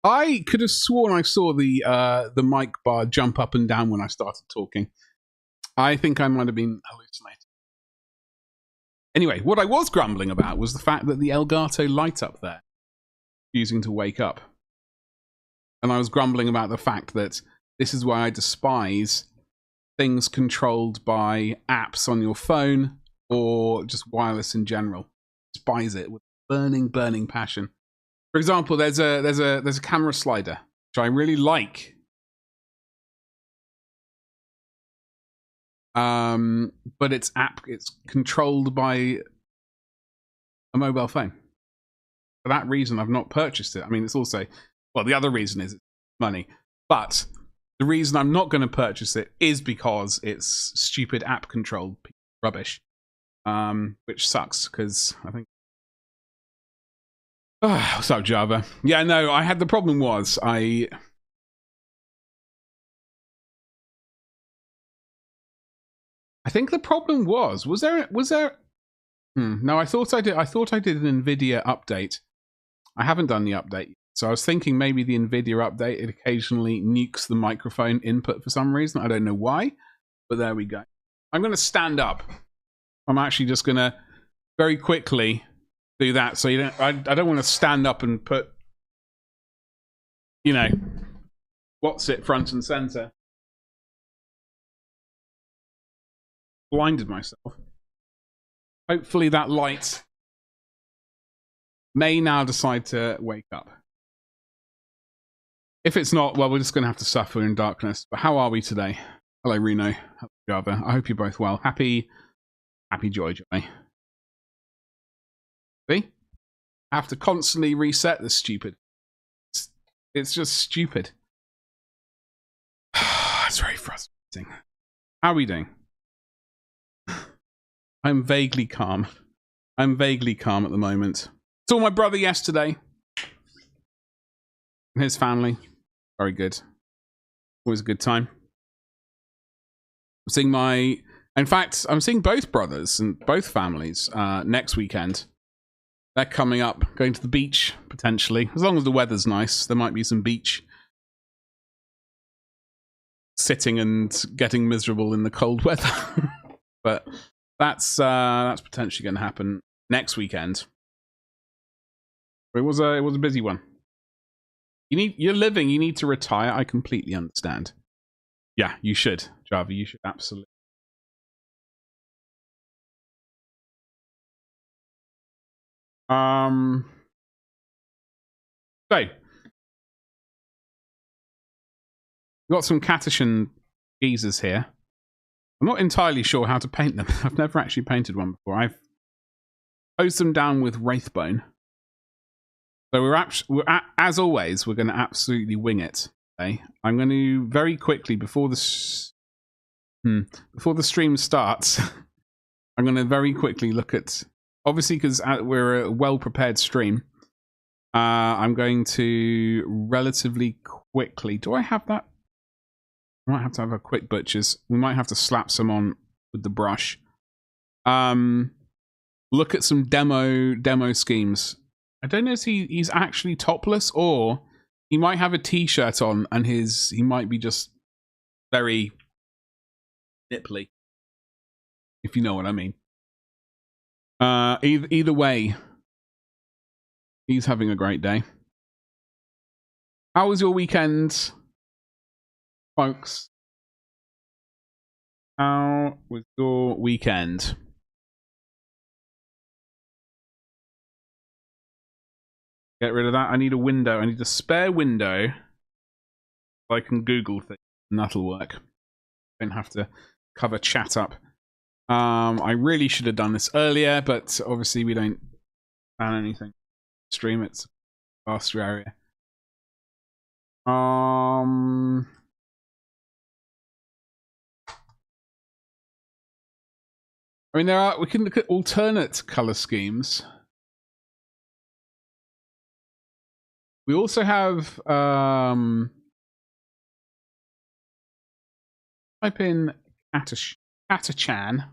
I could have sworn I saw the mic bar jump up and down when I started talking. I think I might have been hallucinating. Anyway, what I was grumbling about was the fact that the Elgato light up there refusing to wake up. And I was grumbling about the fact that this is why I despise things controlled by apps on your phone or just wireless in general. Despise it with burning passion. For example, there's a camera slider which I really like. But it's controlled by a mobile phone. For that reason, I've not purchased it. I mean, it's also, well, the other reason is money. But the reason I'm not going to purchase it is because it's stupid app controlled rubbish. Which sucks because I think. What's up, Java? Yeah, no, I had the problem was I think the problem was there no, I thought I did an NVIDIA update. I haven't done the update. So I was thinking maybe the NVIDIA update, it occasionally nukes the microphone input for some reason. I don't know why, but there we go. I'm going to stand up. I'm actually just going to very quickly do that. So I don't want to stand up and put, what's it front and center. Blinded myself. Hopefully that light may now decide to wake up. If it's not, well, we're just going to have to suffer in darkness. But how are we today? Hello, Reno. Hello, Java. I hope you're both well. Happy Joy. See? I have to constantly reset this stupid. It's just stupid. It's very frustrating. How are we doing? I'm vaguely calm. I'm vaguely calm at the moment. Saw my brother yesterday. And his family. Very good. Always a good time. In fact, I'm seeing both brothers and both families next weekend. They're coming up, going to the beach, potentially. As long as the weather's nice, there might be some beach. Sitting and getting miserable in the cold weather. But that's potentially going to happen next weekend. It was a busy one. You're living, you need to retire. I completely understand. Yeah, you should, Java. You should absolutely. So got some Catachan geezers here. I'm not entirely sure how to paint them. I've never actually painted one before. I've posed them down with Wraithbone. So as always, we're going to absolutely wing it. Okay, I'm going to very quickly before the stream starts. I'm going to very quickly look at, obviously because we're a well-prepared stream. I'm going to relatively quickly. Do I have that? I might have to have a quick butchers. We might have to slap some on with the brush. Look at some demo schemes. I don't know if he's actually topless or he might have a t-shirt on and he might be just very nipply, if you know what I mean. Either way, he's having a great day. How was your weekend, folks? How was your weekend? Get rid of that. I need a window. I need a spare window so I can Google things and that'll work. Don't have to cover chat up. I really should have done this earlier, but obviously we don't plan anything. Stream, it's a faster area. I mean, we can look at alternate color schemes. We also have type in Catachan.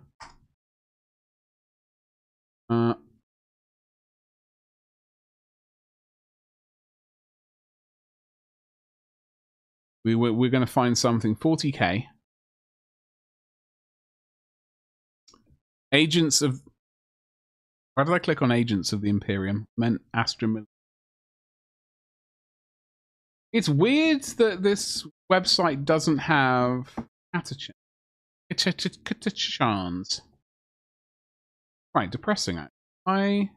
We're going to find something. 40k. Agents of... Why did I click on Agents of the Imperium? Meant Astra. It's weird that this website doesn't have Catachan. Catachans. Right, depressing. Why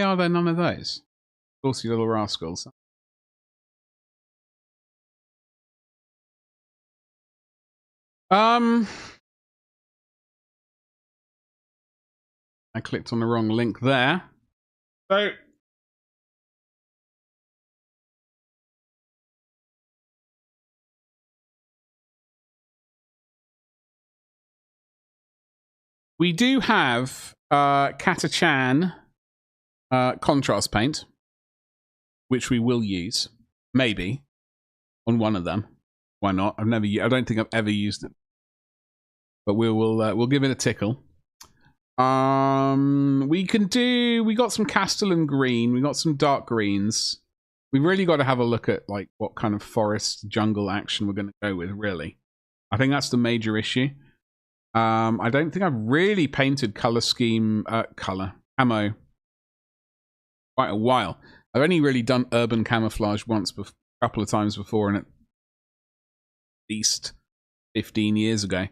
are there none of those? Saucy little rascals. I clicked on the wrong link there. So we do have Catachan contrast paint, which we will use, maybe, on one of them. Why not? I don't think I've ever used it, but we'll give it a tickle. We got some Castellan green, we got some dark greens. We've really got to have a look at like what kind of forest jungle action we're going to go with, really. I think that's the major issue. I don't think I've really painted color scheme, camo quite a while. I've only really done urban camouflage once, a couple of times before, and at least 15 years ago.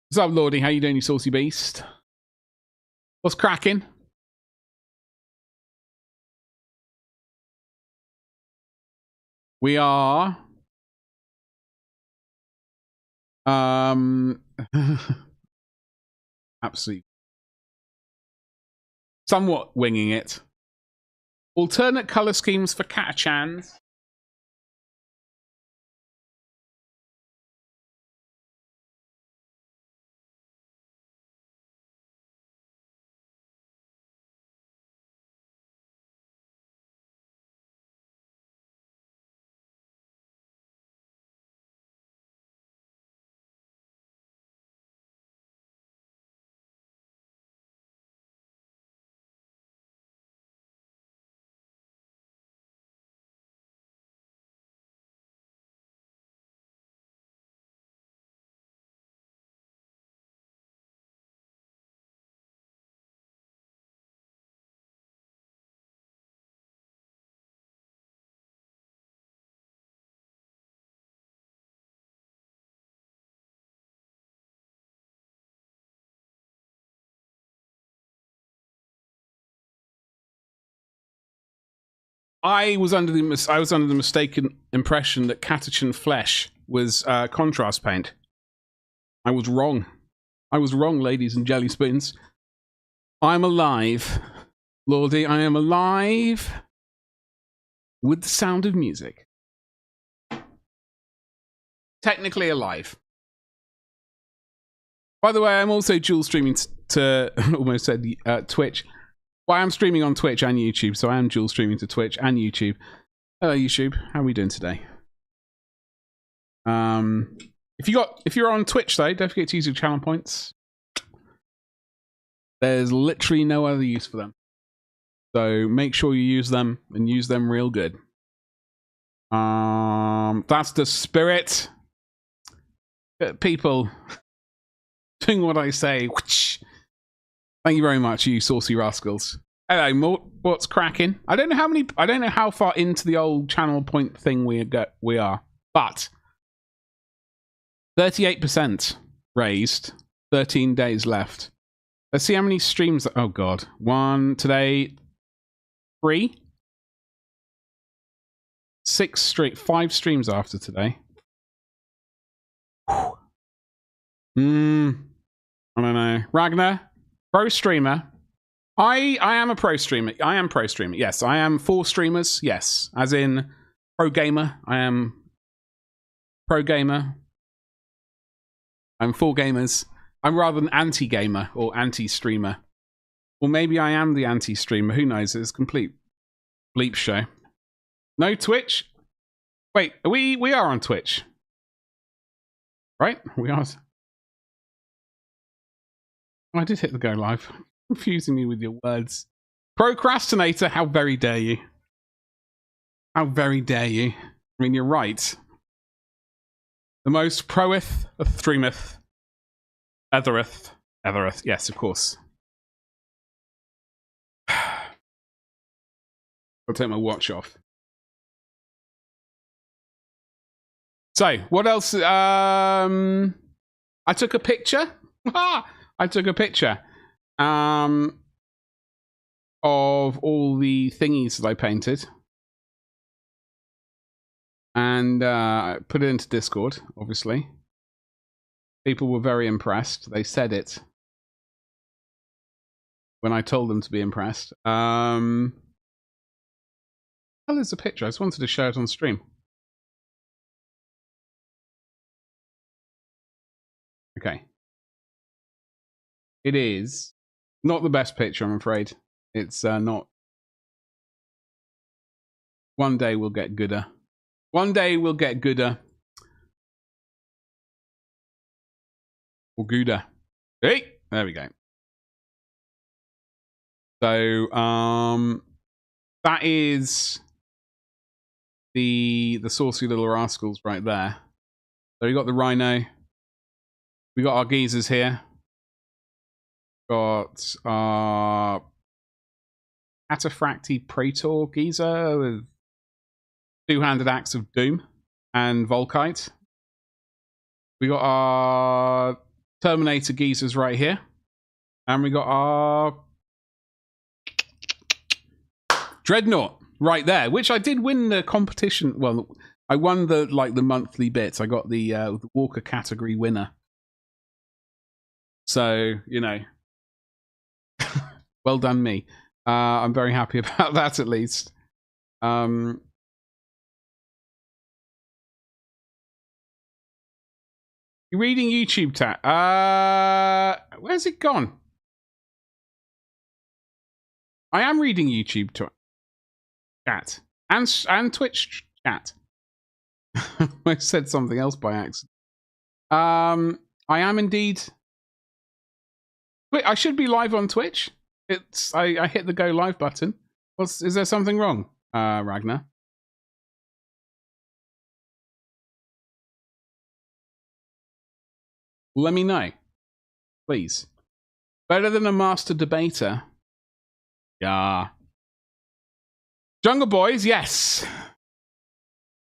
What's up, Lordy? How you doing, you saucy beast? What's cracking? We are absolutely somewhat winging it. Alternate color schemes for Catachans. I was under the mistaken impression that Catachan flesh was contrast paint. I was wrong. I was wrong, ladies and jelly spoons. I'm alive, Lordy. I am alive with the sound of music. Technically alive. By the way, I'm also dual streaming to almost said Twitch. Well, I'm streaming on Twitch and YouTube, so I am dual streaming to Twitch and YouTube. Hello, YouTube. How are we doing today? If you're on Twitch though, don't forget to use your channel points. There's literally no other use for them, so make sure you use them and use them real good. That's the spirit. People doing what I say. Thank you very much, you saucy rascals. Hello, Mort. What's cracking? I don't know how far into the old channel point thing we are, but 38% raised. 13 days left. Let's see how many streams. Oh god, 1 today. 3, 6 straight. 5 streams after today. I don't know. Ragnar. Pro streamer. I am a pro streamer. I am pro streamer. Yes, I am 4 streamers. Yes, as in pro gamer. I am pro gamer. I'm 4 gamers. I'm rather an anti-gamer or anti-streamer. Or maybe I am the anti-streamer. Who knows? It's a complete bleep show. No Twitch? Wait, we are on Twitch. Right? We are. I did hit the go live. Confusing me with your words. Procrastinator, how very dare you? How very dare you? I mean, you're right. The most proeth, streameth, ethereth. Yes, of course. I'll take my watch off. So, what else? I took a picture. I took a picture of all the thingies that I painted. And I put it into Discord, obviously. People were very impressed. They said it when I told them to be impressed. Well, there's a picture. I just wanted to show it on stream. Okay. It is not the best picture, I'm afraid. It's not. One day we'll get gooder. One day we'll get gooder. Or gooder. Hey, there we go. So, that is the saucy little rascals right there. So we got the rhino. We got our geezers here. Got our Cataphracti Praetor geezer with two-handed axe of doom and Volkite. We got our Terminator geezers right here. And we got our Dreadnought right there, which I did win the competition. Well, I won the monthly bits. I got the Walker category winner. So, you know, well done me. I'm very happy about that, at least. You reading YouTube chat? Where's it gone? I am reading YouTube chat and Twitch chat. I said something else by accident. I am indeed. Wait, I should be live on Twitch. I hit the go live button. Is there something wrong, Ragnar? Let me know, please. Better than a master debater. Yeah. Jungle Boys, yes.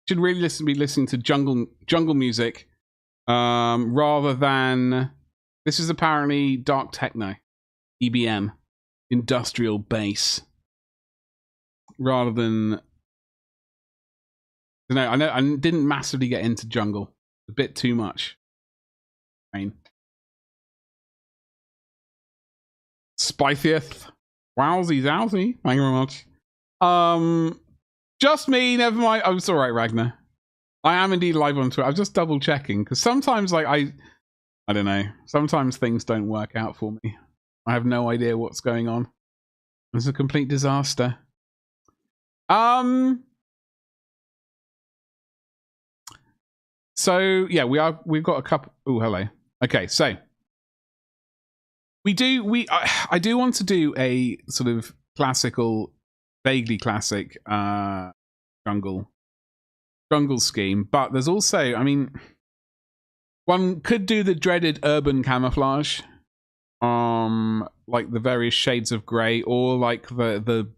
Should really be listening to jungle music, rather than. This is apparently dark techno, EBM, industrial bass, rather than. I know I didn't massively get into jungle. A bit too much. Spiciest. Wowsy zowsy. Thank you very much. Just me, never mind. Oh, it's alright, Ragnar. I am indeed live on Twitter. I'm just double checking because sometimes I don't know. Sometimes things don't work out for me. I have no idea what's going on. It's a complete disaster. So yeah, we've got a couple. Oh, hello. Okay, so I do want to do a sort of classical, vaguely classic jungle scheme, but there's also, I mean, one could do the dreaded urban camouflage, like the various shades of grey, or like the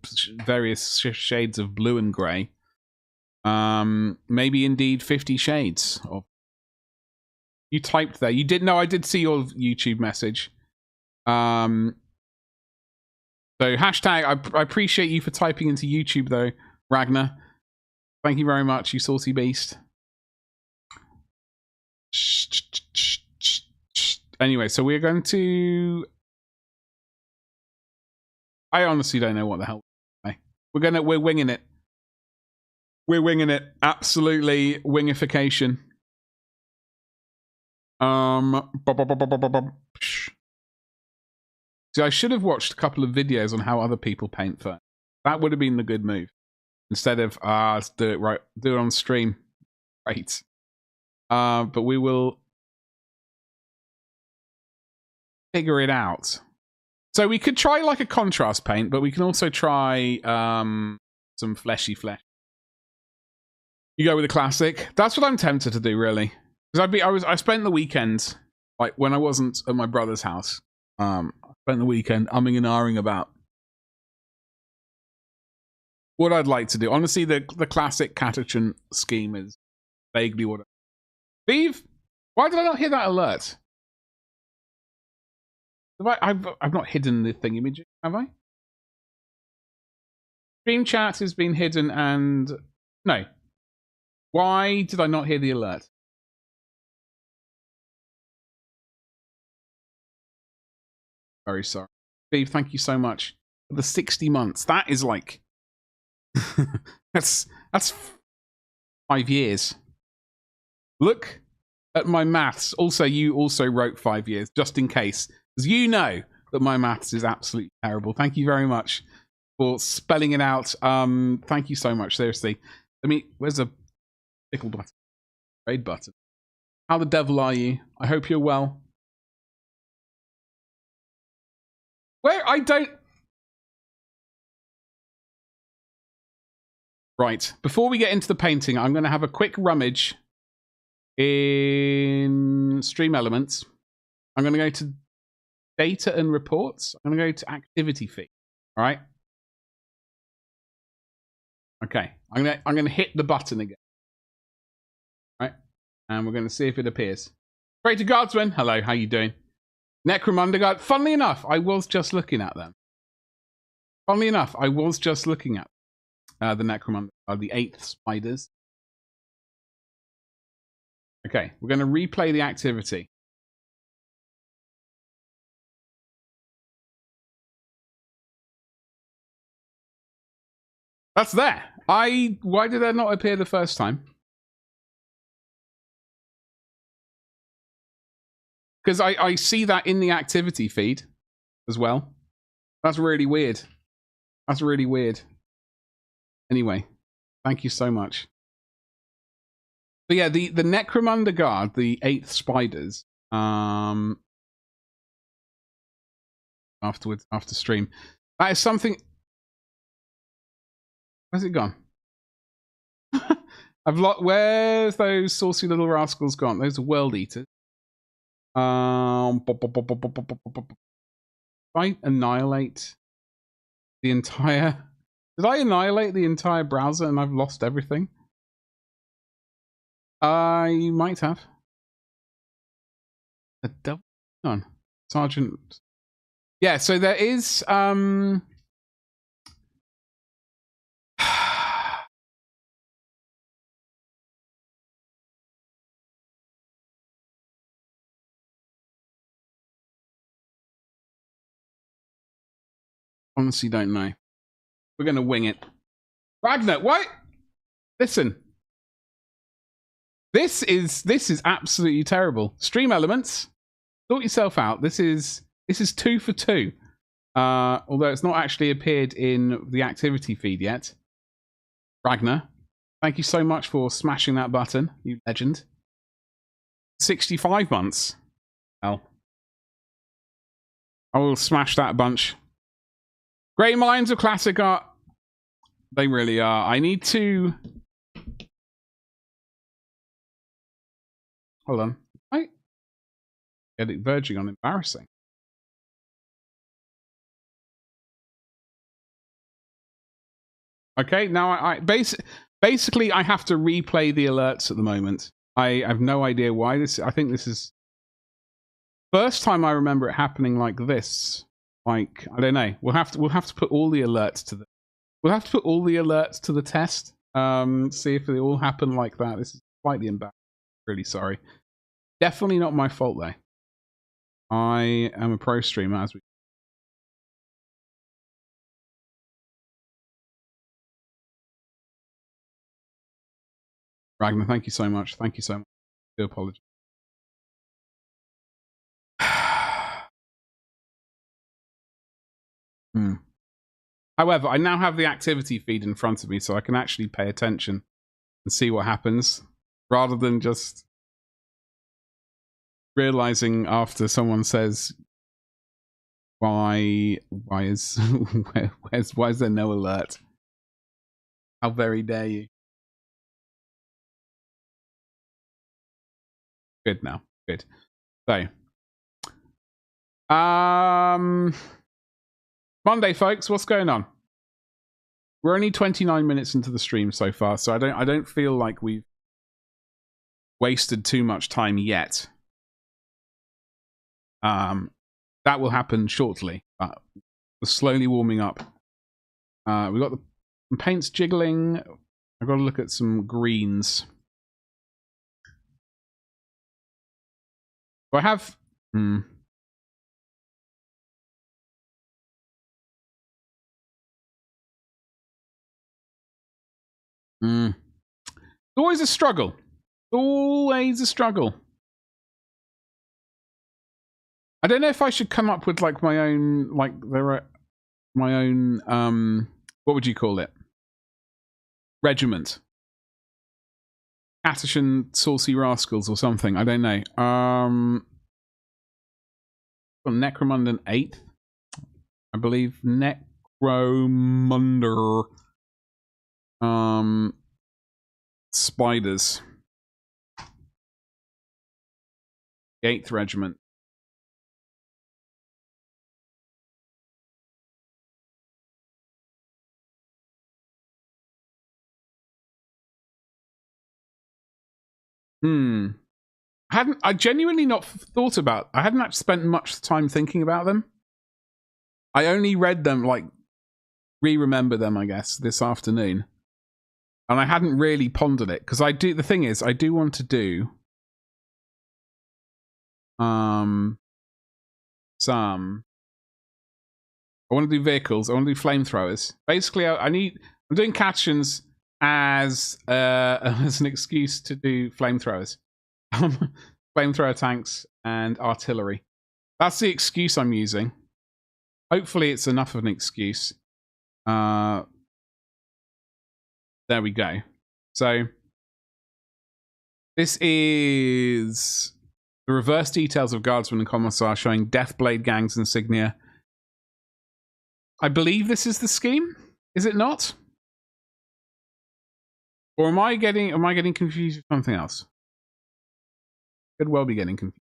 various shades of blue and grey. Maybe indeed 50 shades of. You typed there. You did. No, I did see your YouTube message. So hashtag. I appreciate you for typing into YouTube though, Ragnar. Thank you very much, you saucy beast. Anyway, so we're going to. I honestly don't know what the hell. We're winging it. We're winging it. Absolutely wingification. See, I should have watched a couple of videos on how other people paint first. That would have been the good move. Instead of, let's do it right. Do it on stream. Right. But we will figure it out. So we could try like a contrast paint, but we can also try some fleshy flesh. You go with a classic. That's what I'm tempted to do, really. Because I spent the weekend, like when I wasn't at my brother's house. I spent the weekend umming and ahhing about what I'd like to do. Honestly, the classic Catachan scheme is vaguely what. Steve, why did I not hear that alert? I've not hidden the thing image, have I? Stream chat has been hidden and no. Why did I not hear the alert? Very sorry. Steve, thank you so much for the 60 months. That is like that's 5 years. Look at my maths. Also, you also wrote 5 years, just in case. Because you know that my maths is absolutely terrible. Thank you very much for spelling it out. Thank you so much, seriously. Where's a pickle button? Trade button. How the devil are you? I hope you're well. Where I don't... Right, before we get into the painting, I'm going to have a quick rummage in Stream Elements. I'm going to go to Data and Reports. I'm going to go to Activity Feed. All right? Okay, I'm going to hit the button again. All right? And we're going to see if it appears. Greater Guardsman, hello, how you doing? Necromunda Guard, funnily enough, I was just looking at them. Funnily enough, I was just looking at the Necromunda Guard, the 8th Spiders. Okay, we're going to replay the activity. That's there. Why did that not appear the first time? Because I see that in the activity feed as well. That's really weird. That's really weird. Anyway, thank you so much. But yeah, the Necromunda Guard, the 8th Spiders, afterwards, after stream. That is something... Where's it gone? Where's those saucy little rascals gone? Those are world eaters. I annihilate the entire... Did I annihilate the entire browser and I've lost everything? I might have. The devil on Sergeant. Yeah, so there is honestly don't know. We're gonna wing it. Ragnar, what? Listen. This is absolutely terrible. Stream Elements, sort yourself out. This is 2 for 2. Although it's not actually appeared in the activity feed yet. Ragnar, thank you so much for smashing that button, you legend. 65 months. Hell. I will smash that bunch. Great minds of classic art. They really are. I need to... Hold on. I get it verging on embarrassing. Okay, now basically I have to replay the alerts at the moment. I have no idea why this. I think this is first time I remember it happening like this. Like, I don't know. We'll have to put all the alerts to the test. See if they all happen like that. This is slightly embarrassing. Really sorry. Definitely not my fault though. I am a pro streamer as we. Ragnar, thank you so much. Thank you so much. I do apologize. However, I now have the activity feed in front of me, so I can actually pay attention and see what happens, rather than just realizing after someone says, why is there no alert? How very dare you? Good now. Good. So, Monday, folks, what's going on? We're only 29 minutes into the stream so far, so I don't feel like we've wasted too much time yet. That will happen shortly. We're slowly warming up. We've got the paints jiggling. I've got to look at some greens. Do I have... It's always a struggle. Always a struggle. I don't know if I should come up with like my own, like my own, what would you call it? Regiment. Catachan Saucy Rascals or something. I don't know. Necromunda 8th. I believe Necromunda. Spiders. 8th Regiment. I genuinely not thought about. I hadn't actually spent much time thinking about them. I only read them, like, remember them, I guess, this afternoon. And I hadn't really pondered it. Because the thing is, I do want to do I want to do vehicles. I want to do flamethrowers. Basically, I'm doing Catachans as an excuse to do flamethrowers. Flamethrower tanks and artillery. That's the excuse I'm using. Hopefully it's enough of an excuse. There we go. So this is the reverse details of Guardsmen and Commissar showing Deathblade gangs insignia. I believe this is the scheme. Is it not? Or am I getting confused with something else? Could well be getting confused.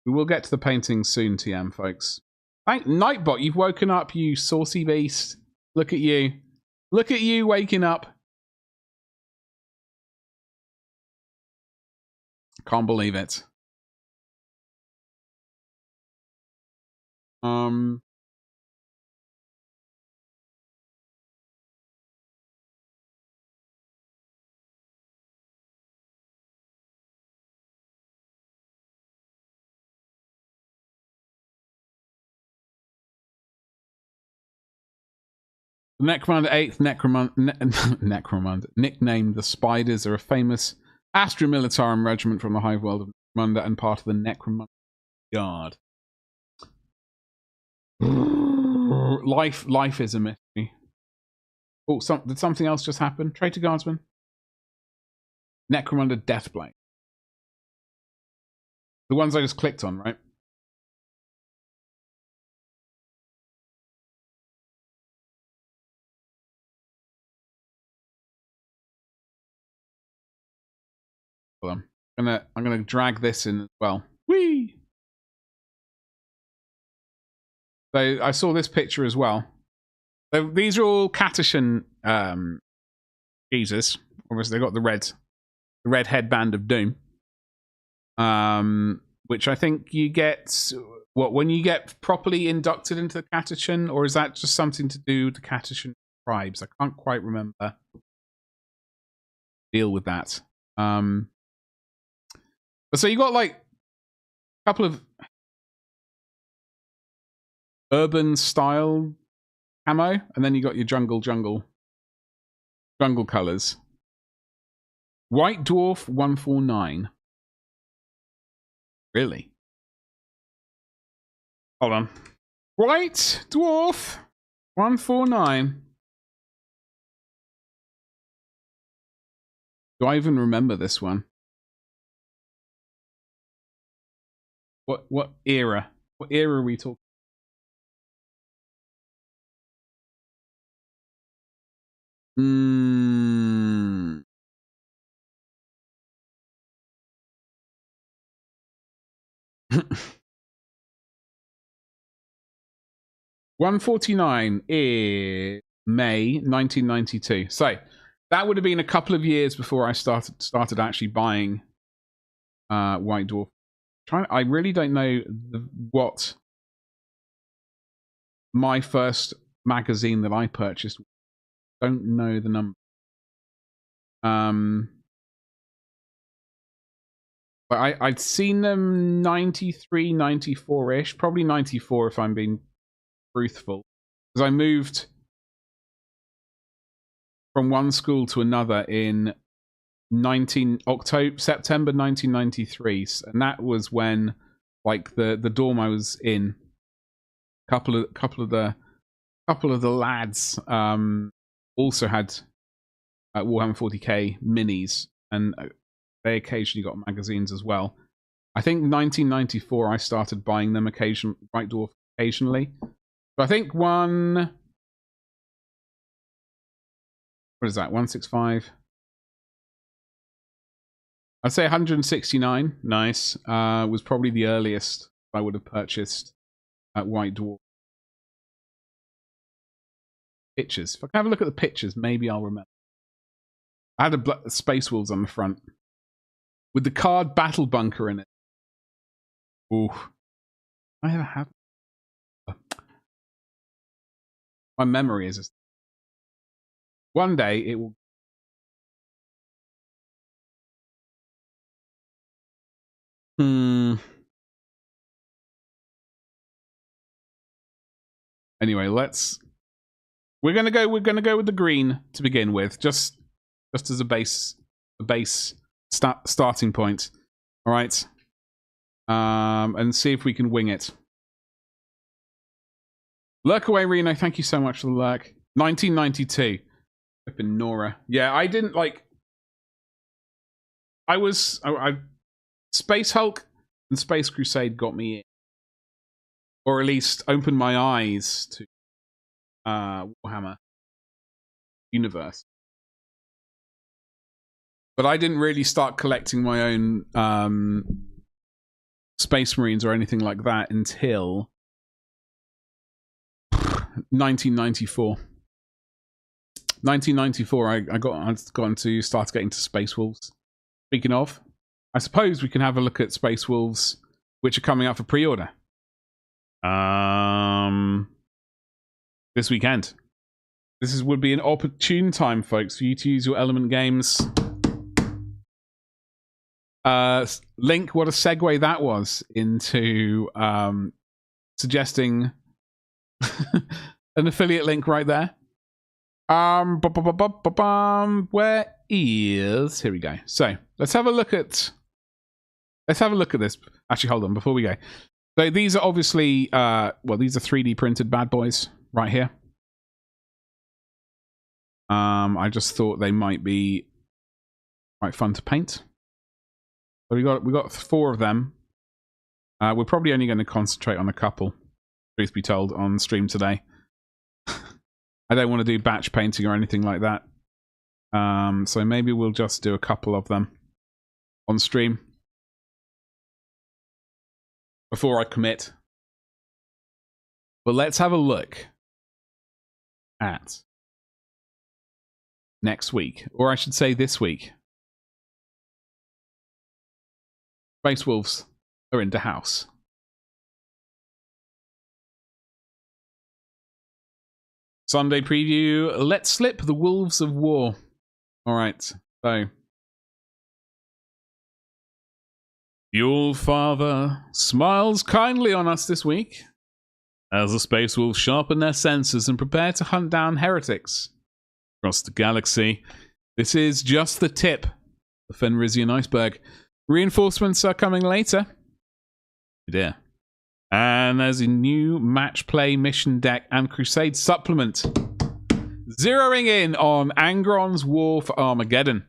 We will get to the painting soon, TM, folks. Thank Nightbot, you've woken up, you saucy beast. Look at you. Look at you waking up. Can't believe it. Necromunda 8th, Necromunda, nicknamed the Spiders, are a famous Astra Militarum regiment from the hive world of Necromunda and part of the Necromunda Guard. Life is a mystery. Oh, did something else just happen? Traitor Guardsman? Necromunda Deathblade. The ones I just clicked on, right? Hold on. I'm gonna drag this in as well. Whee! So I saw this picture as well. So these are all Catachan Jesus. Obviously, they got the red headband of doom. Which I think you get when you get properly inducted into the Catachan, or is that just something to do with the Catachan tribes? I can't quite remember. Deal with that. But so you got like a couple of urban style camo, and then you got your jungle colors. White Dwarf 149. Really? Hold on. White Dwarf 149. Do I even remember this one? What era? What era are we talking? $149 is May 1992. So that would have been a couple of years before I started actually buying White Dwarf. I really don't know what my first magazine that I purchased. Don't know the number. But I'd seen them 93, 94-ish, probably 94 if I'm being truthful, because I moved from one school to another in September 1993, and that was when, like, the dorm I was in, couple of the lads also had Warhammer 40k minis, and they occasionally got magazines as well. I think 1994 I started buying them White Dwarf occasionally. But I think what is that, 165? I'd say 169, nice, was probably the earliest I would have purchased at White Dwarf. Pictures. If I can have a look at the pictures, maybe I'll remember. I had a Space Wolves on the front with the card Battle Bunker in it. Ooh. I ever have. My memory is just... One day it will... Anyway, we're gonna go with the green to begin with, just as a base starting point. All right. And see if we can wing it. Lurk away, Reno. Thank you so much for the lurk. 1992. Flippin' Nora. Yeah, I didn't like... Space Hulk and Space Crusade got me in. Or at least opened my eyes to Warhammer universe. But I didn't really start collecting my own Space Marines or anything like that until 1994. 1994, I got to start getting to Space Wolves. Speaking of, I suppose we can have a look at Space Wolves, which are coming up for pre-order. This weekend. Would be an opportune time, folks, for you to use your Element Games. Link, what a segue that was into suggesting an affiliate link right there. Where is... Here we go. So let's have a look at this. Actually, hold on before we go. So these are obviously these are 3D printed bad boys right here. I just thought they might be quite fun to paint. So we got 4 of them. We're probably only going to concentrate on a couple, truth be told, on stream today. I don't want to do batch painting or anything like that. So maybe we'll just do a couple of them on stream before I commit. But let's have a look at next week, or I should say this week. Space Wolves are in the house. Sunday preview. Let's slip the Wolves of War. All right, so the All-Father smiles kindly on us this week as the Space Wolves sharpen their senses and prepare to hunt down heretics across the galaxy. This is just the tip of the Fenrisian iceberg. Reinforcements are coming later. Oh dear. And there's a new match play mission deck and Crusade supplement. Zeroing in on Angron's War for Armageddon.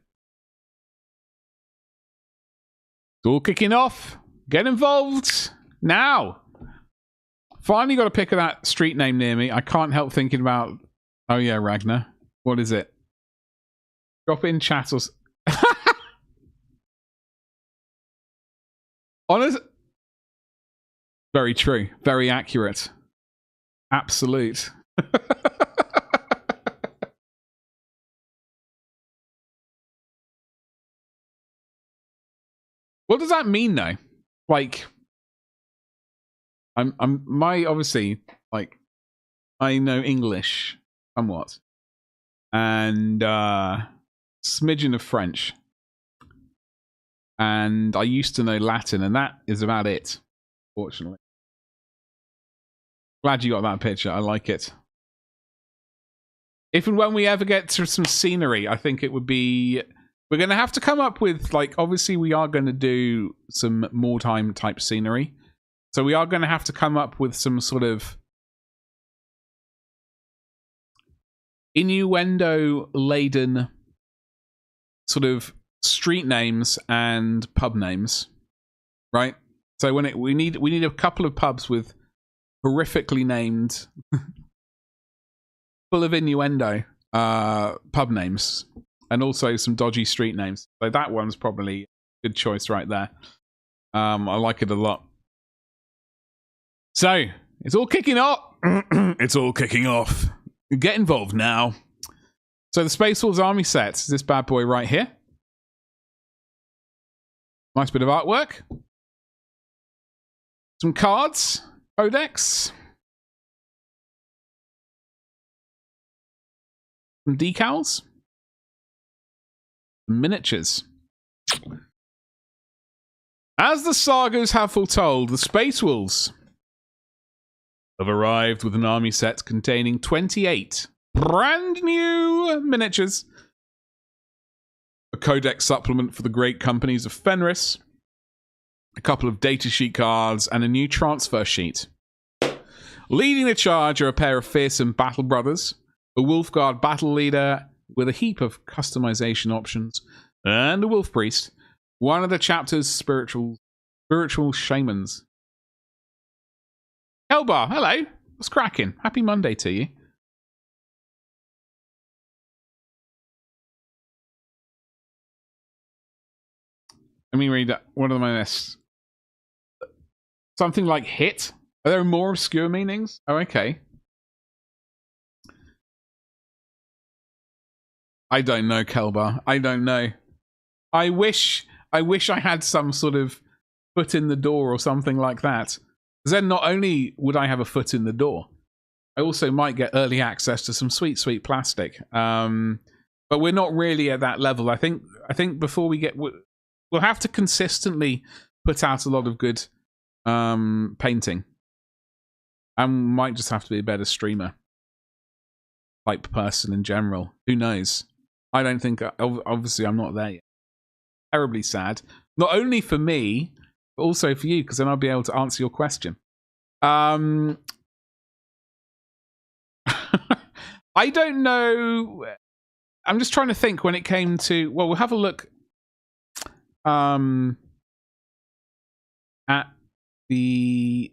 It's all kicking off. Get involved now. Finally got a pick of that street name near me. I can't help thinking about... Oh yeah, Ragnar. What is it? Drop in chat or... Honest... Very true. Very accurate. Absolute. What does that mean, though? Like, obviously, like, I know English somewhat, and smidgen of French, and I used to know Latin, and that is about it. Fortunately, glad you got that picture. I like it. If and when we ever get to some scenery, I think it would be. We're going to have to come up with, like, obviously we are going to do some more time type scenery. So we are going to have to come up with some sort of innuendo-laden sort of street names and pub names, right? So when we need a couple of pubs with horrifically named, full of innuendo pub names. And also some dodgy street names. So that one's probably a good choice right there. I like it a lot. So, it's all kicking off. It's all kicking off. Get involved now. So the Space Wolves army set is this bad boy right here. Nice bit of artwork. Some cards. Codex. Some decals. Miniatures. As the sagas have foretold, the Space Wolves have arrived with an army set containing 28 brand new miniatures, a codex supplement for the great companies of Fenris, a couple of datasheet cards, and a new transfer sheet. Leading the charge are a pair of fearsome battle brothers, a Wolfguard battle leader with a heap of customization options, and a wolf priest, one of the chapter's spiritual shamans. Elbar, hello. What's cracking? Happy Monday to you. Let me read one of my lists. Something like hit? Are there more obscure meanings? Oh, okay. I don't know, Kelbar. I don't know. I wish I had some sort of foot in the door or something like that. Because then not only would I have a foot in the door, I also might get early access to some sweet, sweet plastic. But we're not really at that level. I think before we get, we'll have to consistently put out a lot of good painting. And might just have to be a better streamer type person in general. Who knows? I don't think, obviously I'm not there yet. Terribly sad. Not only for me, but also for you, because then I'll be able to answer your question. I don't know. I'm just trying to think when it came to, well, we'll have a look at the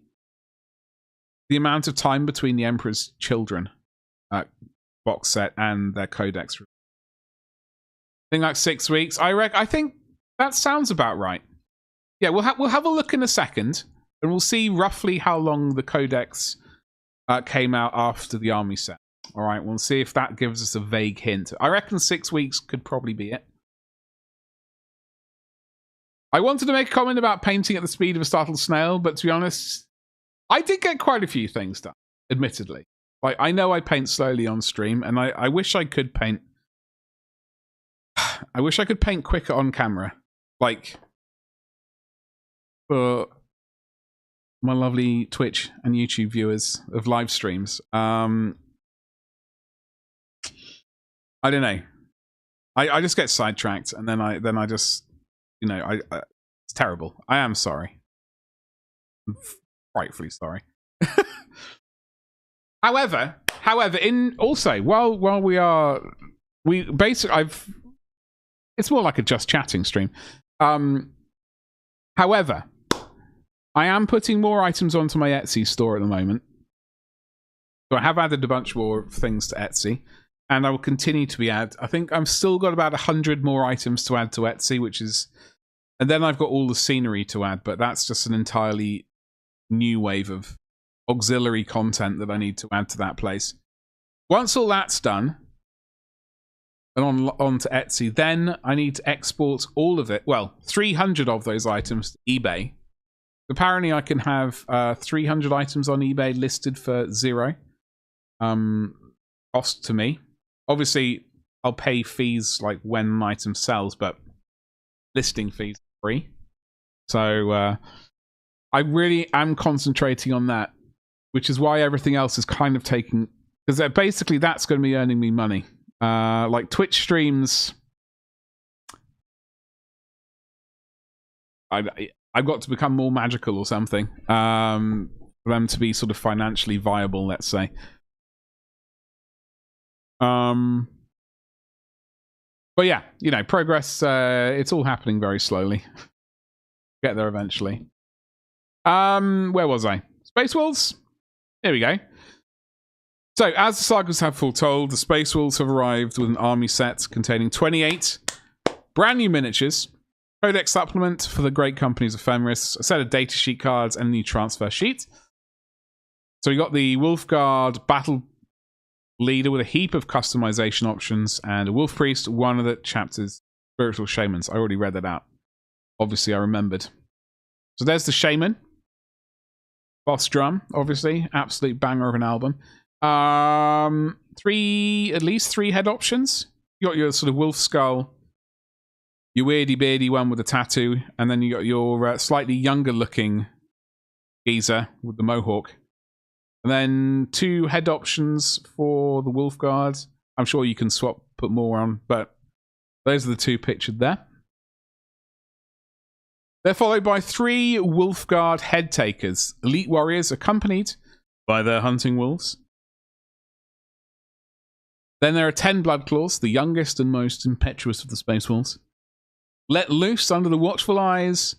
amount of time between the Emperor's Children box set and their codex. I think like 6 weeks. I think that sounds about right. Yeah, we'll have a look in a second, and we'll see roughly how long the codex came out after the army set. All right, we'll see if that gives us a vague hint. I reckon 6 weeks could probably be it. I wanted to make a comment about painting at the speed of a startled snail, but to be honest, I did get quite a few things done, admittedly. Like, I know I paint slowly on stream, and I wish I could paint. I wish I could paint quicker on camera. Like, for my lovely Twitch and YouTube viewers of live streams. I don't know. I just get sidetracked, and then I just, you know, it's terrible. I am sorry. I'm frightfully sorry. However, in also while we basically it's more like a just chatting stream. However, I am putting more items onto my Etsy store at the moment. So I have added a bunch more things to Etsy, and I will continue to be add. I think I've still got about 100 more items to add to Etsy, which is, and then I've got all the scenery to add, but that's just an entirely new wave of auxiliary content that I need to add to that place. Once all that's done, and on to Etsy, then I need to export all of it. Well, 300 of those items to eBay. Apparently, I can have 300 items on eBay listed for 0 cost to me. Obviously, I'll pay fees like when an item sells, but listing fees are free. So I really am concentrating on that, which is why everything else is kind of taking, because basically that's going to be earning me money. Like Twitch streams, I've got to become more magical or something for them to be sort of financially viable, let's say. But yeah, you know, progress, it's all happening very slowly. Get there eventually. Where was I? Space Wolves? Here we go. So, as the sagas have foretold, the Space Wolves have arrived with an army set containing 28 brand new miniatures, codex supplement for the great companies of Fenris, a set of datasheet cards, and a new transfer sheet. So we got the Wolfguard battle leader with a heap of customization options, and a Wolf Priest, one of the chapter's spiritual shamans. I already read that out. Obviously, I remembered. So there's the shaman. Boss drum, obviously. Absolute banger of an album. At least three head options. You got your sort of wolf skull, your weirdy beardy one with a tattoo, and then you got your slightly younger looking geezer with the mohawk. And then 2 head options for the wolf guard. I'm sure you can swap, put more on, but those are the 2 pictured there. They're followed by 3 Wolfguard head takers, elite warriors accompanied by their hunting wolves. Then there are 10 Bloodclaws, the youngest and most impetuous of the Space Wolves, let loose under the watchful eyes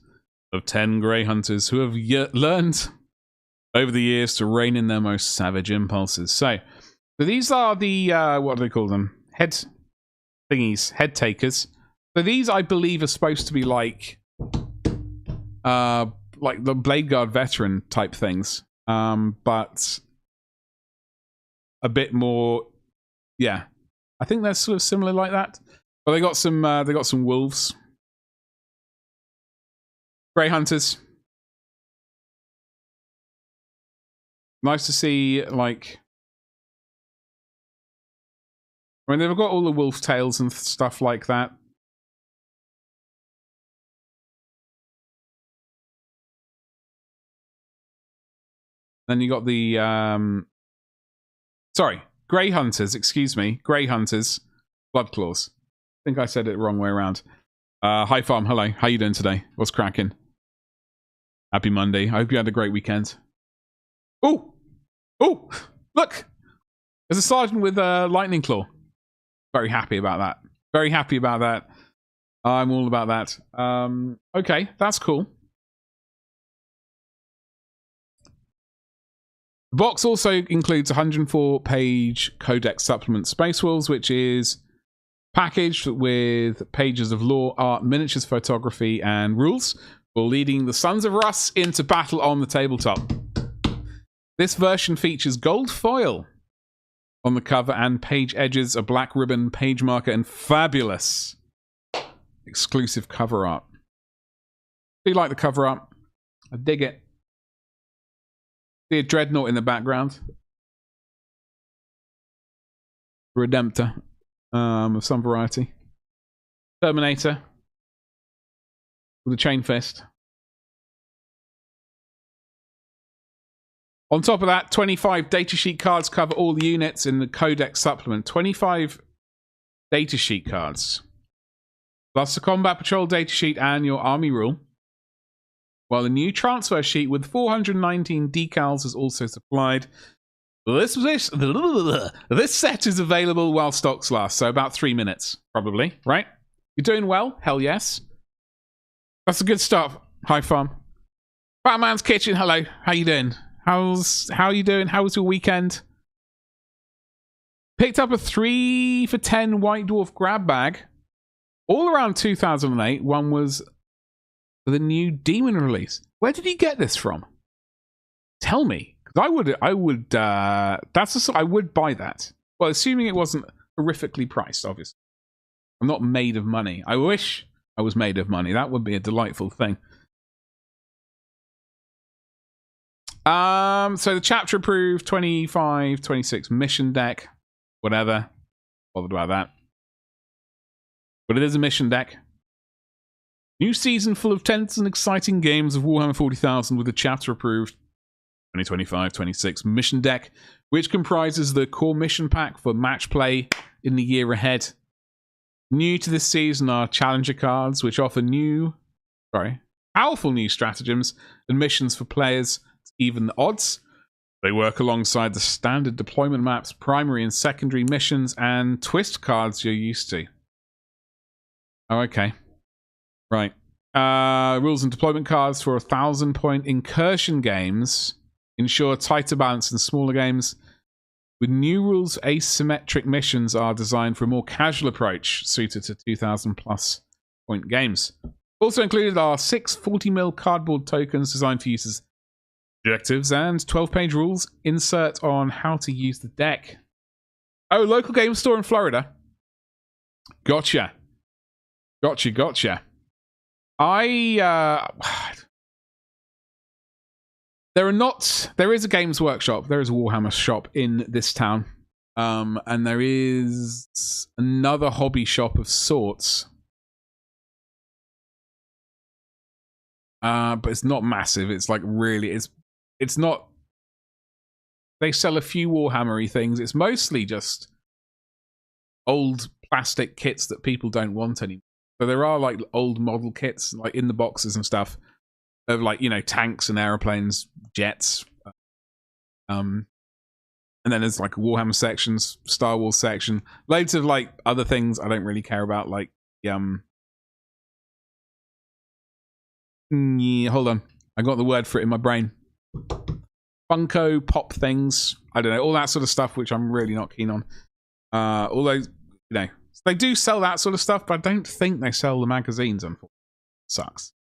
of 10 Grey Hunters who have learned over the years to rein in their most savage impulses. So these are the, what do they call them? Head thingies, head takers. So these, I believe, are supposed to be like the Blade Guard veteran type things, but a bit more. Yeah, I think they're sort of similar like that. But they got some wolves, Grey Hunters. Nice to see, like, I mean, they've got all the wolf tails and stuff like that. Then you got the, sorry, Grey Hunters, excuse me. Grey Hunters, Bloodclaws. I think I said it the wrong way around. Hi, Farm, hello. How you doing today? What's cracking? Happy Monday. I hope you had a great weekend. Oh! Oh! Look! There's a sergeant with a lightning claw. Very happy about that. Very happy about that. I'm all about that. Okay, that's cool. The box also includes a 104-page Codex Supplement Space Wolves, which is packaged with pages of lore, art, miniatures, photography, and rules for leading the Sons of Russ into battle on the tabletop. This version features gold foil on the cover and page edges, a black ribbon, page marker, and fabulous exclusive cover art. Do you like the cover art? I dig it. See a dreadnought in the background. Redemptor of some variety. Terminator with a chain fist. On top of that, 25 datasheet cards cover all the units in the Codex Supplement. 25 datasheet cards. Plus the Combat Patrol datasheet and your Army Rule. While a new transfer sheet with 419 decals is also supplied. This set is available while stocks last, so about 3 minutes, probably, right? You're doing well? Hell yes. That's a good start. Hi, Farm. Batman's Kitchen, hello. How you doing? How you doing? How was your weekend? Picked up a 3 for 10 White Dwarf grab bag. All around 2008. One was the new Demon release. Where did you get this from? tell me. Because I would, I would buy that. Well, assuming it wasn't horrifically priced, obviously. I'm not made of money. I wish I was made of money. That would be a delightful thing. So the chapter approved 25, 26 mission deck. Whatever. Bothered about that. But it is a mission deck. New season full of tense and exciting games of Warhammer 40,000 with a chapter approved 2025-26 mission deck, which comprises the core mission pack for match play in the year ahead. New to this season are challenger cards, which offer powerful new stratagems and missions for players to even the odds. They work alongside the standard deployment maps, primary and secondary missions, and twist cards you're used to. Oh, okay. Right. Rules and deployment cards for 1,000-point incursion games ensure tighter balance in smaller games. With new rules, asymmetric missions are designed for a more casual approach suited to 2,000+ point games. Also included are 6 40mm cardboard tokens designed for use as objectives and 12-page rules insert on how to use the deck. Oh, local game store in Florida. Gotcha. Gotcha. There is a Games Workshop. There is a Warhammer shop in this town. And there is another hobby shop of sorts. But it's not massive. It's like really, it's not. They sell a few Warhammer-y things. It's mostly just old plastic kits that people don't want anymore. So there are like old model kits, like in the boxes and stuff, of like, you know, tanks and airplanes, jets. And then there's like Warhammer sections, Star Wars section, loads of like other things I don't really care about, like hold on, I got the word for it in my brain. Funko Pop things, I don't know, all that sort of stuff, which I'm really not keen on. Although, you know, they do sell that sort of stuff, but I don't think they sell the magazines, unfortunately. Sucks.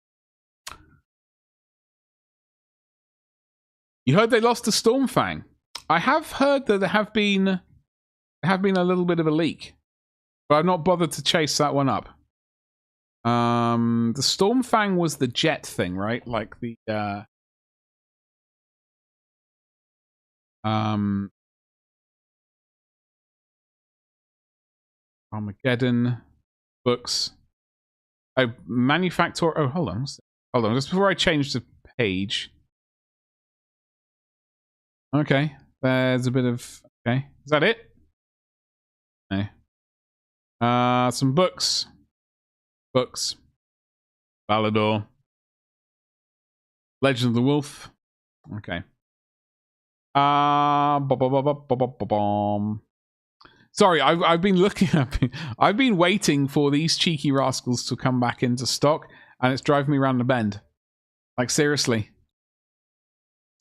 You heard they lost to Stormfang. I have heard that there have been a little bit of a leak, but I've not bothered to chase that one up. The Stormfang was the jet thing, right? Like the Armageddon books. Oh, manufacturer. Oh, hold on. Just before I change the page. Okay, there's a bit of. Okay, is that it? No. Some books. Valador. Legend of the Wolf. Okay. Sorry, I've been looking at. I've been waiting for these cheeky rascals to come back into stock, and it's driving me around the bend. Like, seriously.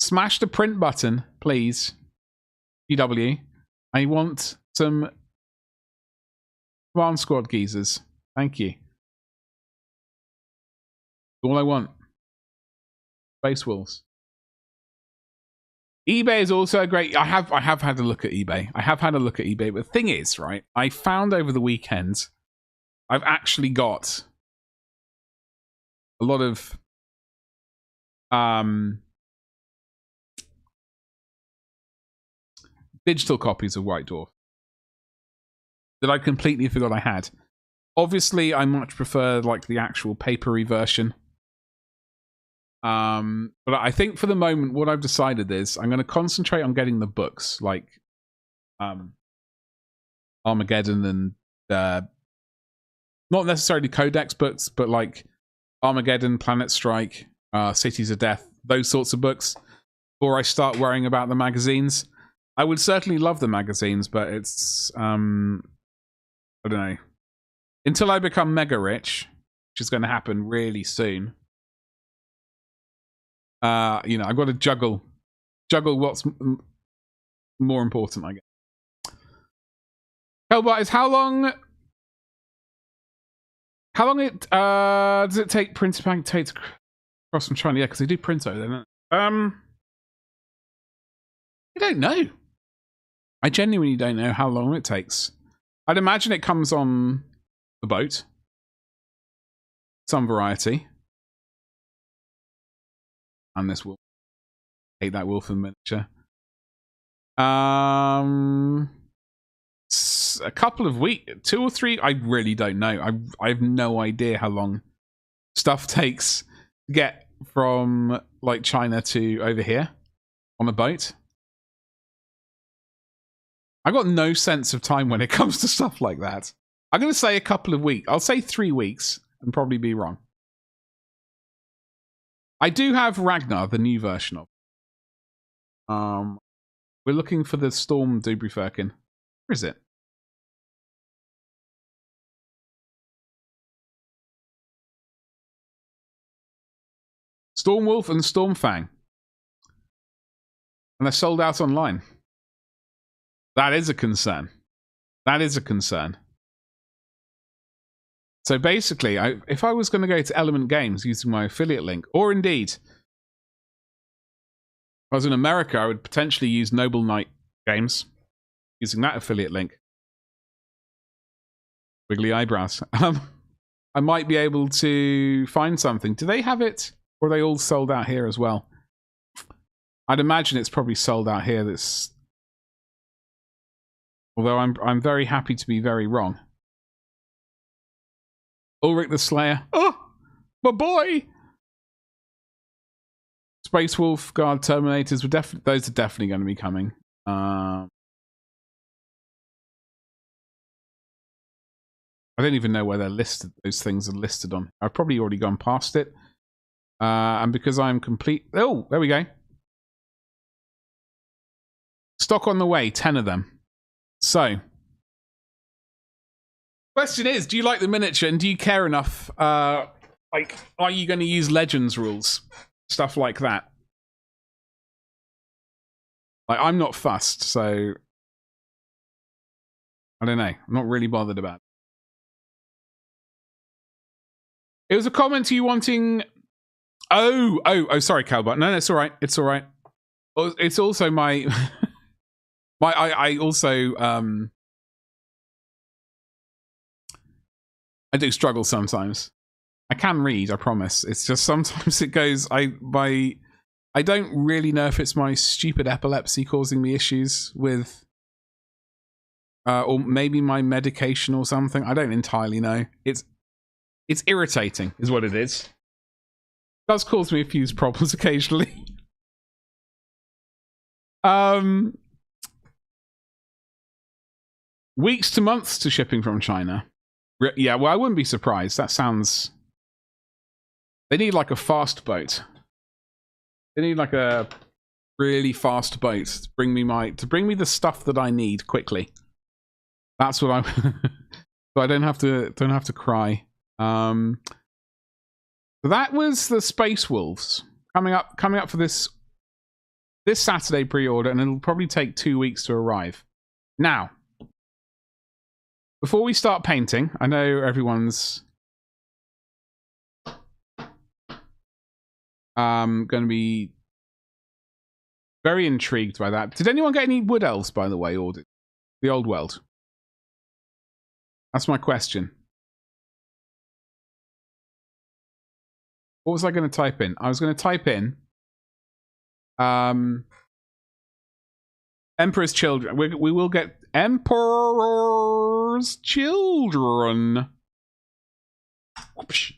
Smash the print button, please. GW. I want some Command Squad geezers. Thank you. All I want. Space Wolves. eBay is also a great. I have had a look at eBay. But the thing is, right? I found over the weekend, I've actually got a lot of digital copies of White Dwarf that I completely forgot I had. Obviously, I much prefer like the actual papery version. But I think for the moment, what I've decided is I'm going to concentrate on getting the books, like Armageddon and not necessarily Codex books, but like Armageddon, Planet Strike, Cities of Death, those sorts of books, before I start worrying about the magazines. I would certainly love the magazines, but it's I don't know. Until I become mega rich, which is going to happen really soon. You know, I've got to juggle what's more important, I guess. Hellbite is how long does it take Prince Bank to cross from China? Yeah, because they do print over there, don't they? I don't know. I genuinely don't know how long it takes. I'd imagine it comes on the boat. Some variety. And this wolf. Hate that wolf in miniature. A couple of weeks, 2 or 3. I really don't know. I have no idea how long stuff takes to get from like China to over here on a boat. I got no sense of time when it comes to stuff like that. I'm going to say a couple of weeks. I'll say 3 weeks and probably be wrong. I do have Ragnar, the new version of. We're looking for the Storm Dubrifirkin. Where is it? Stormwolf and Stormfang. And they're sold out online. That is a concern. That is a concern. So basically, if I was going to go to Element Games using my affiliate link, or indeed, if I was in America, I would potentially use Noble Knight Games using that affiliate link. Wiggly eyebrows. I might be able to find something. Do they have it? Or are they all sold out here as well? I'd imagine it's probably sold out here. That's, although I'm very happy to be very wrong. Ulrich the Slayer. Oh, my boy! Space Wolf Guard Terminators were those are definitely going to be coming. I don't even know where they're listed. Those things are listed on. I've probably already gone past it. And because I'm complete... Oh, there we go. Stock on the way, 10 of them. So, question is, do you like the miniature and do you care enough? Like, are you going to use Legends rules? Stuff like that. Like, I'm not fussed, so... I don't know. I'm not really bothered about it. It was a comment to you wanting... Oh, sorry, Calbert. No, it's all right. It's all right. It's also my... I also... I do struggle sometimes. I can read, I promise. It's just sometimes it goes... I don't really know if it's my stupid epilepsy causing me issues with... or maybe my medication or something. I don't entirely know. It's irritating, is what it is. It does cause me a few problems occasionally. Weeks to months to shipping from China. Yeah, well, I wouldn't be surprised. That sounds... They need like a fast boat. They need like a really fast boat to bring me the stuff that I need quickly. That's what I'm... So I don't have to cry. So that was the Space Wolves coming up for this Saturday pre-order, and it'll probably take 2 weeks to arrive. Now, before we start painting, I know everyone's going to be very intrigued by that. Did anyone get any Wood Elves, by the way, or the old world? That's my question. What was I going to type in? I was going to type in Emperor's Children. We will get Emperor's Children. Whoopsh.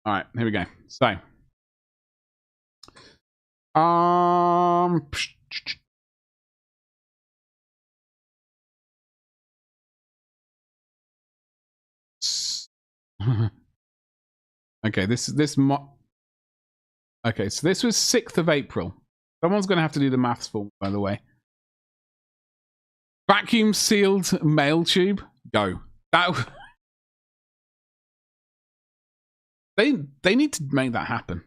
All right, here we go. So, okay, okay, so this was 6th of April. Someone's going to have to do the maths for me, by the way. Vacuum sealed mail tube. Go. That they need to make that happen.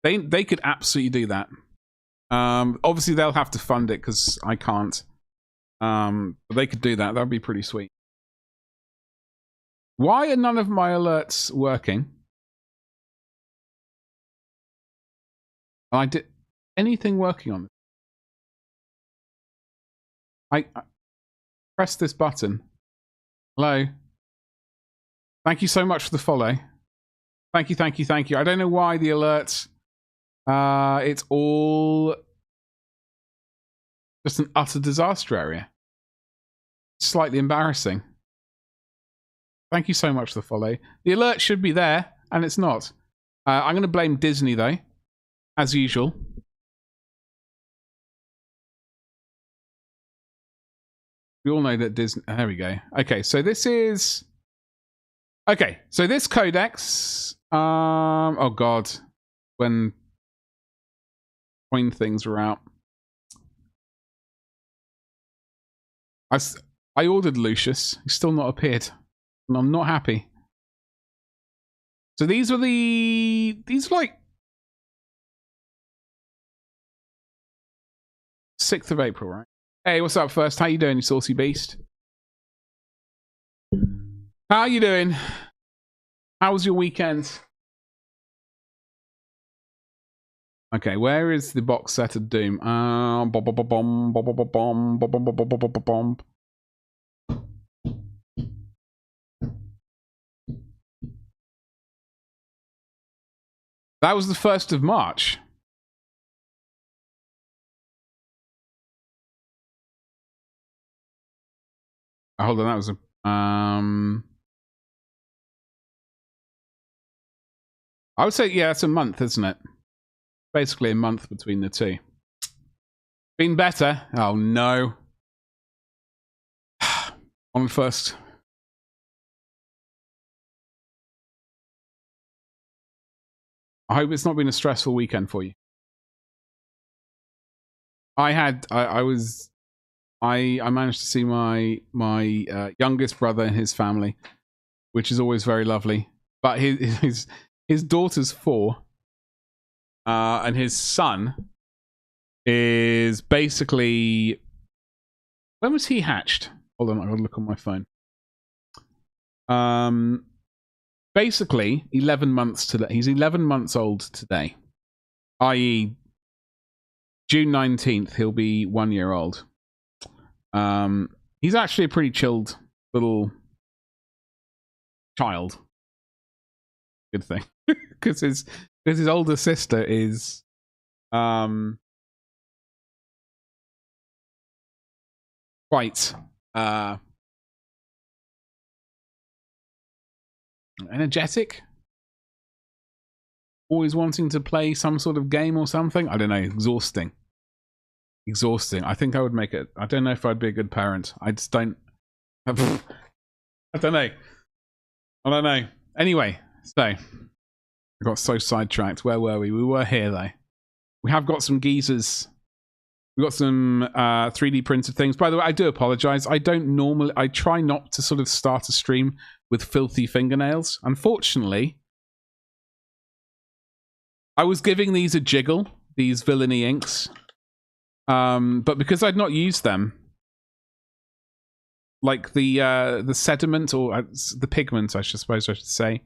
They could absolutely do that. Obviously they'll have to fund it because I can't. But they could do that. That would be pretty sweet. Why are none of my alerts working? I did. anything working on it? I press this button. Hello. Thank you so much for the follow. Thank you, thank you, thank you. I don't know why the alerts. It's all just an utter disaster area. Slightly embarrassing. Thank you so much for the follow. The alert should be there, and it's not. I'm going to blame Disney, though, as usual. We all know that Disney... There we go. Okay, so this is... Okay, so this codex... oh, God. When coin things were out. I ordered Lucius. He's still not appeared. And I'm not happy. So these are the... These are like... 6th of April, right? Hey, what's up first? How you doing, you saucy beast? How you doing? How was your weekend? Okay, where is the box set of Doom? That was the 1st of March. Oh, hold on, that was a... I would say, yeah, it's a month, isn't it? Basically a month between the two. Been better. Oh, no. On the 1st. I hope it's not been a stressful weekend for you. I managed to see my youngest brother and his family, which is always very lovely. But his daughter's 4, and his son is basically... When was he hatched? Hold on, I've got to look on my phone. Basically, 11 months today. He's 11 months old today, i.e., June 19th. He'll be 1 year old. He's actually a pretty chilled little child. Good thing, because his older sister is quite energetic, always wanting to play some sort of game or something. I don't know. Exhausting. I think I would make it. I don't know if I'd be a good parent. I just don't. I don't know. Anyway, so I got so sidetracked. Where were we? We were here though. We have got some geezers. We got some 3D printed things. By the way, I do apologize. I try not to sort of start a stream with filthy fingernails. Unfortunately, I was giving these a jiggle. These villainy inks. But because I'd not used them, like the sediment or the pigment, I suppose I should say,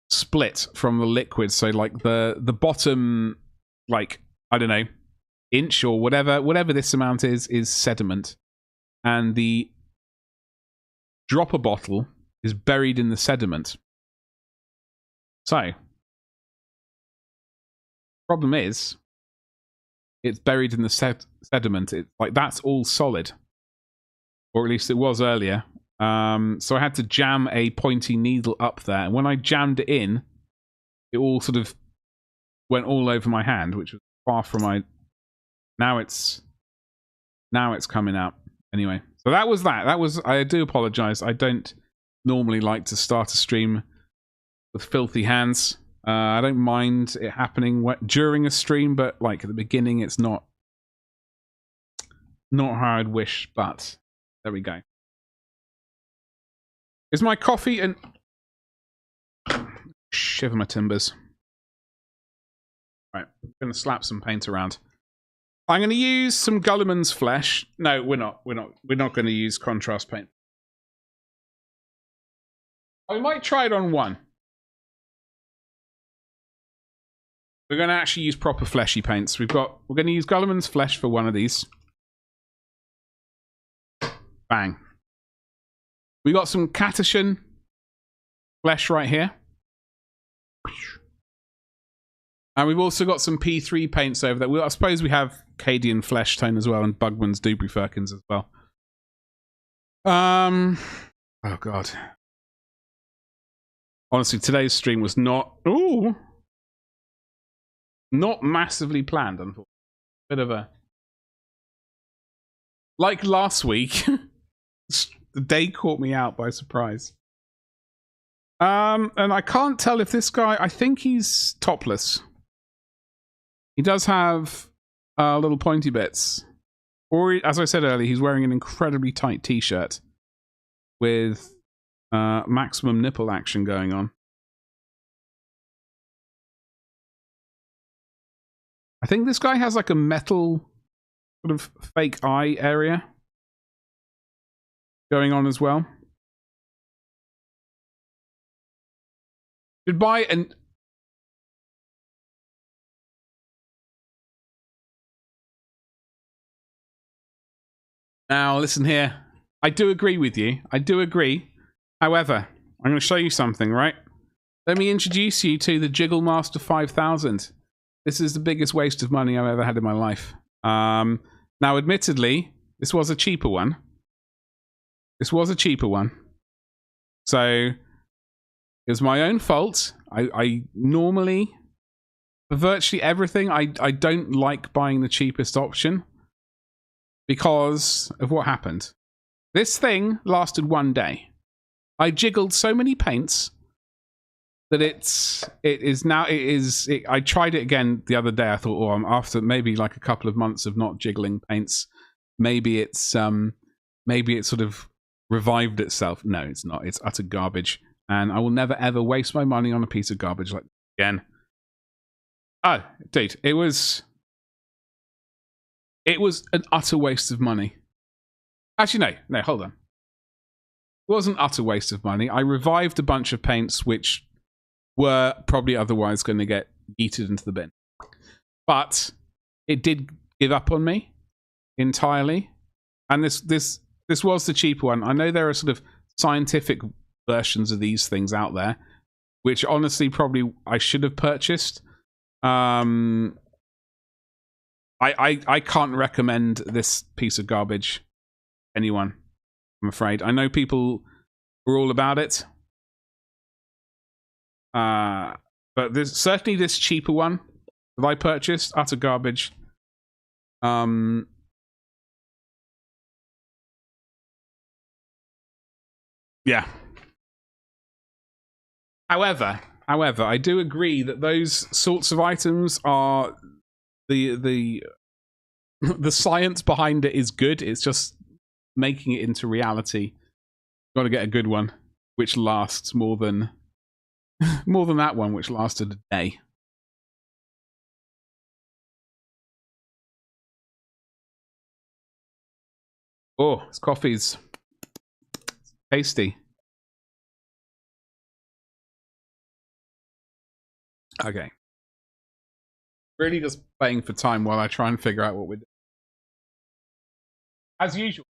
split from the liquid. So like the bottom, like I don't know, inch or whatever this amount is sediment, and the dropper bottle is buried in the sediment. So problem is, it's buried in the sediment. Like that's all solid, or at least it was earlier. So I had to jam a pointy needle up there, and when I jammed it in, it all sort of went all over my hand, which was far from my. Now it's coming out. Anyway, so that was that. I do apologize. I don't normally like to start a stream with filthy hands. I don't mind it happening during a stream, but like at the beginning, it's not how I'd wish. But there we go. Is my coffee and shiver my timbers? Right, I'm gonna slap some paint around. I'm gonna use some Gulliman's flesh. No, we're not. We're not gonna use contrast paint. I might try it on one. We're going to actually use proper fleshy paints. We're going to use Gulliman's flesh for one of these. Bang. We got some Catachan flesh right here. And we've also got some P3 paints over there. I suppose we have Cadian flesh tone as well, and Bugman's Dubry Firkins as well. Oh god. Honestly, today's stream was not massively planned, unfortunately. Bit of a, like last week. The day caught me out by surprise. And I can't tell if this guy, I think he's topless. He does have little pointy bits. Or, as I said earlier, he's wearing an incredibly tight t-shirt with maximum nipple action going on. I think this guy has like a metal sort of fake eye area going on as well. Goodbye and... Now, listen here. I do agree with you. I do agree. However, I'm going to show you something, right? Let me introduce you to the Jiggle Master 5000. This is the biggest waste of money I've ever had in my life. Now, admittedly, this was a cheaper one. This was a cheaper one. So, it was my own fault. I normally, for virtually everything, I don't like buying the cheapest option because of what happened. This thing lasted one day. I jiggled so many paints that I tried it again the other day. I thought, oh, I'm after maybe like a couple of months of not jiggling paints. Maybe it sort of revived itself. No, it's not. It's utter garbage. And I will never ever waste my money on a piece of garbage like again. Oh, dude, it was an utter waste of money. Actually, no, hold on. It wasn't an utter waste of money. I revived a bunch of paints which were probably otherwise going to get yeeted into the bin. But it did give up on me entirely. And this was the cheaper one. I know there are sort of scientific versions of these things out there, which honestly probably I should have purchased. I can't recommend this piece of garbage. Anyone, I'm afraid. I know people were all about it. But there's certainly this cheaper one that I purchased, utter garbage. Yeah. However, I do agree that those sorts of items are the science behind it is good. It's just making it into reality. Got to get a good one, which lasts more than that one, which lasted a day. Oh, this coffee's tasty. Okay. Really just playing for time while I try and figure out what we're doing. As usual.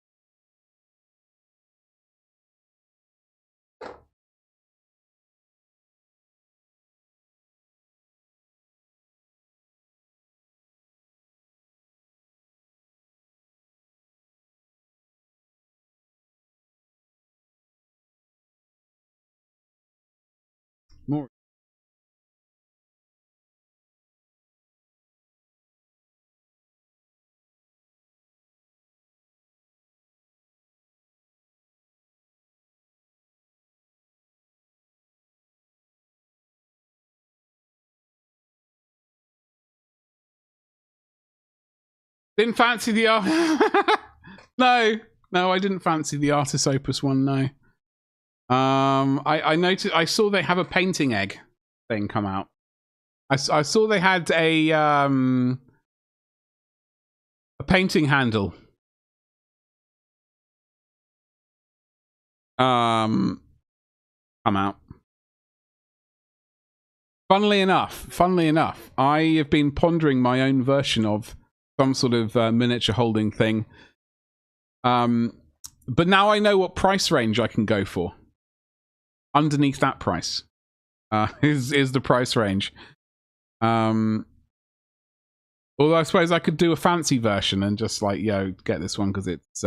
More. Didn't fancy the art. No, I didn't fancy the Artis Opus one. No. I noticed. I saw they have a painting egg thing come out. I saw they had a painting handle. Come out. Funnily enough, I have been pondering my own version of some sort of miniature holding thing. But now I know what price range I can go for. Underneath that price is the price range. Although I suppose I could do a fancy version and just like, yo, get this one because it's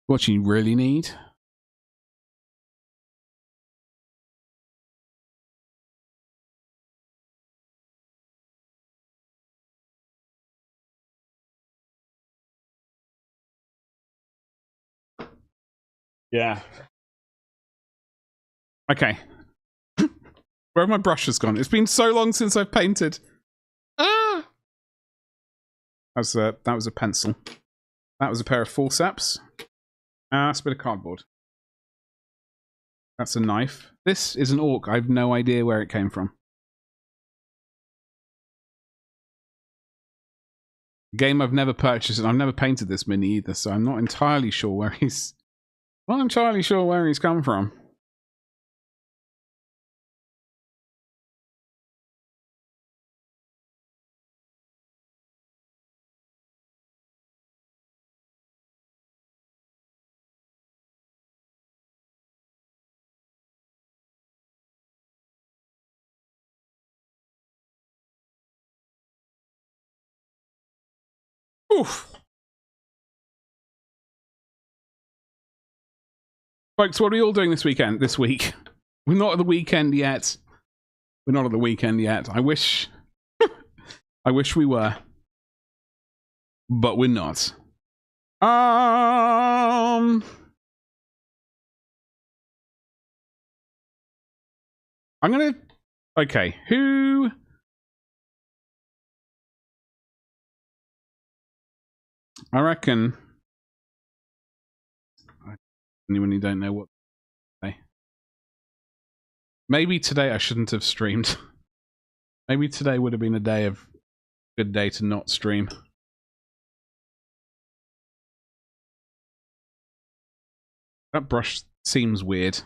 what you really need. Yeah. Okay. Where have my brushes gone? It's been so long since I've painted. Ah! That was a pencil. That was a pair of forceps. That's a bit of cardboard. That's a knife. This is an orc. I have no idea where it came from. Game I've never purchased, and I've never painted this mini either, so I'm not entirely sure where he's... Not entirely sure where he's come from. Oof. Folks, what are we all doing this weekend? This week? We're not at the weekend yet. We're not at the weekend yet. I wish... I wish we were. But we're not. I'm gonna... Okay, who... I reckon... Anyone who don't know what... Maybe today I shouldn't have streamed. Maybe today would have been a good day to not stream. That brush seems weird.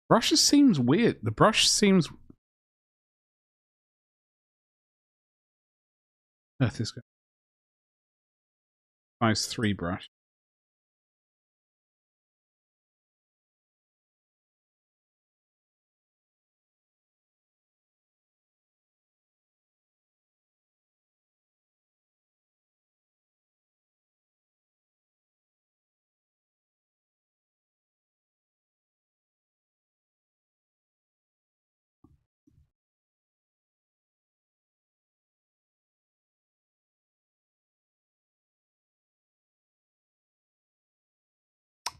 Brush seems weird. The brush seems... Earth is good. Size 3 brush.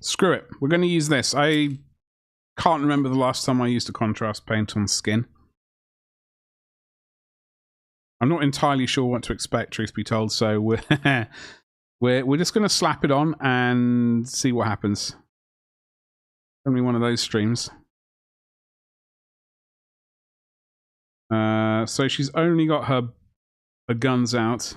Screw it. We're going to use this. I can't remember the last time I used a contrast paint on skin. I'm not entirely sure what to expect, truth be told, so we're just going to slap it on and see what happens. It's going to be one of those streams. So she's only got her guns out.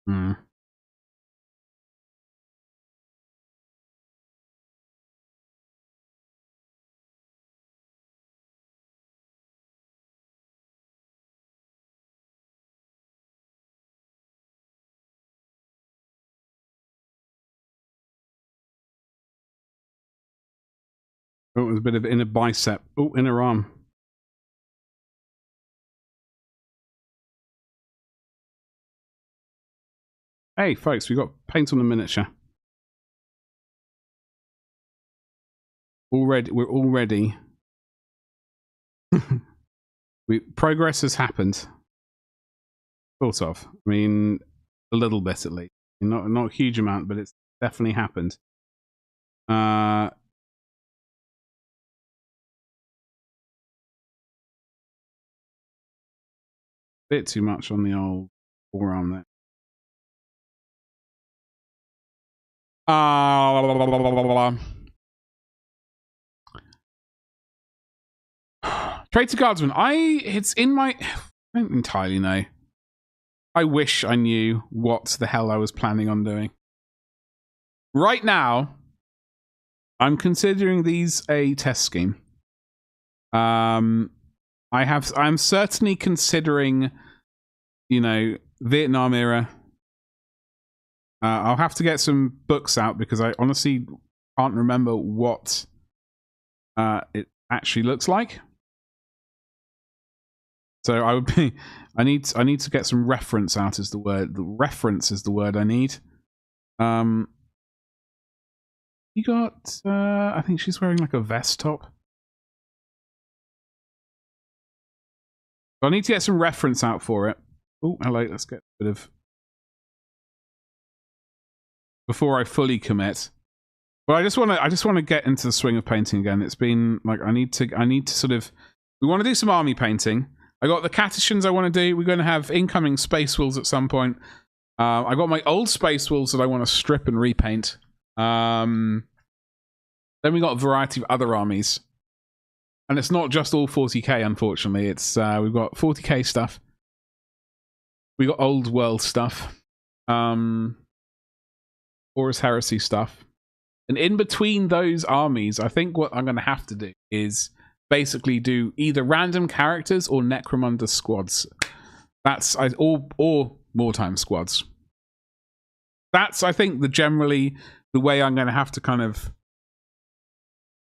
Hmm. Oh, there's a bit of inner bicep. Oh, inner arm. Hey, folks, we got paint on the miniature. We're already. Progress has happened. Sort of. I mean, a little bit at least. Not a huge amount, but it's definitely happened. Bit too much on the old forearm there. Traitor Guardsman. It's in my... I don't entirely know. I wish I knew what the hell I was planning on doing. Right now, I'm considering these a test scheme. I'm certainly considering, you know, Vietnam era. I'll have to get some books out because I honestly can't remember what it actually looks like. So I would be. I need to get some reference out. Is the word? The reference is the word I need. You got. I think she's wearing like a vest top. So I need to get some reference out for it. Oh, hello. Let's get a bit of. Before I fully commit. But I just want to get into the swing of painting again. It's been like I need to sort of. We want to do some army painting. I got the Catachans I want to do. We're going to have incoming Space Wolves at some point. I got my old Space Wolves that I want to strip and repaint. Then we got a variety of other armies. And it's not just all 40k, unfortunately. It's we've got 40k stuff. We got Old World stuff. Horus Heresy stuff. And in between those armies, I think what I'm going to have to do is basically do either random characters or Necromunda squads. That's or wartime squads. That's I think generally the way I'm going to have to kind of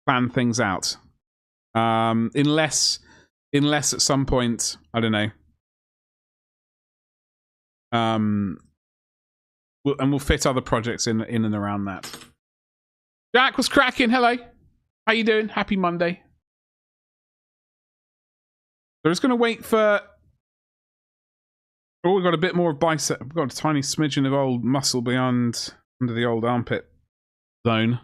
plan things out. Unless at some point I don't know. And we'll fit other projects in and around that. Jack was cracking. Hello, how you doing? Happy Monday. So I'm just going to wait for... Oh, we've got a bit more of bicep. We've got a tiny smidgen of old muscle beyond under the old armpit zone.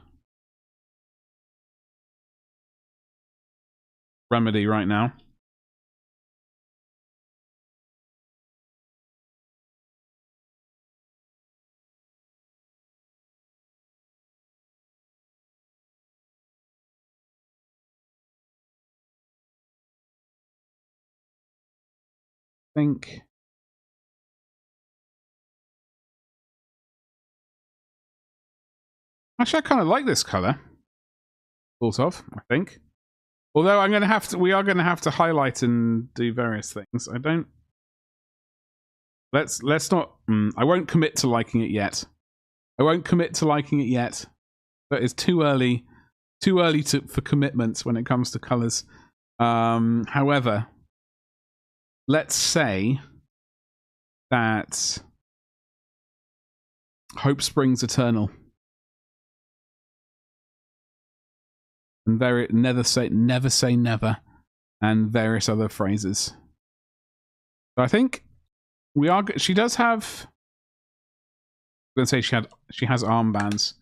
Remedy right now. Think actually I kind of like this color, sort of. I think, although we are going to have to highlight and do various things. I don't. Let's not. I won't commit to liking it yet. But it's too early. For commitments when it comes to colors. However. Let's say that hope springs eternal. And never say never, and various other phrases. So I think we are. She does have. I'm going to say she has armbands.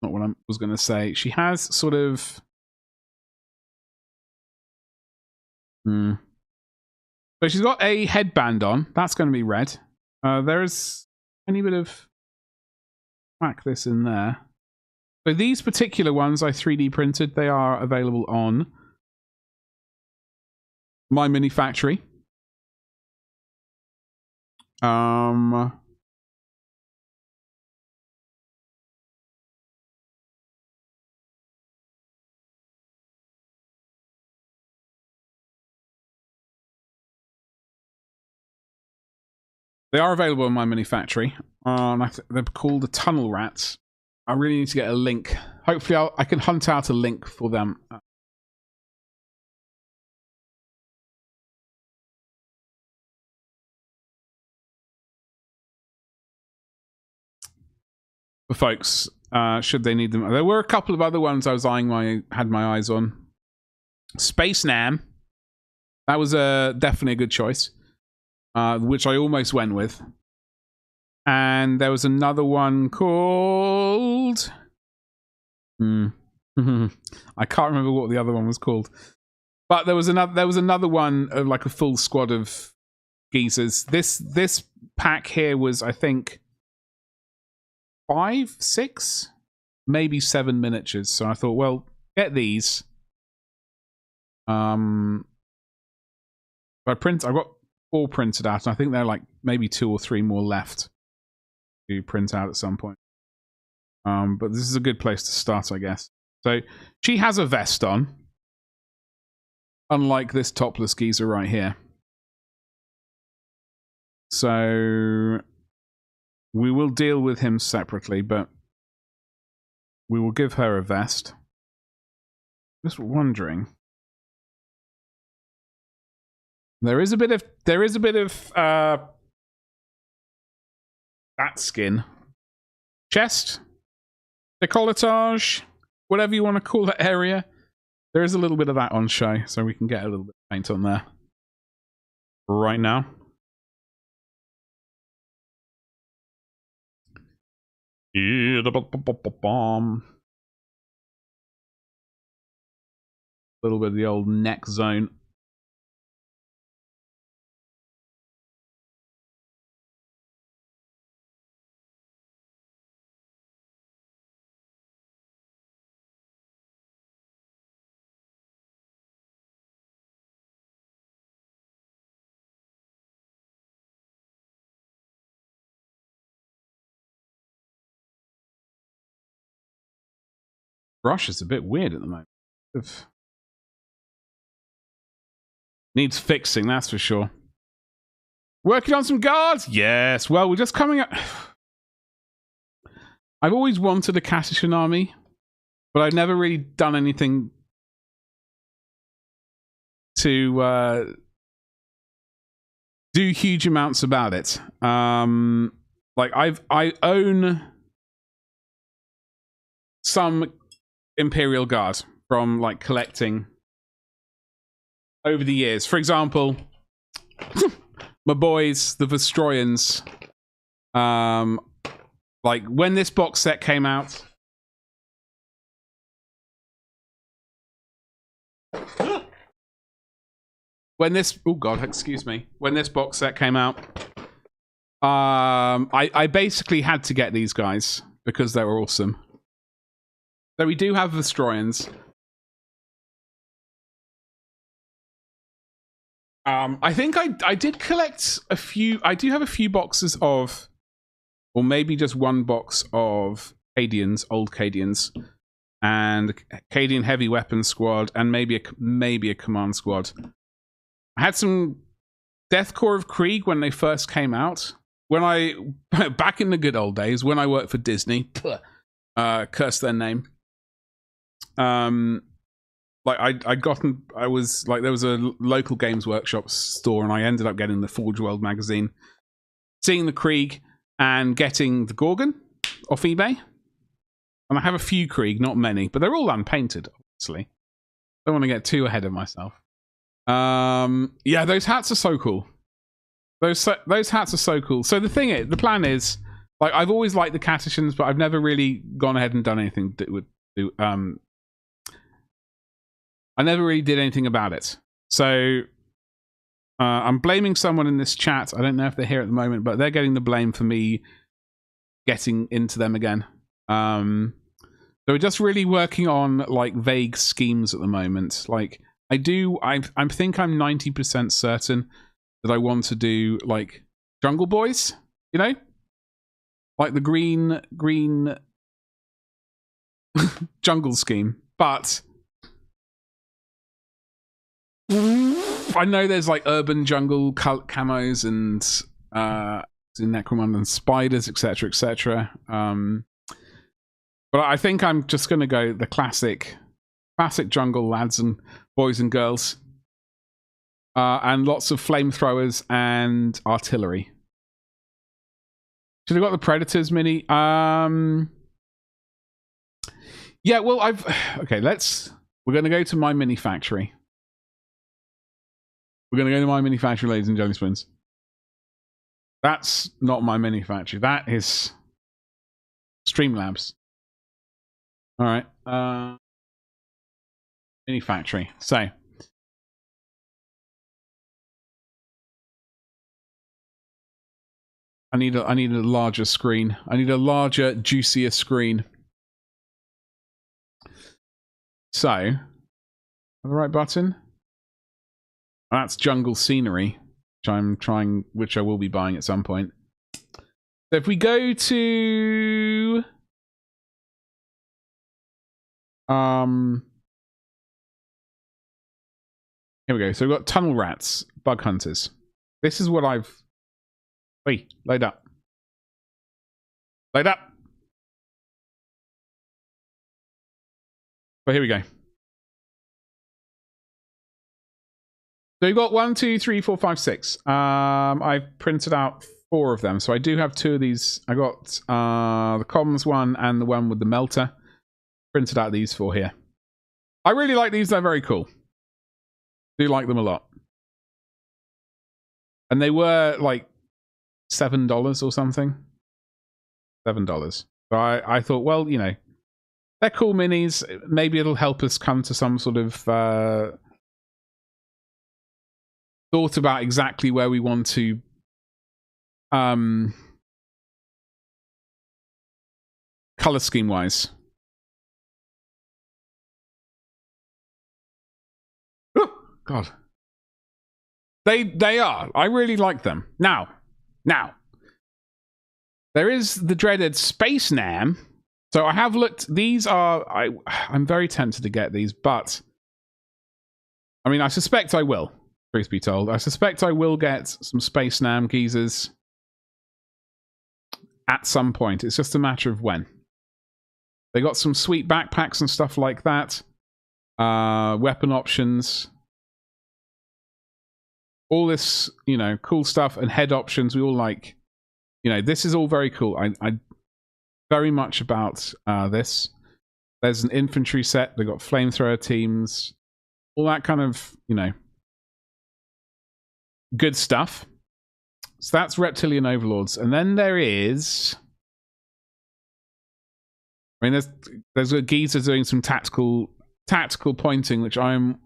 Not what I was going to say. She has sort of. So she's got a headband on. That's going to be red. There's any bit of whack this in there. So these particular ones I 3D printed. They are available on my mini factory. They are available in my mini factory. They're called the Tunnel Rats. I really need to get a link. Hopefully I can hunt out a link for them. For folks, should they need them. There were a couple of other ones I was had my eyes on. Space Nam. That was definitely a good choice. Which I almost went with. And there was another one called... I can't remember what the other one was called. But there was another one of like a full squad of geezers. This pack here was, I think, 5, 6, maybe 7 miniatures. So I thought, well, get these. I've got 4 printed out, and I think there are like maybe 2 or 3 more left to print out at some point. But this is a good place to start, I guess. So she has a vest on, unlike this topless geezer right here. So we will deal with him separately, but we will give her a vest. Just wondering. There is a bit of that skin. Chest, décolletage, whatever you want to call that area. There is a little bit of that on show, so we can get a little bit of paint on there right now. Yeah, bomb. A little bit of the old neck zone. Brush is a bit weird at the moment. Needs fixing, that's for sure. Working on some guards? Yes. Well, we're just coming up. I've always wanted a Catachan army, but I've never really done anything to do huge amounts about it. Like I own some Imperial Guard from like collecting over the years. For example, my boys, the Vestroyans, like when this box set came out, when this box set came out, I basically had to get these guys because they were awesome. So we do have Vestroyans. I think I did collect a few. I do have a few boxes of, or maybe just one box of Cadians, old Cadians, and Cadian Heavy Weapons Squad, and maybe a Command Squad. I had some Death Corps of Krieg when they first came out. When back in the good old days, when I worked for Disney, curse their name. Like I was like, there was a local Games Workshop store, and I ended up getting the Forge World magazine, seeing the Krieg, and getting the Gorgon off eBay. And I have a few Krieg, not many, but they're all unpainted, obviously. Don't want to get too ahead of myself. Yeah, those hats are so cool. Those hats are so cool. So the plan is, like, I've always liked the Catachans, but I've never really gone ahead and done anything that would do. I never really did anything about it. So I'm blaming someone in this chat. I don't know if they're here at the moment, but they're getting the blame for me getting into them again. So we're just really working on like vague schemes at the moment. Like I think I'm 90% certain that I want to do like Jungle Boys, you know? Like the green jungle scheme. But I know there's like urban jungle camos and necromunda and spiders, etc., etc. But I think I'm just going to go the classic jungle lads and boys and girls, and lots of flamethrowers and artillery. Should have got the Predators mini. Yeah, well, okay. We're going to go to my mini factory. We're going to go to my mini factory, ladies and jelly spoons. That's not my mini factory. That is Streamlabs. All right. Mini factory. So I need a larger screen. I need a larger, juicier screen. So, the right button. That's jungle scenery, which I will be buying at some point. So if we go to here we go. So we've got tunnel rats, bug hunters. This is what I've... Wait, load up. Load up! But here we go. So we've got 1, 2, 3, 4, 5, 6. I've printed out 4 of them. So I do have 2 of these. I got the comms one and the one with the melter. Printed out these 4 here. I really like these. They're very cool. Do like them a lot. And they were like $7 or something. $7. So I thought, well, you know, they're cool minis. Maybe it'll help us come to some sort of thought about exactly where we want to color scheme wise. Oh, God. They are. I really like them. Now, there is the dreaded Space Nam. So I have looked. These are... I'm very tempted to get these, but... I mean, I suspect I will, truth be told. I suspect I will get some Space Nam geezers at some point. It's just a matter of when. They got some sweet backpacks and stuff like that. Weapon options. All this, you know, cool stuff. And head options. We all like... You know, this is all very cool. I very much about this. There's an infantry set. They've got flamethrower teams. All that kind of, you know, good stuff. So that's Reptilian Overlords. And then there is... I mean, there's a geezer doing some tactical pointing, which I'm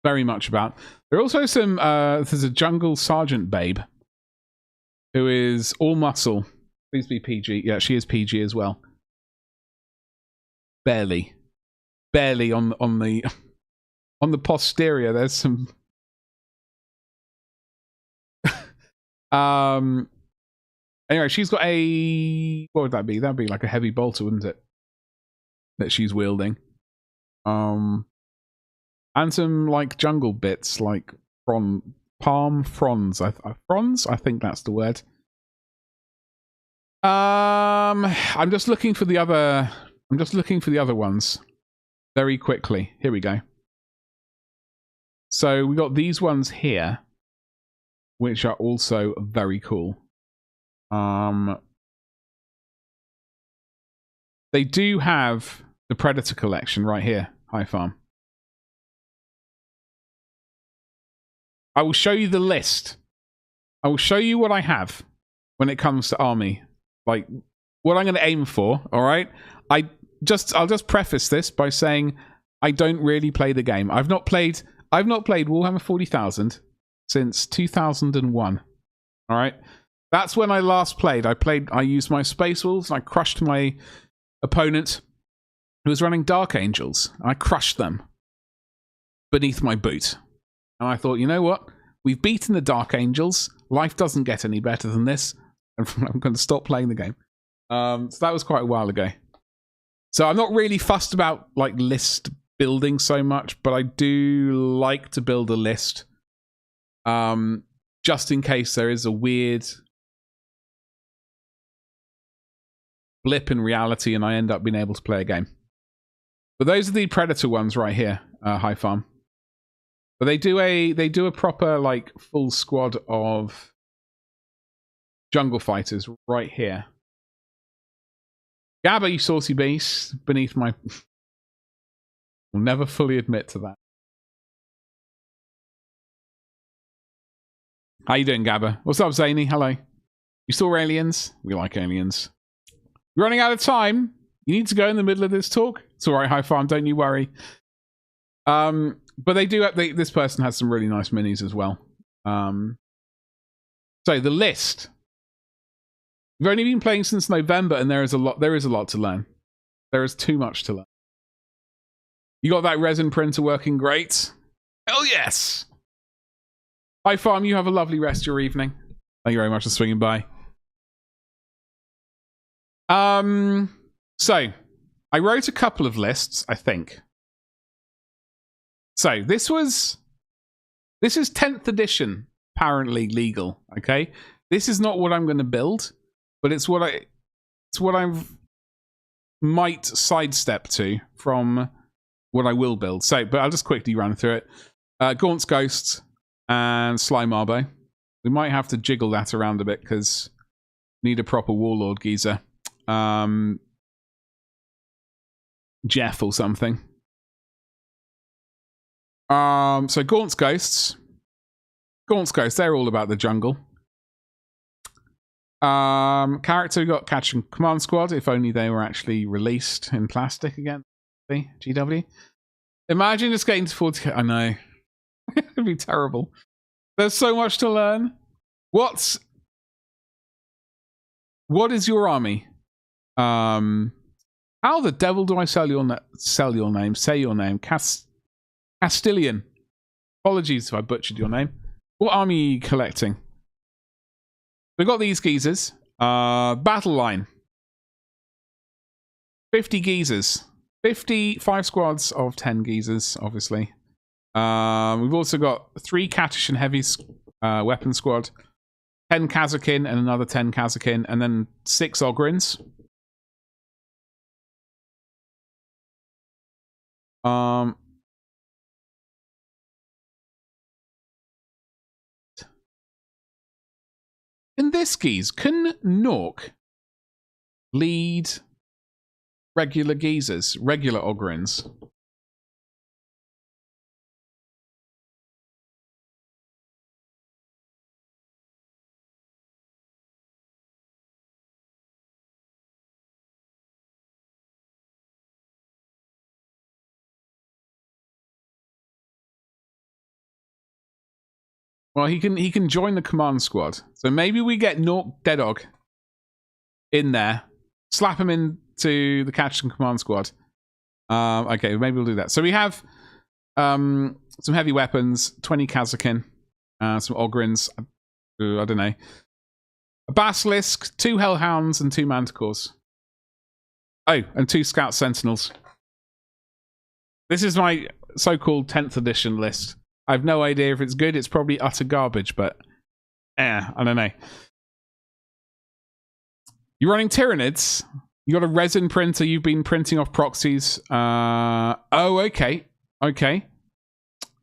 very much about. There are also some... there's a Jungle Sergeant babe who is all muscle. Please be PG. Yeah, she is PG as well. Barely on the posterior. There's some. Anyway, she's got a... What would that be? That'd be like a heavy bolter, wouldn't it? That she's wielding. And some like jungle bits, like palm fronds. Fronds? I think that's the word. I'm just looking for the other... I'm just looking for the other ones very quickly. Here we go. So we got these ones here, which are also very cool. They do have the Predator collection right here. Hi, Farm. I will show you the list. I will show you what I have when it comes to army. Like, what I'm going to aim for, all right? I'll just preface this by saying I don't really play the game. I've not played Warhammer 40,000 since 2001. All right? That's when I last played. I used my Space Wolves and I crushed my opponent who was running Dark Angels. I crushed them beneath my boot. And I thought, you know what? We've beaten the Dark Angels. Life doesn't get any better than this. I'm going to stop playing the game. So that was quite a while ago. So I'm not really fussed about like list building so much, but I do like to build a list. Just in case there is a weird blip in reality and I end up being able to play a game. But those are the Predator ones right here, High Farm. But they do a proper like full squad of jungle fighters right here. Gabba, you saucy beast, beneath my... Will never fully admit to that. How you doing, Gabba? What's up, Zany? Hello. You saw aliens? We like aliens. You're running out of time. You need to go in the middle of this talk. It's all right, High Farm. Don't you worry. But they do have... this person has some really nice minis as well. So the list. We've only been playing since November, and there is a lot to learn. There is too much to learn. You got that resin printer working great? Hell yes! Hi, Farm. You have a lovely rest of your evening. Thank you very much for swinging by. So, I wrote a couple of lists, I think. So, this is 10th edition, apparently legal, okay? This is not what I'm going to build, but it's what I might sidestep to from what I will build. So, but I'll just quickly run through it. Gaunt's Ghost and Sly Marbo. We might have to jiggle that around a bit because need a proper warlord geezer. Jeff or something. So Gaunt's Ghosts. Gaunt's Ghosts, they're all about the jungle. Character, we got Catachan Command Squad, if only they were actually released in plastic again. GW. Imagine just getting to 40. I know. It'd be terrible. There's so much to learn. What is your army? How the devil do I say your name? Say your name. Castilian. Apologies if I butchered your name. What army are you collecting? We've got these geezers. Battle line. 50 geezers. 5 squads of 10 geezers, obviously. We've also got 3 Catachan heavy weapon squad, 10 Catachan and another 10 Catachan, and then 6 Ogrins. In this geese, can Nork lead regular geezers, regular Ogrins? Well, he can join the command squad. So maybe we get Nork Deadog in there, slap him into the Catachan command squad. Okay, maybe we'll do that. So we have some heavy weapons, 20 Catachan, some Ogrins, I don't know, a Basilisk, 2 Hellhounds, and 2 Manticores. Oh, and 2 Scout Sentinels. This is my so-called 10th edition list. I have no idea if it's good. It's probably utter garbage, but I don't know. You're running Tyranids. You got a resin printer. You've been printing off proxies. Oh, okay. Okay.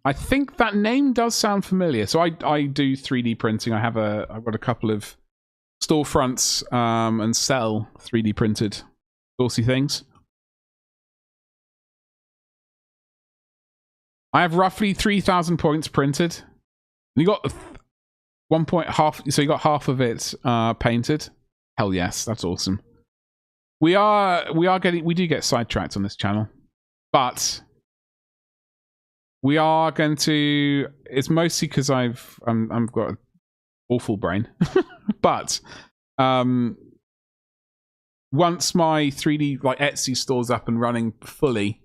I think that name does sound familiar. So I do 3D printing. I've got a couple of storefronts and sell 3D printed saucy things. I have roughly 3,000 points printed. You got 1.5, so you got half of it painted. Hell yes, that's awesome. We do get sidetracked on this channel, but we are going to. It's mostly because I've got an awful brain, but once my 3D like Etsy store's up and running fully.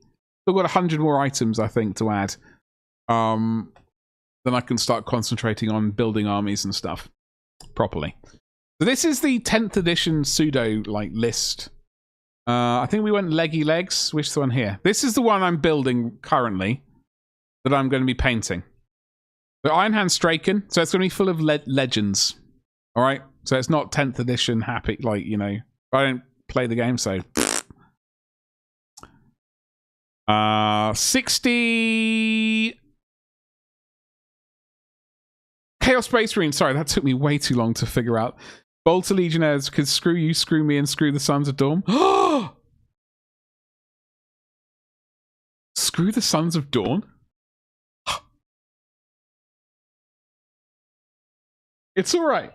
I've got 100 more items, I think, to add. Then I can start concentrating on building armies and stuff properly. So this is the 10th edition pseudo list. I think we went Leggy Legs. Which one here? This is the one I'm building currently that I'm going to be painting. The Ironhand Straken. So it's going to be full of legends. All right. So it's not 10th edition happy. I don't play the game, so. 60 Chaos Space Marine. Sorry, that took me way too long to figure out. Bolter Legionnaires, because screw you, screw me, and screw the Sons of Dawn. Screw the Sons of Dawn? It's alright.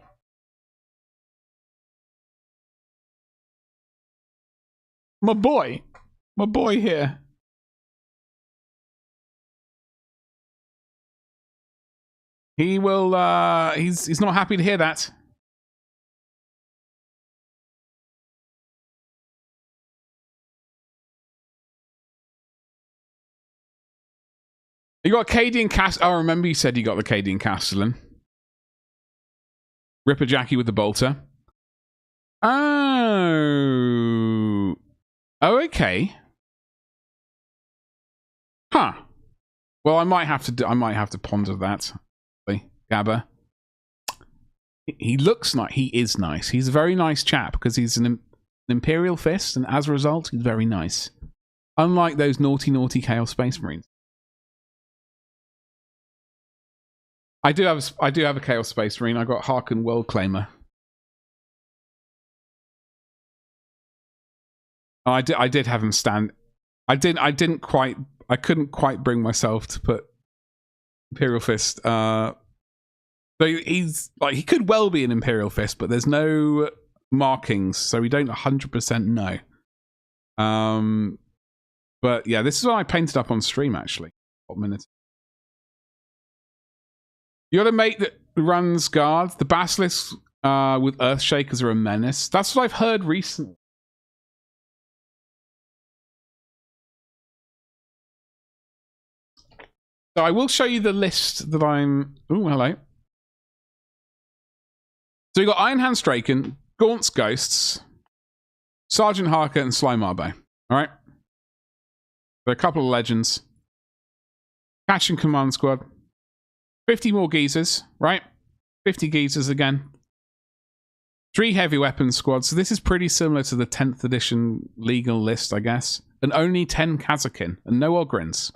My boy here. He will, he's not happy to hear that. You got Cadian Cast. Oh, I remember you said you got the Cadian Castellan. Ripper Jackie with the bolter. Oh. Oh, okay. Huh. Well, I might have to ponder that. Gabba. He looks nice. He is nice. He's a very nice chap because he's an Imperial Fist, and as a result, he's very nice. Unlike those naughty, naughty Chaos Space Marines. I do have a Chaos Space Marine. I got Harken World Claimer. Oh, I did have him stand. I couldn't quite bring myself to put Imperial Fist. So he's like, he could well be an Imperial Fist, but there's no markings, so we don't 100% know. But yeah, this is what I painted up on stream actually. What minute? You got a mate that runs guard. The Basilisks with Earthshakers are a menace. That's what I've heard recently. So I will show you the list that I'm... Oh, hello. So you got Iron Hand Straken, Gaunt's Ghosts, Sergeant Harker, and Sly Marbo. Alright? There are a couple of legends. Catachan Command Squad. 50 more geezers, right? 50 geezers again. 3 heavy weapons squads. So this is pretty similar to the 10th edition legal list, I guess. And only 10 Catachan and no Ogryns.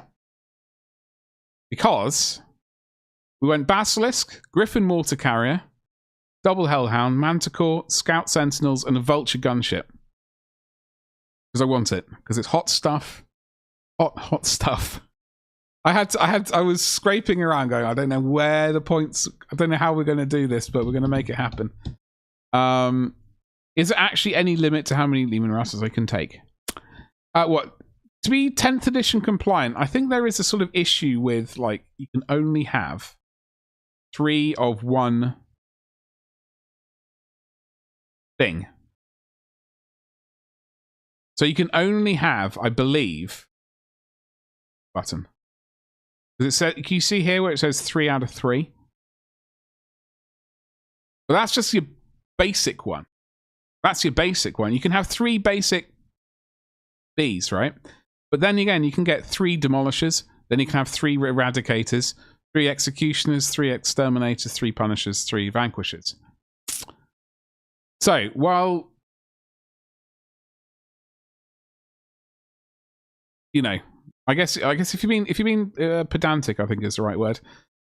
Because we went Basilisk, Griffin Mortar Carrier, Double Hellhound, Manticore, Scout Sentinels, and a Vulture Gunship. Because I want it. Because it's hot stuff. Hot stuff. I was scraping around going, I don't know where the points, I don't know how we're going to do this, but we're going to make it happen. Is there actually any limit to how many Leman Russes I can take? What? To be 10th edition compliant, I think there is a sort of issue with, like, you can only have 3 of one thing. So you can only have, I believe, button. Does it say, can you see here where it says 3 out of 3? Well, that's just your basic one. That's your basic one. You can have 3 basic Bs, right? But then again, you can get 3 Demolishers. Then you can have 3 Eradicators, 3 Executioners, 3 Exterminators, 3 Punishers, 3 Vanquishers. So, while, you know, I guess if you've been pedantic, I think is the right word.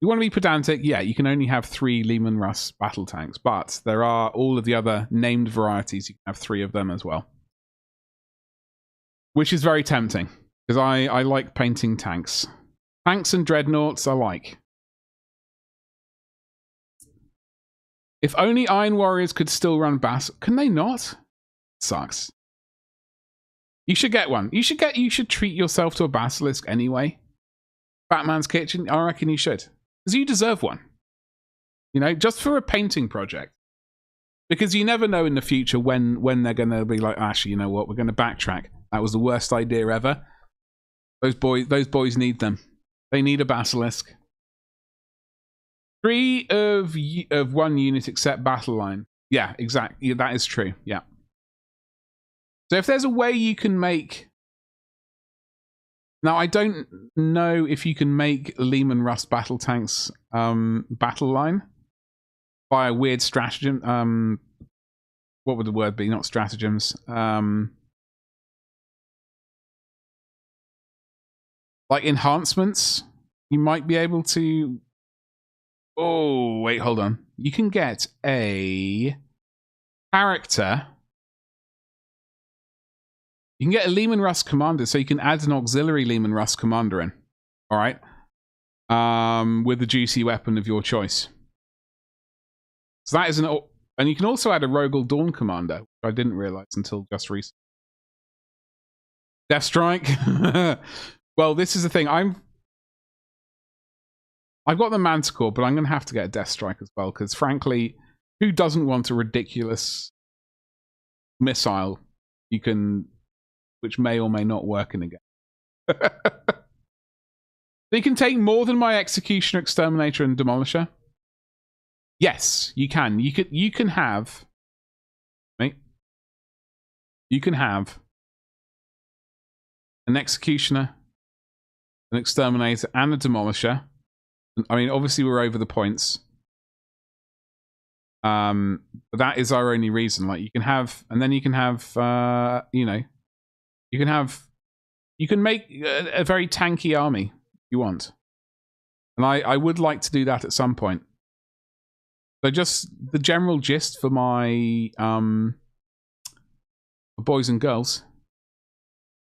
You want to be pedantic, yeah, you can only have 3 Leman Russ battle tanks, but there are all of the other named varieties. You can have 3 of them as well, which is very tempting because I like painting tanks. Tanks and dreadnoughts I like. If only Iron Warriors could still run Bass, can they not? Sucks. You should get one. You should treat yourself to a Basilisk anyway. Batman's Kitchen, I reckon you should. Because you deserve one. You know, just for a painting project. Because you never know in the future when they're going to be like, actually, you know what, we're going to backtrack. That was the worst idea ever. Those boys need them. They need a Basilisk. 3 of one unit except battle line. Yeah, exactly. Yeah, that is true. Yeah. So if there's a way you can make... Now, I don't know if you can make Leman Russ battle tanks battle line by a weird stratagem. What would the word be? Not stratagems. Like enhancements. You might be able to... Oh, wait, hold on. You can get a character... You can get a Leman Russ commander, so you can add an auxiliary Leman Russ commander in. All right, with the juicy weapon of your choice. So that is an, and you can also add a Rogel Dawn commander, which I didn't realize until just recently. Death Strike. Well, this is the thing. I've got the Manticore, but I'm going to have to get a Death Strike as well because, frankly, who doesn't want a ridiculous missile you can? Which may or may not work in a game. They can take more than my Executioner, Exterminator, and Demolisher. Yes, you can. You can have. Right? You can have an Executioner, an Exterminator, and a Demolisher. I mean, obviously we're over the points. But that is our only reason. Like you can have, and then you can have, you know, you can make a very tanky army if you want. And I would like to do that at some point. So just the general gist for my boys and girls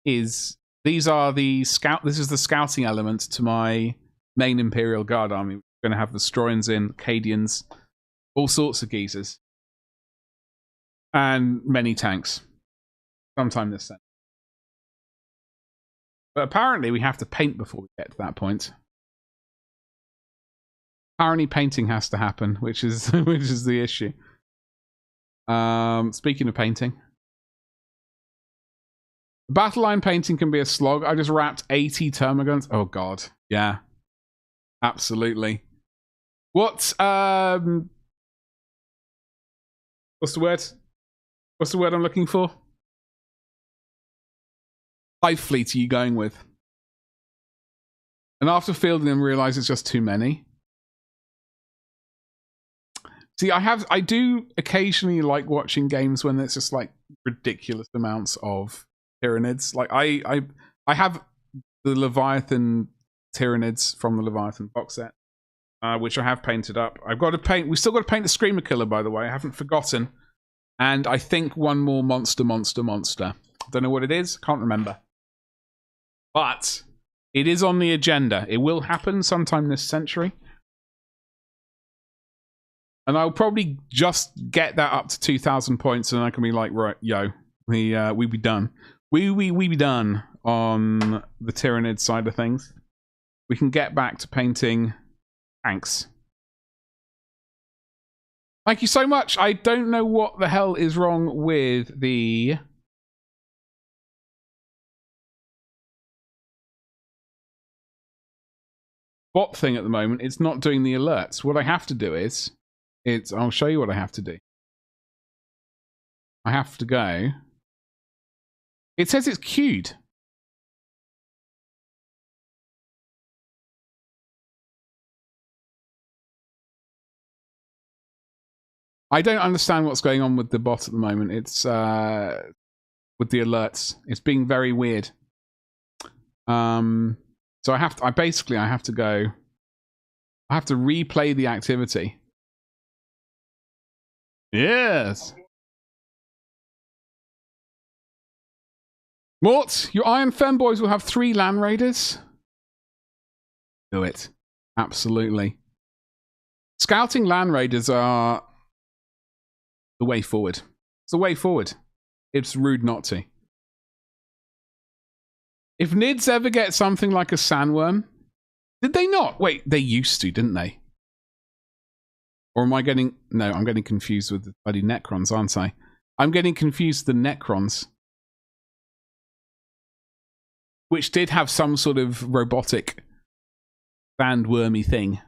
is these are the this is the scouting element to my main Imperial Guard army. We're going to have the Stroyans in, Cadians, all sorts of geezers. And many tanks. Sometime this set. But apparently we have to paint before we get to that point. Apparently painting has to happen, which is the issue. Speaking of painting. Battle line painting can be a slog. I just wrapped 80 termagants. Oh god. Yeah. Absolutely. What's the word? What's the word I'm looking for? Hive fleet are you going with? And after fielding them, realize it's just too many. See, I do occasionally like watching games when it's just like ridiculous amounts of Tyranids. Like I have the Leviathan Tyranids from the Leviathan box set, which I have painted up. I've got to paint. We still got to paint the Screamer Killer, by the way. I haven't forgotten. And I think one more monster. Don't know what it is. Can't remember. But it is on the agenda. It will happen sometime this century. And I'll probably just get that up to 2,000 points, and I can be like, right, yo, we be done. We be done on the Tyranid side of things. We can get back to painting tanks. Thank you so much. I don't know what the hell is wrong with the bot thing at the moment. It's not doing the alerts. What I have to do is, I'll show you what I have to do. I have to go. It says it's queued. I don't understand what's going on with the bot at the moment. It's with the alerts. It's being very weird. So I have to go. I have to replay the activity. Yes. Mort, your Iron Femboys will have 3 Land Raiders. Do it. Absolutely. Scouting Land Raiders are the way forward. It's the way forward. It's rude not to. If Nids ever get something like a Sandworm, did they not? Wait, they used to, didn't they? Or am I getting... No, I'm getting confused with the bloody Necrons, aren't I? I'm getting confused with the Necrons. Which did have some sort of robotic sandwormy thing.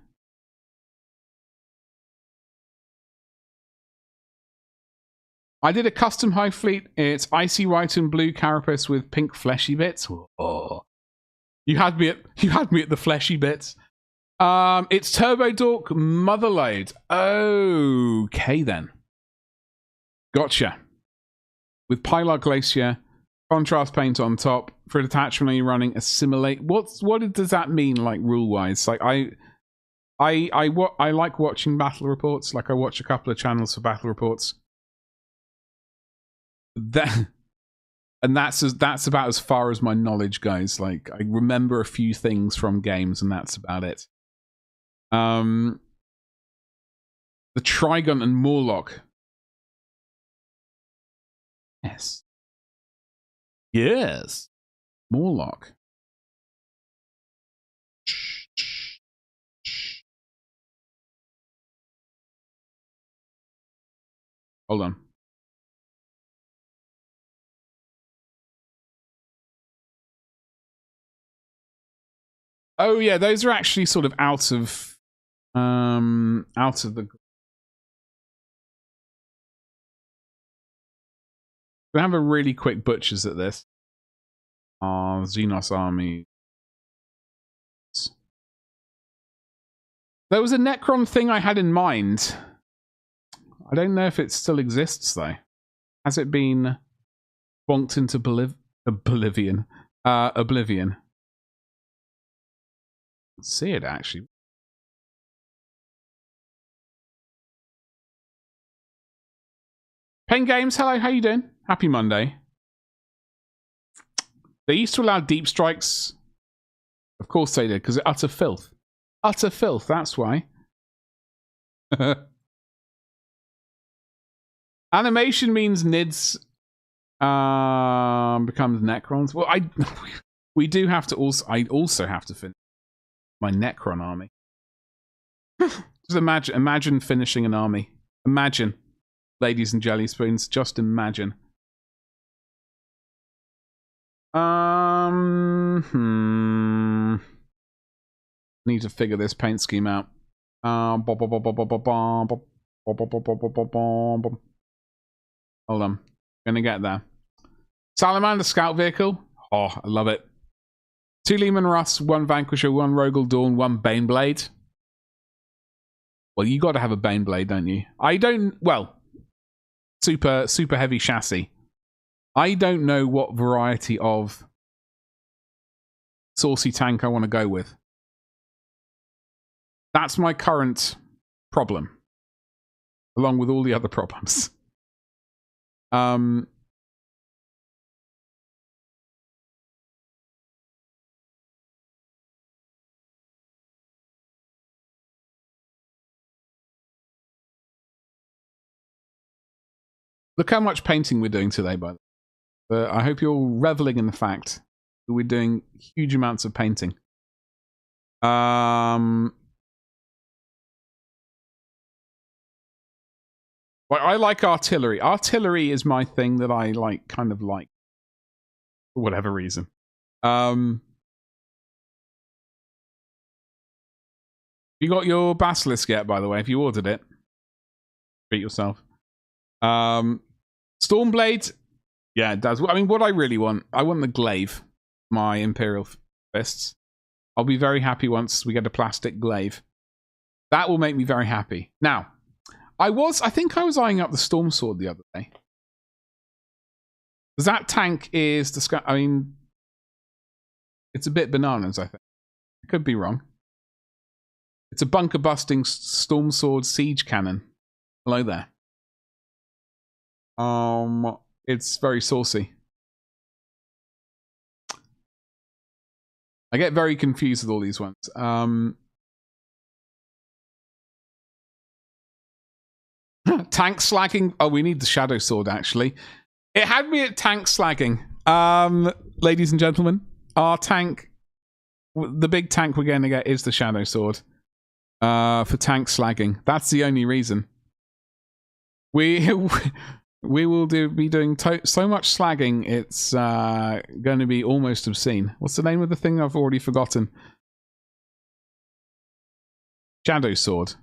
I did a custom Hive fleet. It's icy white and blue carapace with pink fleshy bits. Oh. You had me at the fleshy bits. It's Turbo Dork Motherload. Okay then. Gotcha. With Pilar Glacier, contrast paint on top. For a detachment, are you running assimilate? What does that mean, like rule wise? Like I like watching battle reports. Like I watch a couple of channels for battle reports. That's about as far as my knowledge goes. Like I remember a few things from games, and that's about it. The Trigon and Morlock. Yes. Yes. Morlock. Hold on. Oh yeah, those are actually sort of out of the. We have a really quick butchers at this. Xenos army. There was a Necron thing I had in mind. I don't know if it still exists though. Has it been bonked into oblivion? Oblivion. Let's see it actually. Pain Games, hello, how you doing? Happy Monday. They used to allow deep strikes. Of course they did, because it's utter filth. Utter filth, that's why. Animation means Nids becomes Necrons. Well, we do have to also. I also have to finish my Necron army. Just imagine finishing an army. Imagine, ladies and jelly spoons. Just imagine. Need to figure this paint scheme out. Hold on. Gonna get there. Salamander Scout Vehicle. Oh, I love it. 2 Lehman Russ, 1 Vanquisher, 1 Rogel Dawn, 1 Baneblade. Well, you got to have a Baneblade, don't you? I don't. Well, super heavy chassis. I don't know what variety of saucy tank I want to go with. That's my current problem, along with all the other problems. Look how much painting we're doing today, by the way. I hope you're reveling in the fact that we're doing huge amounts of painting. Well, I like artillery. Artillery is my thing that I like, kind of like, for whatever reason. You got your Basilisk yet, by the way? If you ordered it, treat yourself. Stormblade, yeah, it does. I mean, what I really want, I want the glaive, my Imperial Fists. I'll be very happy once we get a plastic glaive. That will make me very happy. Now, I think I was eyeing up the Storm Sword the other day. That tank is, I mean, it's a bit bananas, I think. I could be wrong. It's a bunker-busting Storm Sword siege cannon. Hello there. It's very saucy. I get very confused with all these ones. Tank slagging. Oh, we need the Shadow Sword, actually. It had me at tank slagging. Ladies and gentlemen, our tank, the big tank we're going to get is the Shadow Sword. For tank slagging. That's the only reason. We will be doing so much slagging, it's going to be almost obscene. What's the name of the thing? I've already forgotten. Shadow Sword.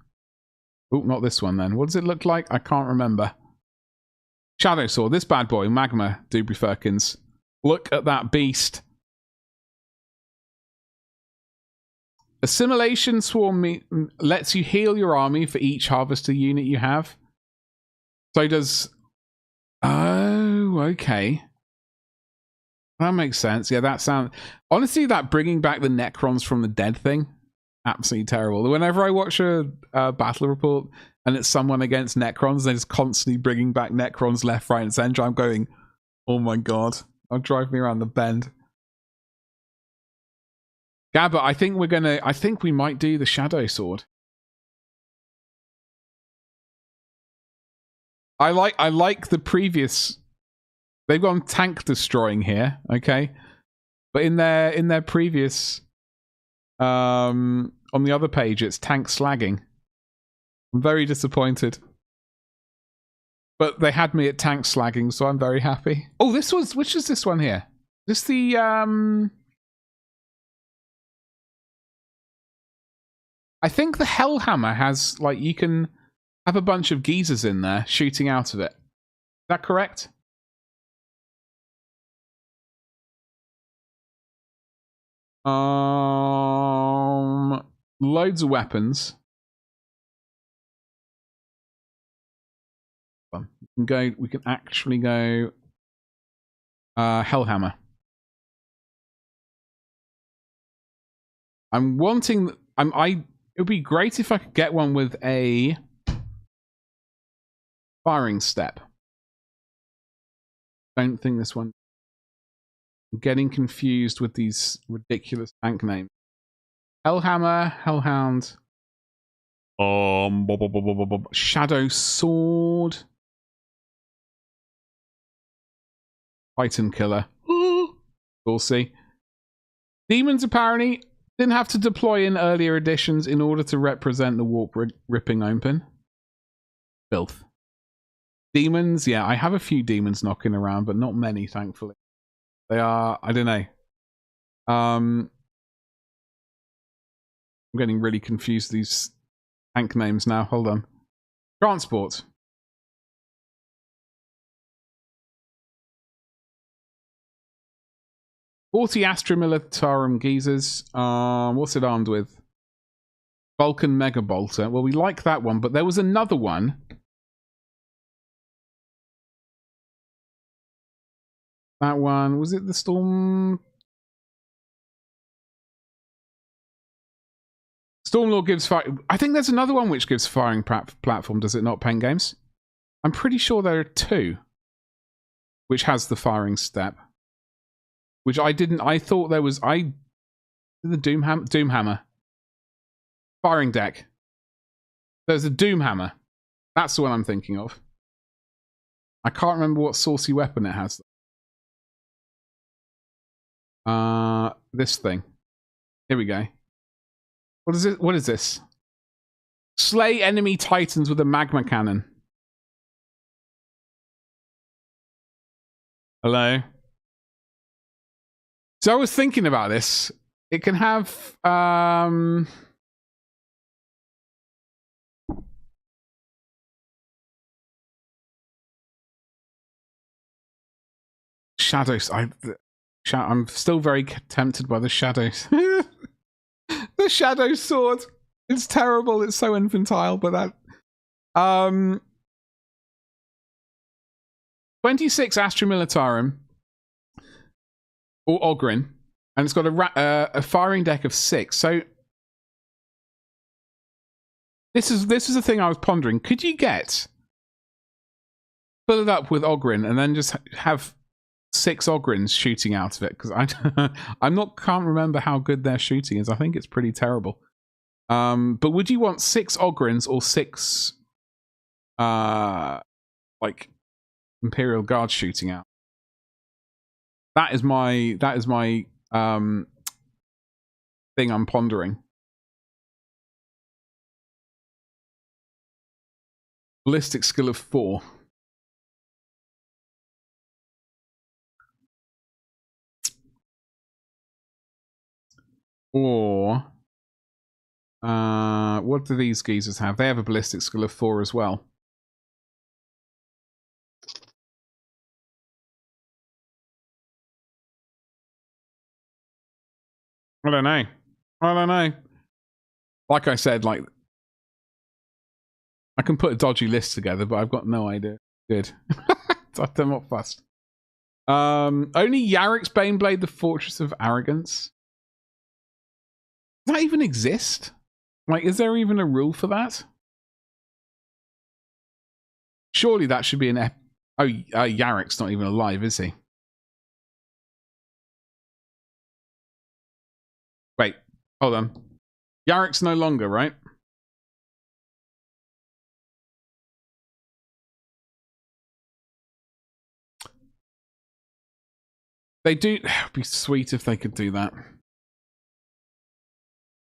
Oh, not this one then. What does it look like? I can't remember. Shadow Sword. This bad boy. Magma Doobry Firkins. Look at that beast. Assimilation Swarm lets you heal your army for each harvester unit you have. So does... Oh, okay. That makes sense. Yeah, that sounds... Honestly, that bringing back the Necrons from the dead thing, absolutely terrible. Whenever I watch a battle report and it's someone against Necrons, they're just constantly bringing back Necrons left, right, and center, I'm going, oh my god, that'll drive me around the bend. Gabba, I think we might do the Shadow Sword. I like the previous. They've gone tank destroying here, okay, but in their previous, on the other page, it's tank slagging. I'm very disappointed, but they had me at tank slagging, so I'm very happy. Oh, which is this one here? This the I think the Hellhammer has, like, you can have a bunch of geezers in there shooting out of it. Is that correct? Loads of weapons. We can actually go Hellhammer. I'm wanting it would be great if I could get one with a firing step. Don't think this one. I'm getting confused with these ridiculous tank names. Hellhammer, Hellhound. Shadow Sword. Titan Killer. We'll see. Demons apparently didn't have to deploy in earlier editions in order to represent the warp ripping open. Filth. Demons, yeah, I have a few demons knocking around, but not many, thankfully. They are, I don't know. I'm getting really confused these tank names now. Hold on. Transport. "40 Astra Militarum geezers. What's it armed with? Vulcan Mega Bolter. Well, we like that one, but there was another one. That one, was it the Storm? Stormlord gives fire. I think there's another one which gives firing platform, does it not, Pen Games? I'm pretty sure there are two which has the firing step. Which I didn't. I thought there was. The Doomhammer. Firing deck. There's a Doomhammer. That's the one I'm thinking of. I can't remember what saucy weapon it has. This thing. Here we go. What is it? What is this? Slay enemy titans with a magma cannon. Hello? So I was thinking about this. It can have shadows. I'm still very tempted by the shadows. The shadow sword. It's terrible. It's so infantile, but that 26 Astra Militarum or Ogrin, and it's got a firing deck of 6. So this is the thing I was pondering. Could you fill it up with Ogrin and then just have 6 Ogrins shooting out of it? Because can't remember how good their shooting is. I think it's pretty terrible. But would you want 6 Ogrins or 6 like Imperial Guards shooting out? That is my thing I'm pondering. Ballistic skill of 4. Or what do these geezers have? They have a ballistic skill of 4 as well. I don't know. Like I said, like I can put a dodgy list together, but I've got no idea. Good. I'm not fussed. Only Yarrick's Baneblade, the Fortress of Arrogance. Does that even exist? Like, is there even a rule for that? Surely that should be an Yarrick's not even alive, is he? Wait, hold on. Yarrick's no longer, right? They do. It would be sweet if they could do that.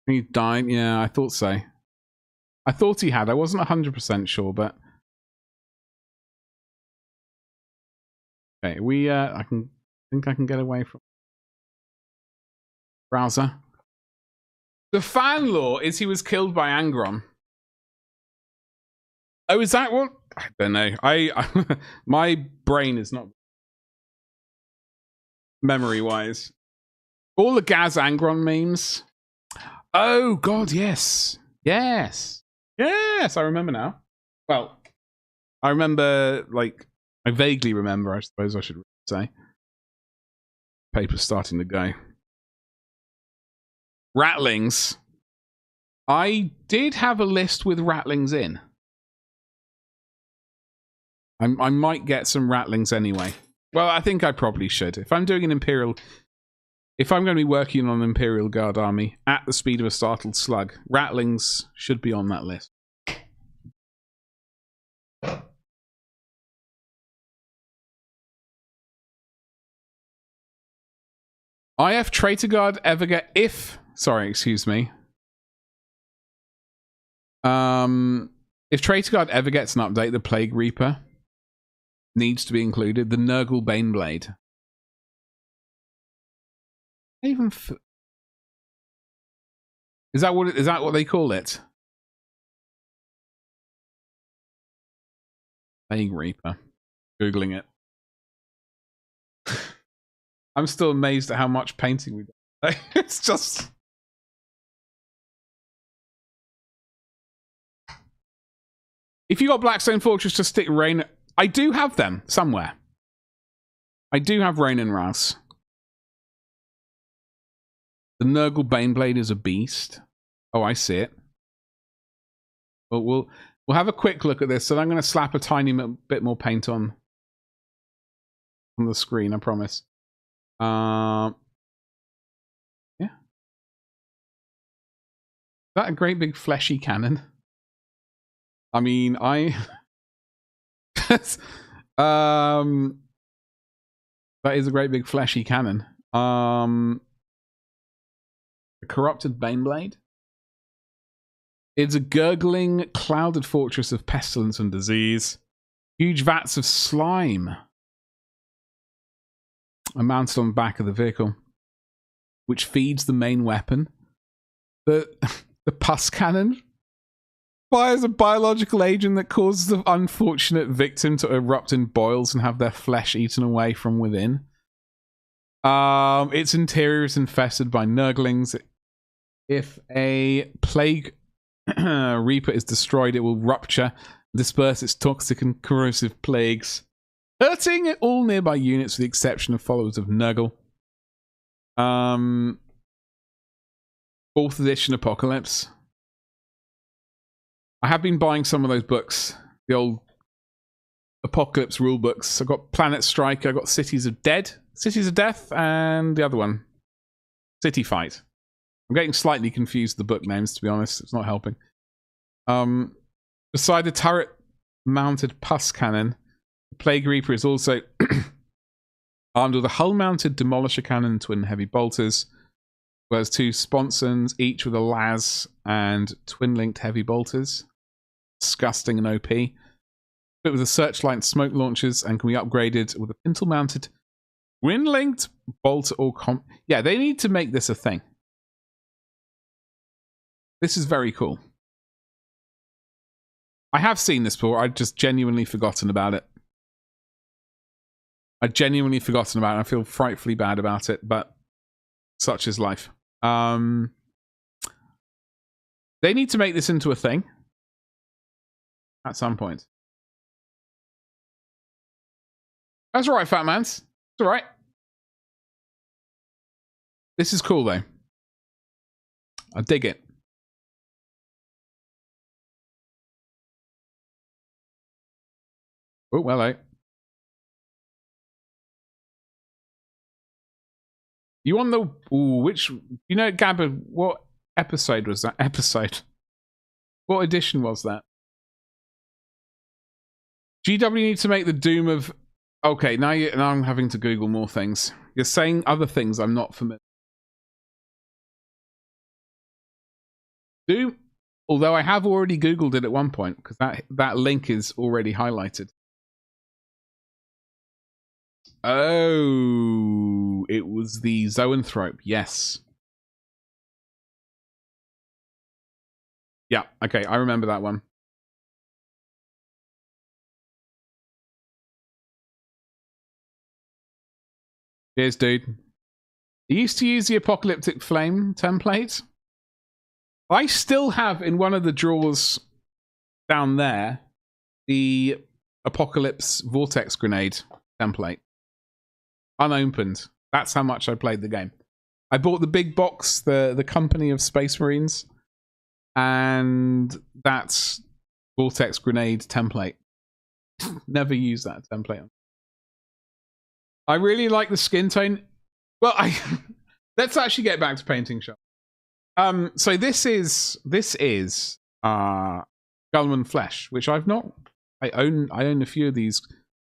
He died. Yeah, I thought so. I thought he had. I wasn't 100% sure, but okay. I think I can get away from browser. The fan lore is he was killed by Angron. Oh, is that what? I don't know. I my brain is not memory-wise. All the Gaz Angron memes. Oh God, yes, yes, yes. I remember now. Well, I remember, like, I vaguely remember. I suppose I should say. Paper's starting to go. Rattlings. I did have a list with rattlings in. I might get some rattlings anyway. Well, I think I probably should. If I'm doing an Imperial... If I'm going to be working on an Imperial Guard army at the speed of a startled slug, rattlings should be on that list. IF Traitor Guard ever get... If... Sorry, excuse me. If Traitor Guard ever gets an update, the Plague Reaper needs to be included. The Nurgle Baneblade. Even is that what they call it? Plague Reaper. Googling it. I'm still amazed at how much painting we've done. It's just... If you got Blackstone Fortress, just stick Rain... I do have them somewhere. I do have Rain and Rouse. The Nurgle Baneblade is a beast. Oh, I see it. Well, we'll have a quick look at this. So I'm going to slap a tiny bit more paint on the screen, I promise. Yeah. Is that a great big fleshy cannon? I mean, that is a great big fleshy cannon. The Corrupted Baneblade. It's a gurgling, clouded fortress of pestilence and disease. Huge vats of slime are mounted on the back of the vehicle, which feeds the main weapon. The pus cannon fires a biological agent that causes the unfortunate victim to erupt in boils and have their flesh eaten away from within. Its interior is infested by nurglings. If a plague reaper is destroyed, it will rupture and disperse its toxic and corrosive plagues, hurting all nearby units with the exception of followers of Nurgle. 4th edition Apocalypse. I have been buying some of those books, the old Apocalypse rule books. I've got Planet Strike, I've got Cities of Death, and the other one, City Fight. I'm getting slightly confused with the book names, to be honest. It's not helping. Beside the turret-mounted pus cannon, the Plague Reaper is also armed with a hull-mounted demolisher cannon and twin heavy bolters, as well as 2 sponsons, each with a las and twin-linked heavy bolters. Disgusting and OP. But with a searchlight and smoke launchers, and can be upgraded with a pintle-mounted twin-linked bolter or yeah, they need to make this a thing. This is very cool. I have seen this before. I've just genuinely forgotten about it. I feel frightfully bad about it, but such is life. They need to make this into a thing at some point. That's all right, Fat Mans. It's all right. This is cool, though. I dig it. Oh, hello. You on the... Ooh, which... You know, Gabba, what episode was that? What edition was that? GW needs to make the Doom of... Okay, now I'm having to Google more things. You're saying other things I'm not familiar. Doom... Although I have already Googled it at one point, because that link is already highlighted. Oh, it was the Zoanthrope, yes. Yeah, okay, I remember that one. Cheers, dude. I used to use the Apocalyptic Flame template. I still have in one of the drawers down there the Apocalypse Vortex Grenade template. Unopened. That's how much I played the game. I bought the big box, the Company of Space Marines, and that's Vortex Grenade template. Never used that template. I really like the skin tone. Well, let's actually get back to painting shop. So this is Gullman Flesh, which I've not. I own a few of these,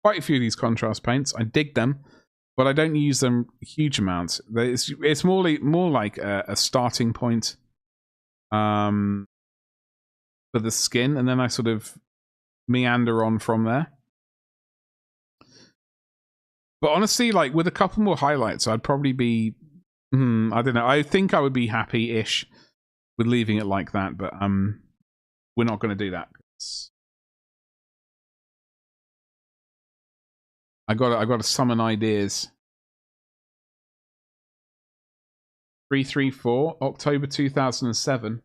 quite a few of these contrast paints. I dig them, but I don't use them huge amounts. It's more like a starting point, for the skin, and then I sort of meander on from there. But honestly, like with a couple more highlights, I'd probably be. I don't know. I think I would be happy-ish with leaving it like that, but we're not going to do that. I got to summon ideas. 334 October 2007.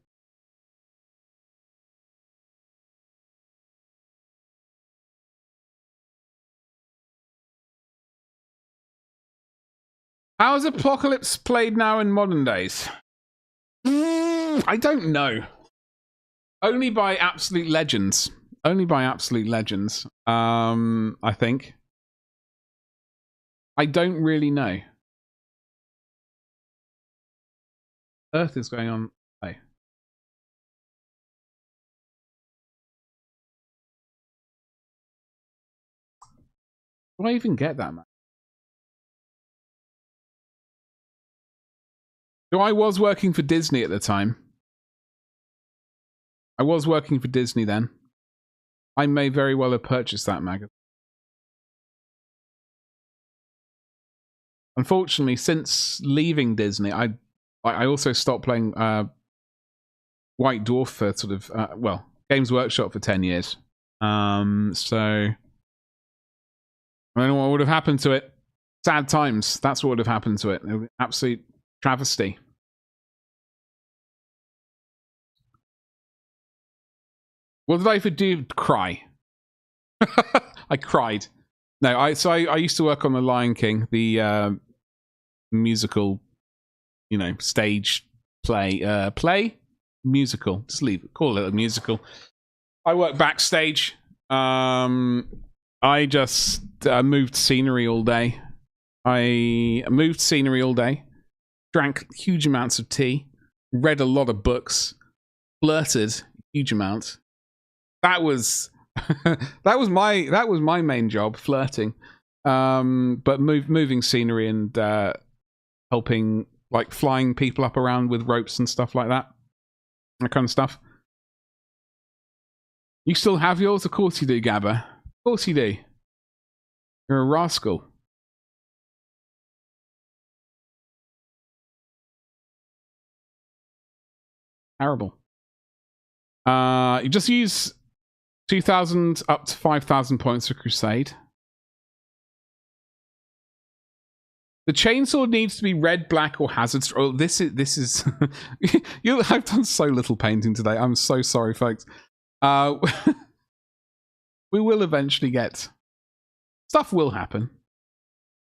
How is Apocalypse played now in modern days? I don't know. Only by absolute legends. Only by absolute legends. I think. I don't really know. Earth is going on. Hey. Do I even get that, man? So I was working for Disney at the time. I was working for Disney then. I may very well have purchased that magazine. Unfortunately, since leaving Disney, I also stopped playing White Dwarf for sort of Games Workshop for 10 years. So I don't know what would have happened to it. Sad times. That's what would have happened to it. Absolute travesty. What did I do? Cry. I cried. No, I used to work on The Lion King, the musical, stage play musical. Just call it a musical. I work backstage. I just moved scenery all day. Drank huge amounts of tea, read a lot of books, flirted huge amounts. That was that was my main job, flirting. But moving scenery and helping, like flying people up around with ropes and stuff like that. That kind of stuff. You still have yours? Of course you do, Gabba. Of course you do. You're a rascal. Terrible. You just use 2,000 up to 5,000 points for Crusade. The chainsaw needs to be red, black, or hazard. Oh, this is. I've done so little painting today. I'm so sorry, folks. We will eventually get. Stuff will happen.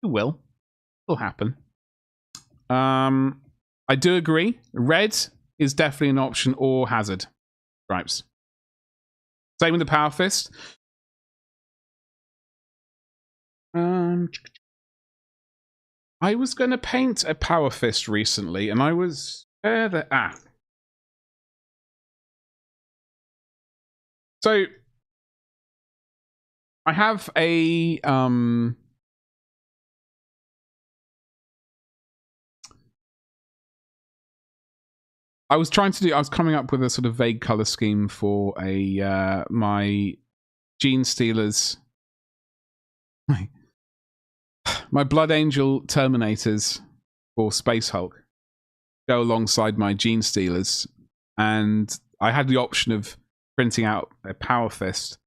It will. It'll happen. I do agree. Red is definitely an option, or hazard stripes. Same with the Power Fist. I was going to paint a Power Fist recently, and I was... So, I have a... I was coming up with a sort of vague color scheme for my Gene Stealers... My Blood Angel Terminators for Space Hulk go alongside my Gene Stealers, and I had the option of printing out a Power Fist.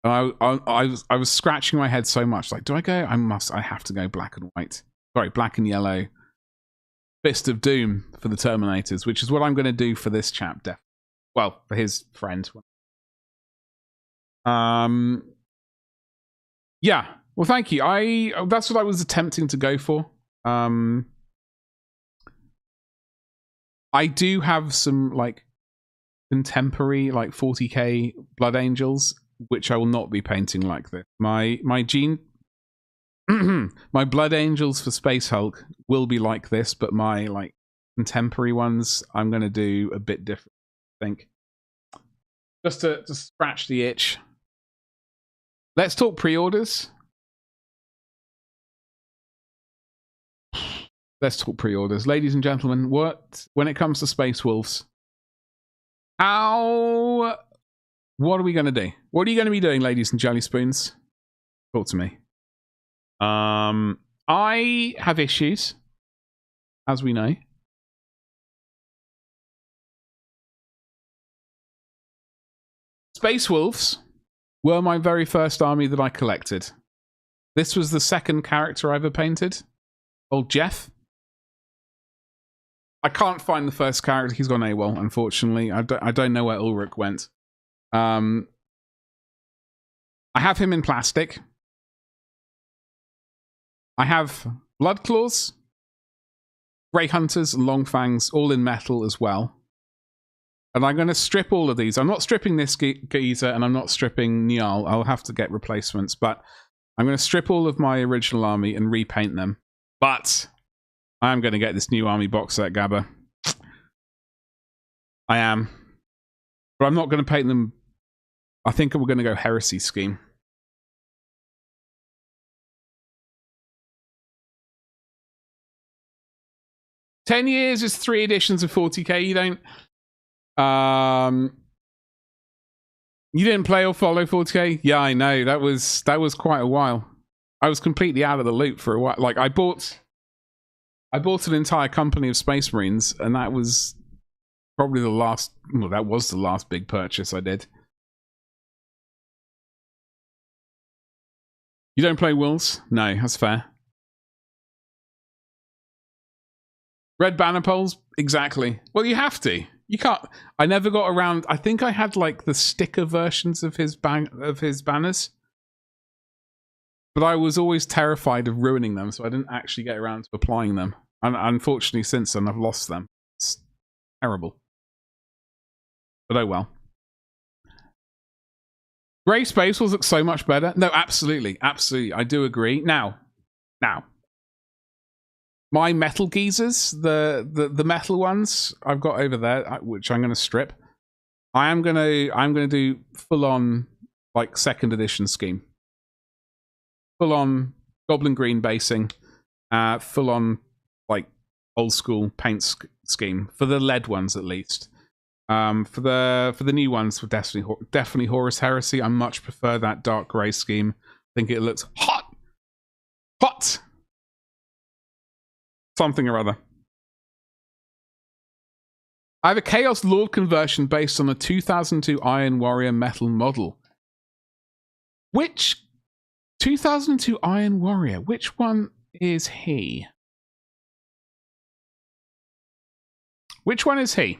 And I was scratching my head so much. Like, do I go? I have to go black and white. Sorry, black and yellow. Fist of Doom for the Terminators, which is what I'm going to do for this chap. Well, for his friend. Yeah. Well, thank you. That's what I was attempting to go for. I do have some like contemporary, like 40k Blood Angels, which I will not be painting like this. My Blood Angels for Space Hulk will be like this, but my like contemporary ones I'm going to do a bit different, I think. Just to scratch the itch. Let's talk pre-orders. Let's talk pre-orders. Ladies and gentlemen, when it comes to Space Wolves, what are we going to do? What are you going to be doing, ladies and jelly spoons? Talk to me. I have issues, as we know. Space Wolves were my very first army that I collected. This was the second character I ever painted. Old Jeff. I can't find the first character. He's gone AWOL, unfortunately. I don't know where Ulrich went. I have him in plastic. I have Blood Claws, Grey Hunters, and Long Fangs, all in metal as well. And I'm going to strip all of these. I'm not stripping this geezer, and I'm not stripping Niall. I'll have to get replacements, but I'm going to strip all of my original army and repaint them. But I am going to get this new army box set, Gabba. I am. But I'm not going to paint them. I think we're going to go Heresy scheme. $10 years is 3 editions of 40k. You didn't play or follow 40k? Yeah, I know. That was quite a while. I was completely out of the loop for a while. Like I bought an entire company of Space Marines, and that was probably the last. Well, that was the last big purchase I did. You don't play Wolves? No, that's fair. Red banner poles? Exactly. Well, you have to. You can't. I never got around. I think I had like the sticker versions of his banners, but I was always terrified of ruining them, so I didn't actually get around to applying them. And unfortunately, since then, I've lost them. It's terrible. But oh well. Grey Space will look so much better. No, absolutely, absolutely. I do agree. Now. My metal geezers, the metal ones I've got over there, which I'm going to strip. I'm going to do full on like 2nd edition scheme. Full on Goblin Green basing, full on like old school paint scheme for the lead ones at least. For the new ones, for definitely Horus Heresy, I much prefer that dark grey scheme. I think it looks hot. Something or other. I have a Chaos Lord conversion based on a 2002 Iron Warrior metal model. Which 2002 Iron Warrior? Which one is he? Which one is he?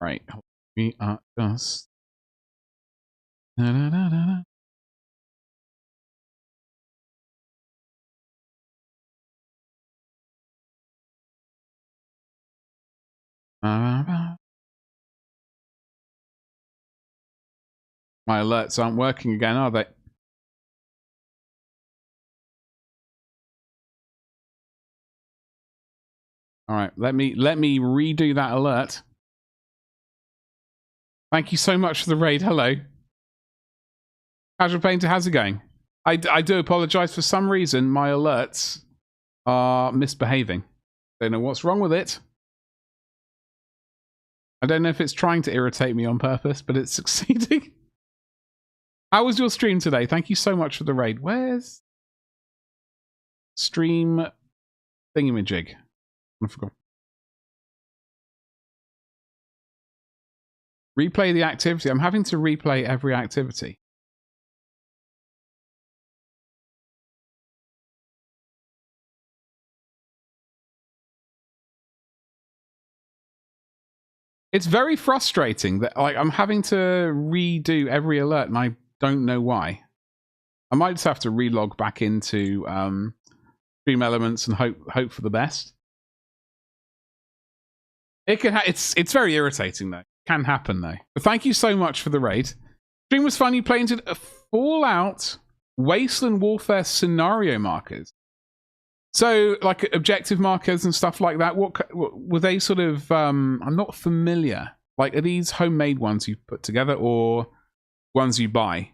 Right. We are just... Da, da, da, da. My alerts aren't working again, are they? All right, let me redo that alert. Thank you so much for the raid. Hello. Casual Painter, how's it going? I do apologize. For some reason, my alerts are misbehaving. Don't know what's wrong with it. I don't know if it's trying to irritate me on purpose, but it's succeeding. How was your stream today? Thank you so much for the raid. Where's... Stream thingamajig. I forgot. Replay the activity. I'm having to replay every activity. It's very frustrating that like I'm having to redo every alert and I don't know why. I might just have to relog back into Stream Elements and hope for the best. It can it's very irritating though. Can happen though. But thank you so much for the raid. Stream was fun. You painted a Fallout Wasteland Warfare scenario markers. So, like objective markers and stuff like that. What were they sort of? I'm not familiar. Like, are these homemade ones you put together or ones you buy?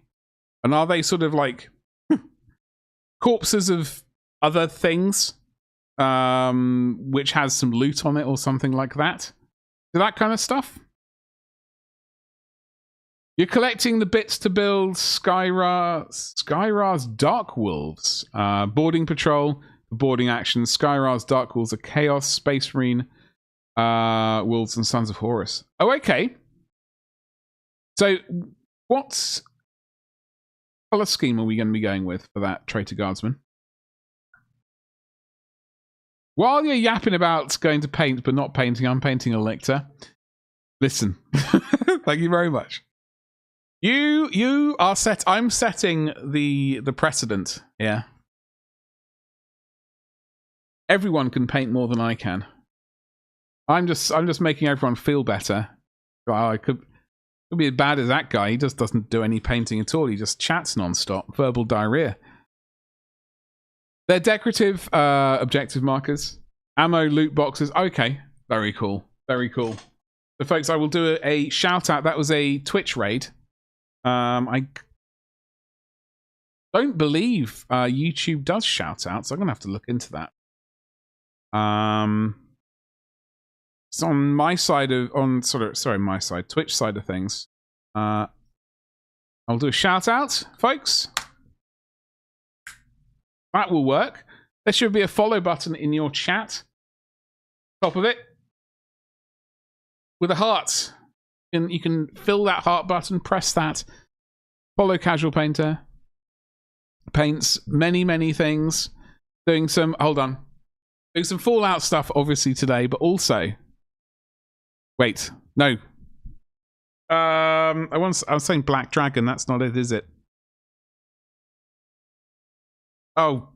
And are they sort of like corpses of other things, which has some loot on it or something like that? That kind of stuff. You're collecting the bits to build Skyrar's Dark Wolves, boarding patrol. Boarding action. Skyrar's Dark Wolves are Chaos, Space Marine, Wolves, and Sons of Horus. Oh, okay. So, what color scheme are we going to be going with for that Traitor Guardsman? While you're yapping about going to paint but not painting, I'm painting a lictor. Listen, thank you very much. You are set. I'm setting the precedent here. Everyone can paint more than I can. I'm just making everyone feel better. Well, I could be as bad as that guy. He just doesn't do any painting at all. He just chats non-stop. Verbal diarrhea. They're decorative objective markers. Ammo loot boxes. Okay. Very cool. Very cool. So folks, I will do a shout out. That was a Twitch raid. I don't believe YouTube does shout out, so I'm going to have to look into that. It's on my side of my side, Twitch side of things. I'll do a shout out, folks. That will work. There should be a follow button in your chat. Top of it with a heart. And you can fill that heart button, press that. Follow Casual Painter. Paints many things. Doing some doing some Fallout stuff, obviously, today, but also... Wait, no. I was saying Black Dragon, that's not it, is it? Oh.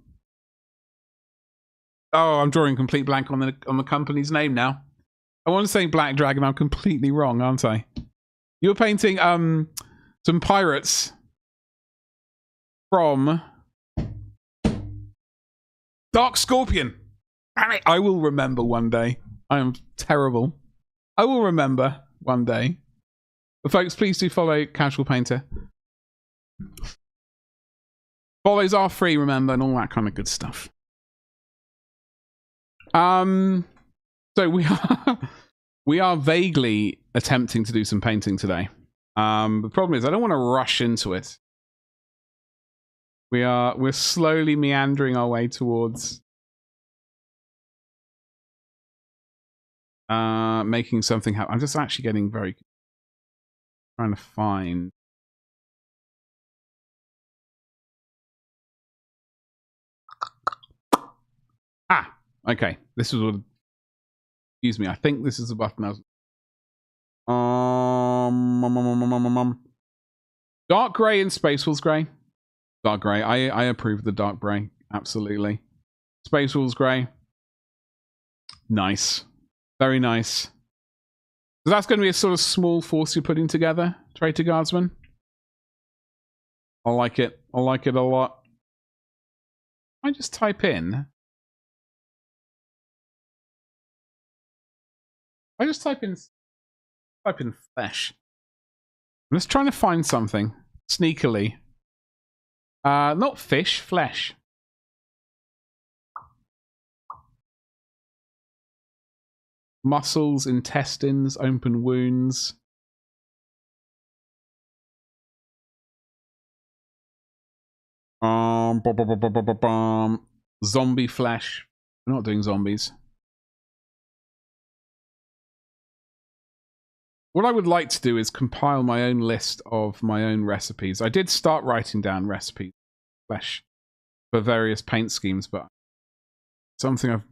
Oh, I'm drawing a complete blank on the company's name now. I want to say Black Dragon, I'm completely wrong, aren't I? You were painting some pirates from Dark Scorpion. I will remember one day. I am terrible. I will remember one day. But folks, please do follow Casual Painter. Follows are free, remember, and all that kind of good stuff. So we are vaguely attempting to do some painting today. The problem is I don't want to rush into it. We're slowly meandering our way towards making something happen. I'm just actually getting trying to find. Okay. This was what. Excuse me. I think this is the button I was. Dark grey and Space Wolves grey. Dark grey. I approve the dark grey. Absolutely. Space Wolves grey. Nice. Very nice. So that's going to be a sort of small force you're putting together, Traitor Guardsman. I like it. I like it a lot. I just type in. Type in flesh. I'm just trying to find something sneakily. Not fish, flesh. Muscles, intestines, open wounds. Zombie flesh. We're not doing zombies. What I would like to do is compile my own list of my own recipes. I did start writing down recipes, flesh, for various paint schemes, but something I've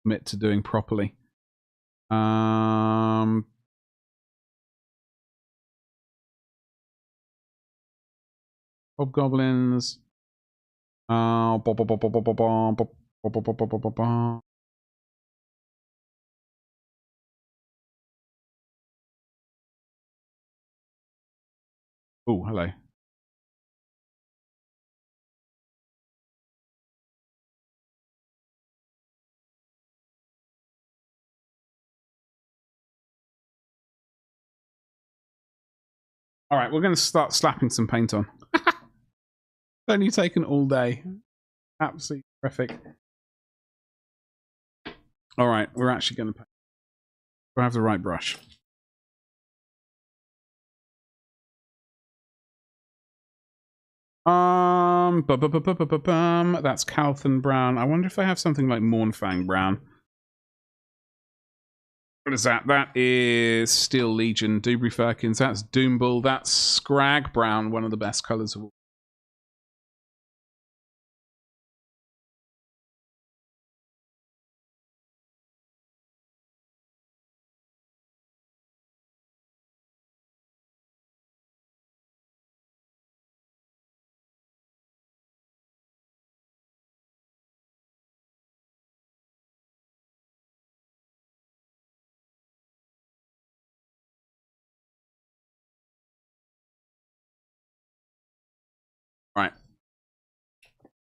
commit to doing properly. Hobgoblins. Oh, hello. All right, we're going to start slapping some paint on. Only taken all day. Absolutely terrific. All right, we're actually going to paint. We'll have the right brush. That's Calthan brown. I wonder if I have something like Mornfang brown. What is that? That is Steel Legion, Dewberry Firkins. That's Doombull. That's Scrag brown, one of the best colors of all. Right.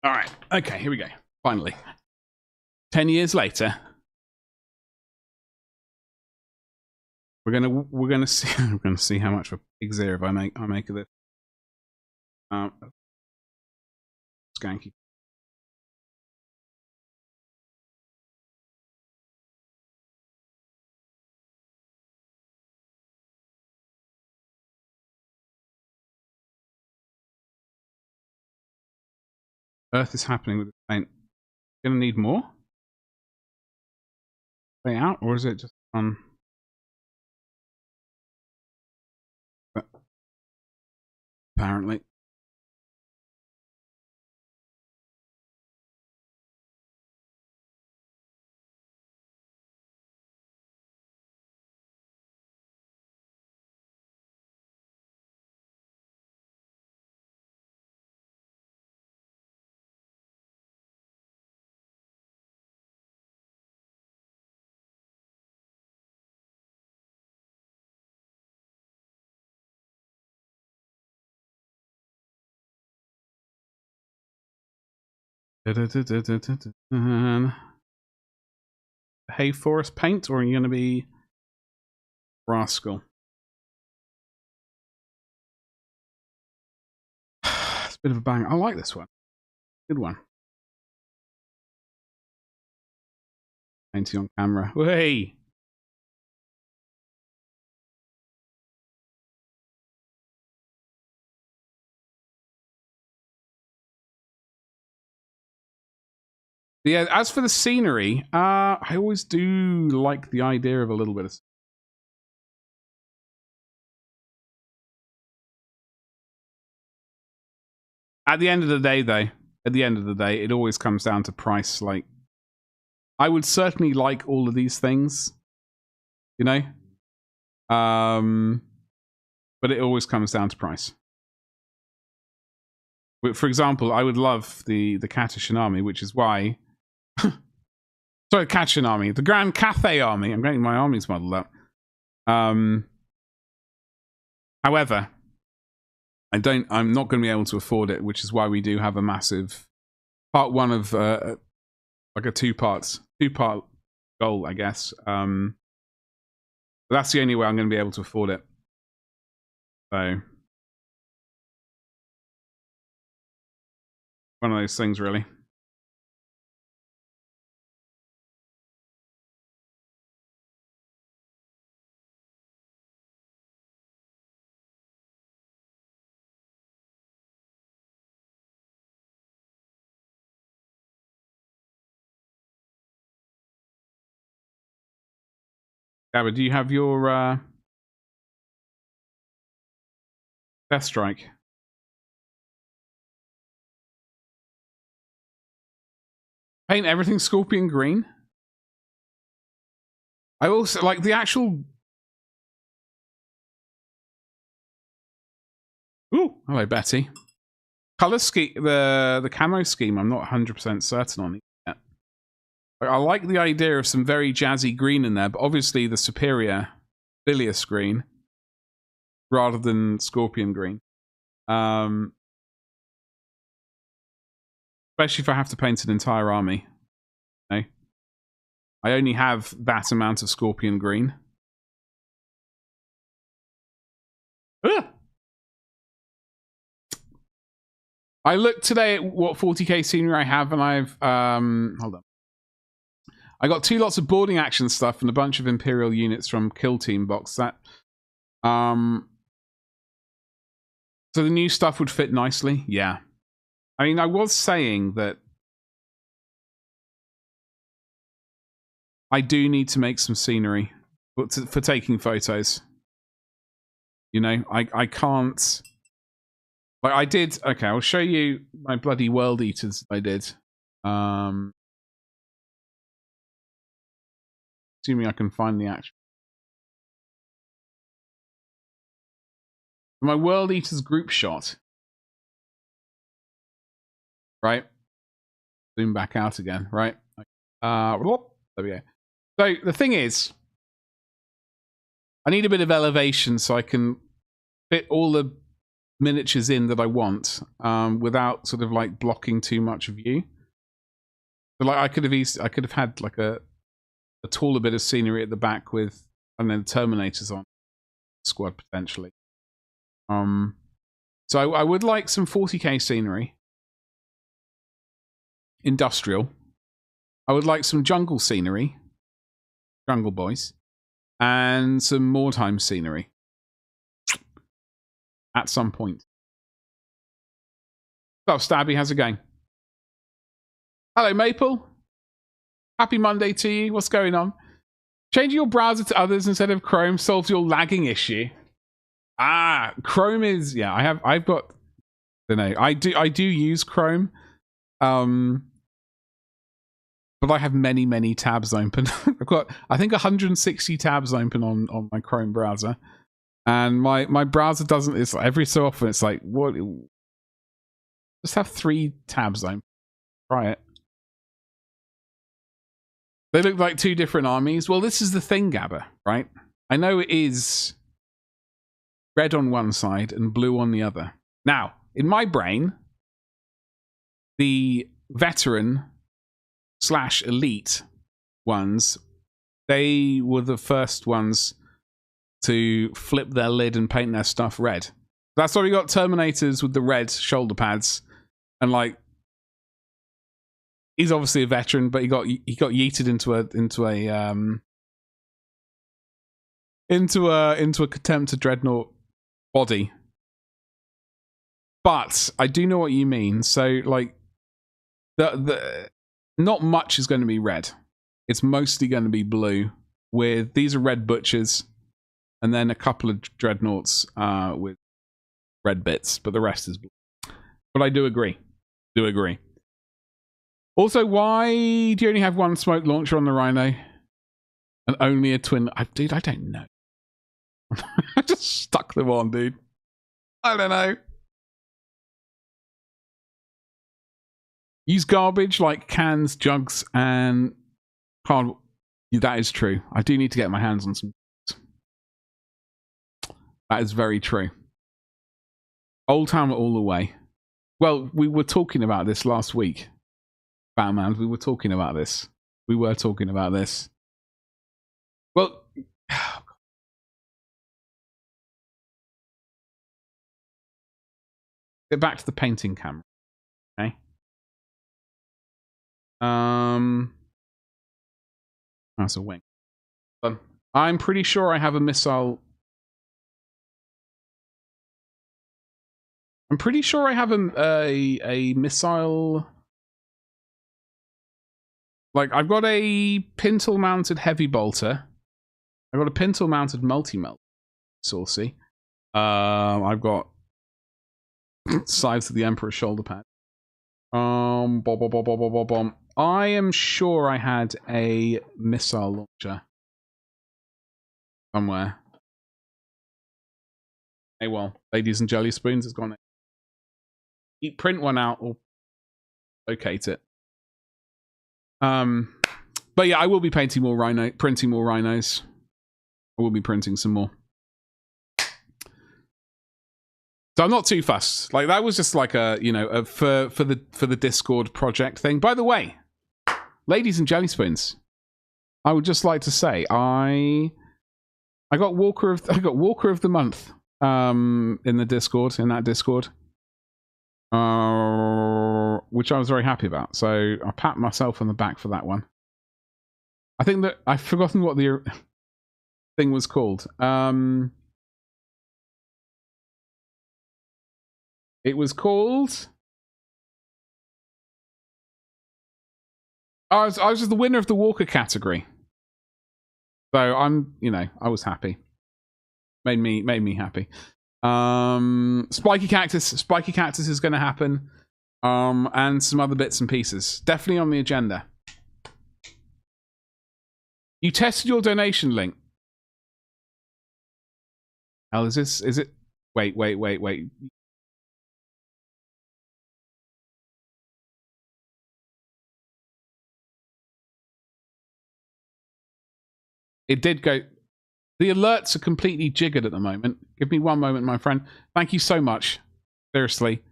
All right. Okay, here we go. Finally. 10 years later. We're gonna see how much of a pig's ear I make of this. Skanky. Earth is happening with the paint. Gonna need more? Way out, or is it just on? Apparently. Hay forest paint, or are you gonna be rascal? It's a bit of a bang. I like this one. Good one. Painting on camera. Hey. Yeah, as for the scenery, I always do like the idea of a little bit of. At the end of the day, though, it always comes down to price. Like, I would certainly like all of these things, you know? But it always comes down to price. For example, I would love the Catachan army, which is why... Sorry, Catachan army. The Grand Cathay army. I'm getting my armies modeled up. However, I'm not going to be able to afford it, which is why we do have a massive... Part one of... like a two-part goal, I guess. But that's the only way I'm going to be able to afford it. So... One of those things, really. Gabba, do you have your Death Strike? Paint everything scorpion green. I also like the actual. Ooh, hello, Betty. Color scheme, the camo scheme. I'm not 100% certain on it yet. I like the idea of some very jazzy green in there, but obviously the superior bilious green rather than scorpion green. Especially if I have to paint an entire army. Okay. I only have that amount of scorpion green. Ugh. I looked today at what 40k scenery I have, and I've hold on. I got 2 lots of boarding action stuff and a bunch of Imperial units from Kill Team box. That so the new stuff would fit nicely. Yeah, I mean, I was saying that I do need to make some scenery for taking photos. You know, I can't. Like I did. Okay, I'll show you my bloody World Eaters I did. Assuming I can find the action. My World Eaters group shot. Right. Zoom back out again. Right. There we go. So the thing is, I need a bit of elevation so I can fit all the miniatures in that I want without sort of like blocking too much view. So like I could have had like a taller bit of scenery at the back with, and then Terminators on squad potentially. So I would like some 40k scenery, industrial. I would like some jungle scenery, Jungle Boys, and some Mordheim scenery at some point. So Stabby, how's it going? Hello, Maple. Happy Monday to you. What's going on? Changing your browser to others instead of Chrome solves your lagging issue. Ah, Chrome is, yeah, I've got, I don't know, I do use Chrome. But I have many tabs open. I've got, I think, 160 tabs open on my Chrome browser. And my browser doesn't, it's like every so often it's like, what? Just have 3 tabs open. Try it. They look like 2 different armies. Well, this is the thing, Gabba, right? I know it is red on one side and blue on the other. Now, in my brain, the veteran / elite ones, they were the first ones to flip their lid and paint their stuff red. That's why we got Terminators with the red shoulder pads, and like, he's obviously a veteran, but he got yeeted into a Contempt to Dreadnought body. But I do know what you mean. So like, the not much is going to be red. It's mostly going to be blue. With these are red butchers, and then a couple of dreadnoughts with red bits, but the rest is blue. But I do agree. Also, why do you only have 1 smoke launcher on the Rhino and only a twin? Dude, I don't know. I just stuck them on, dude. I don't know. Use garbage like cans, jugs, and card. That is true. I do need to get my hands on some. That is very true. Old Town all the way. Well, we were talking about this last week. Batman, we were talking about this. Well, get back to the painting camera. Okay. That's a wing. Done. I'm pretty sure I have a missile. I'm pretty sure I have a missile. Like, I've got a pintle mounted heavy bolter. I got a pintle mounted multi-melt. Saucy. I've got Sides of the Emperor's shoulder pad. I am sure I had a missile launcher somewhere. Hey, well, ladies and jelly spoons, it's gone. Print one out or locate it. But yeah, I will be printing more rhinos. I will be printing some more. So I'm not too fussed. Like that was just like a, you know, for the Discord project thing. By the way, ladies and jelly spoons, I would just like to say I got Walker of the Month in the Discord, in that Discord. Which I was very happy about. So I pat myself on the back for that one. I think that I've forgotten what the thing was called. It was called. I was just the winner of the Walker category. So I was happy. Made me happy. Spiky Cactus is going to happen. And some other bits and pieces. Definitely on the agenda. You tested your donation link. Hell, is it? Wait. It did go. The alerts are completely jiggered at the moment. Give me one moment, my friend. Thank you so much. Seriously.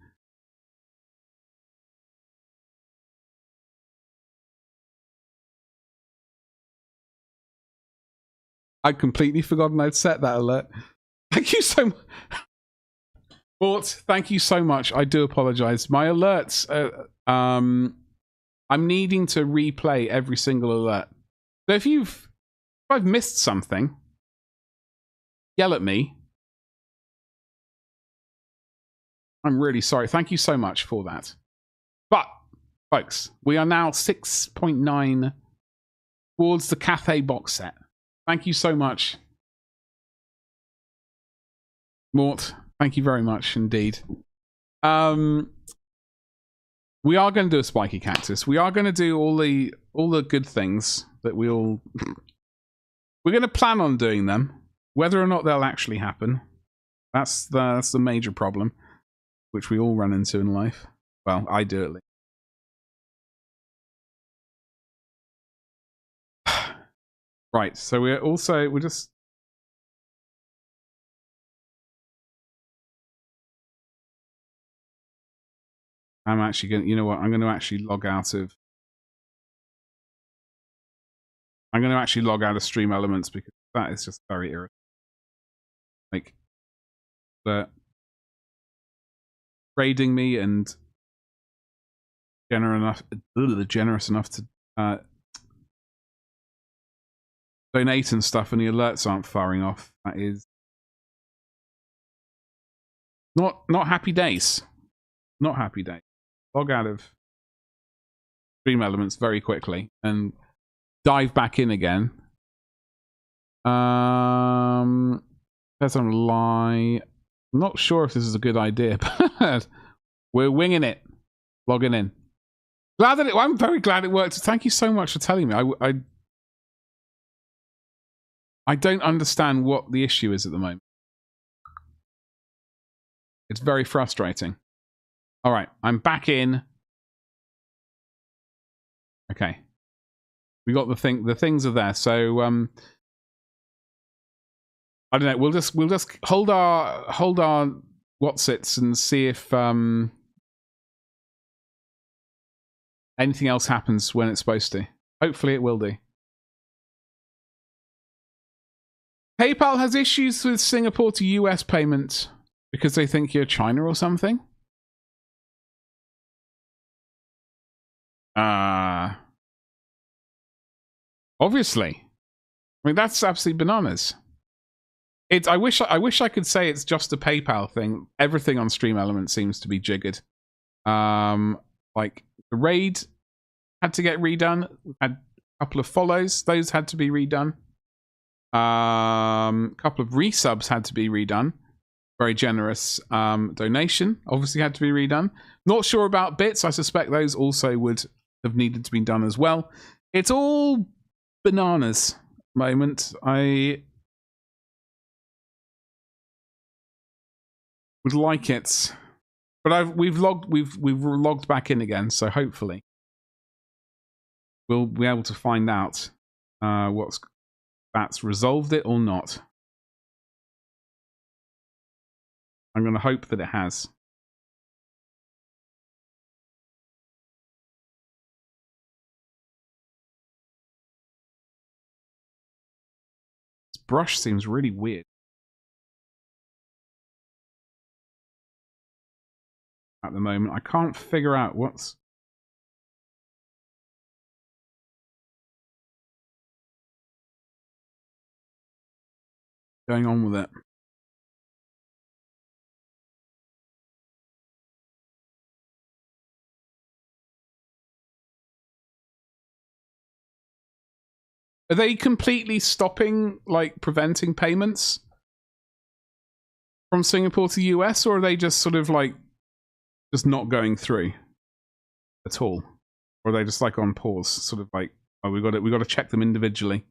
I'd completely forgotten I'd set that alert. Thank you so much. Mort, thank you so much. I do apologize. My alerts, I'm needing to replay every single alert. So if I've missed something, yell at me. I'm really sorry. Thank you so much for that. But, folks, we are now 6.9 towards the Cathay box set. Thank you so much. Mort, thank you very much indeed. We are going to do a Spiky Cactus. We are going to do all the good things that we're going to plan on doing them. Whether or not they'll actually happen, that's the major problem, which we all run into in life. Well, I do at least. Right, so we're just. I'm actually going to, you know what, I'm going to actually log out of. I'm going to actually log out of Stream Elements because that is just very irritating. Like, raiding me and generous enough to donate and stuff, and the alerts aren't firing off. That is not happy days. Not happy days. Log out of Stream Elements very quickly and dive back in again. Says I'm lie. I'm not sure if this is a good idea, but we're winging it. Logging in. I'm very glad it worked. Thank you so much for telling me. I don't understand what the issue is at the moment. It's very frustrating. All right, I'm back in. Okay, we got the thing. The things are there. So I don't know. We'll just hold our whatsits and see if anything else happens when it's supposed to. Hopefully, it will do. PayPal has issues with Singapore to US payments because they think you're China or something. Obviously. I mean, that's absolutely bananas. I wish I could say it's just a PayPal thing. Everything on Stream Elements seems to be jiggered. Like the raid had to get redone. We had a couple of follows; those had to be redone. Couple of resubs had to be redone. Very generous donation obviously had to be redone. Not sure about bits. I suspect those also would have needed to be done as well. It's all bananas moment. I would like it, but we've logged back in again, so hopefully we'll be able to find out that's resolved it or not. I'm going to hope that it has. This brush seems really weird at the moment. I can't figure out what's going on with it. Are they completely stopping, like, preventing payments from Singapore to US, or are they just sort of like just not going through at all, or are they just like on pause, sort of like, oh, we got to check them individually?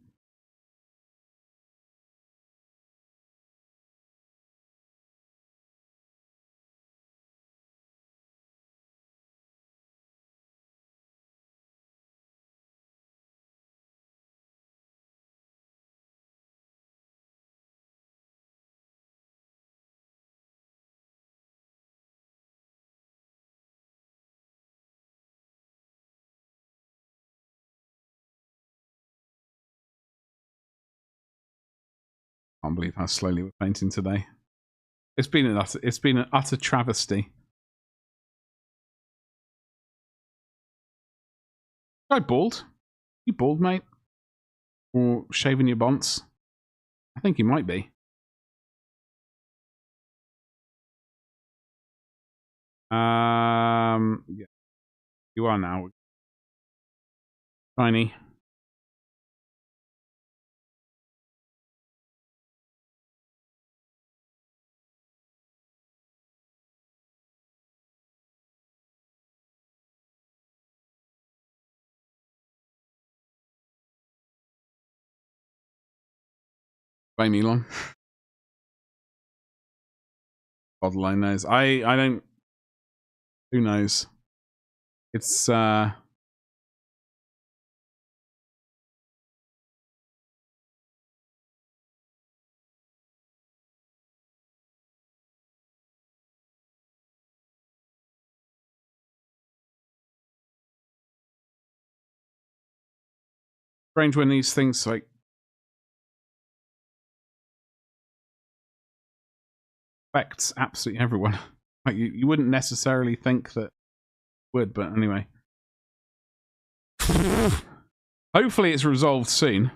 I can't believe how slowly we're painting today. It's been an utter travesty. Am I bald? You bald, mate? Or shaving your bonts? I think you might be. Yeah, you are now. Tiny. Blame Elon. God alone knows. I don't. Who knows? It's strange when these things like affects absolutely everyone. Like you wouldn't necessarily think that would, but anyway. Hopefully it's resolved soon.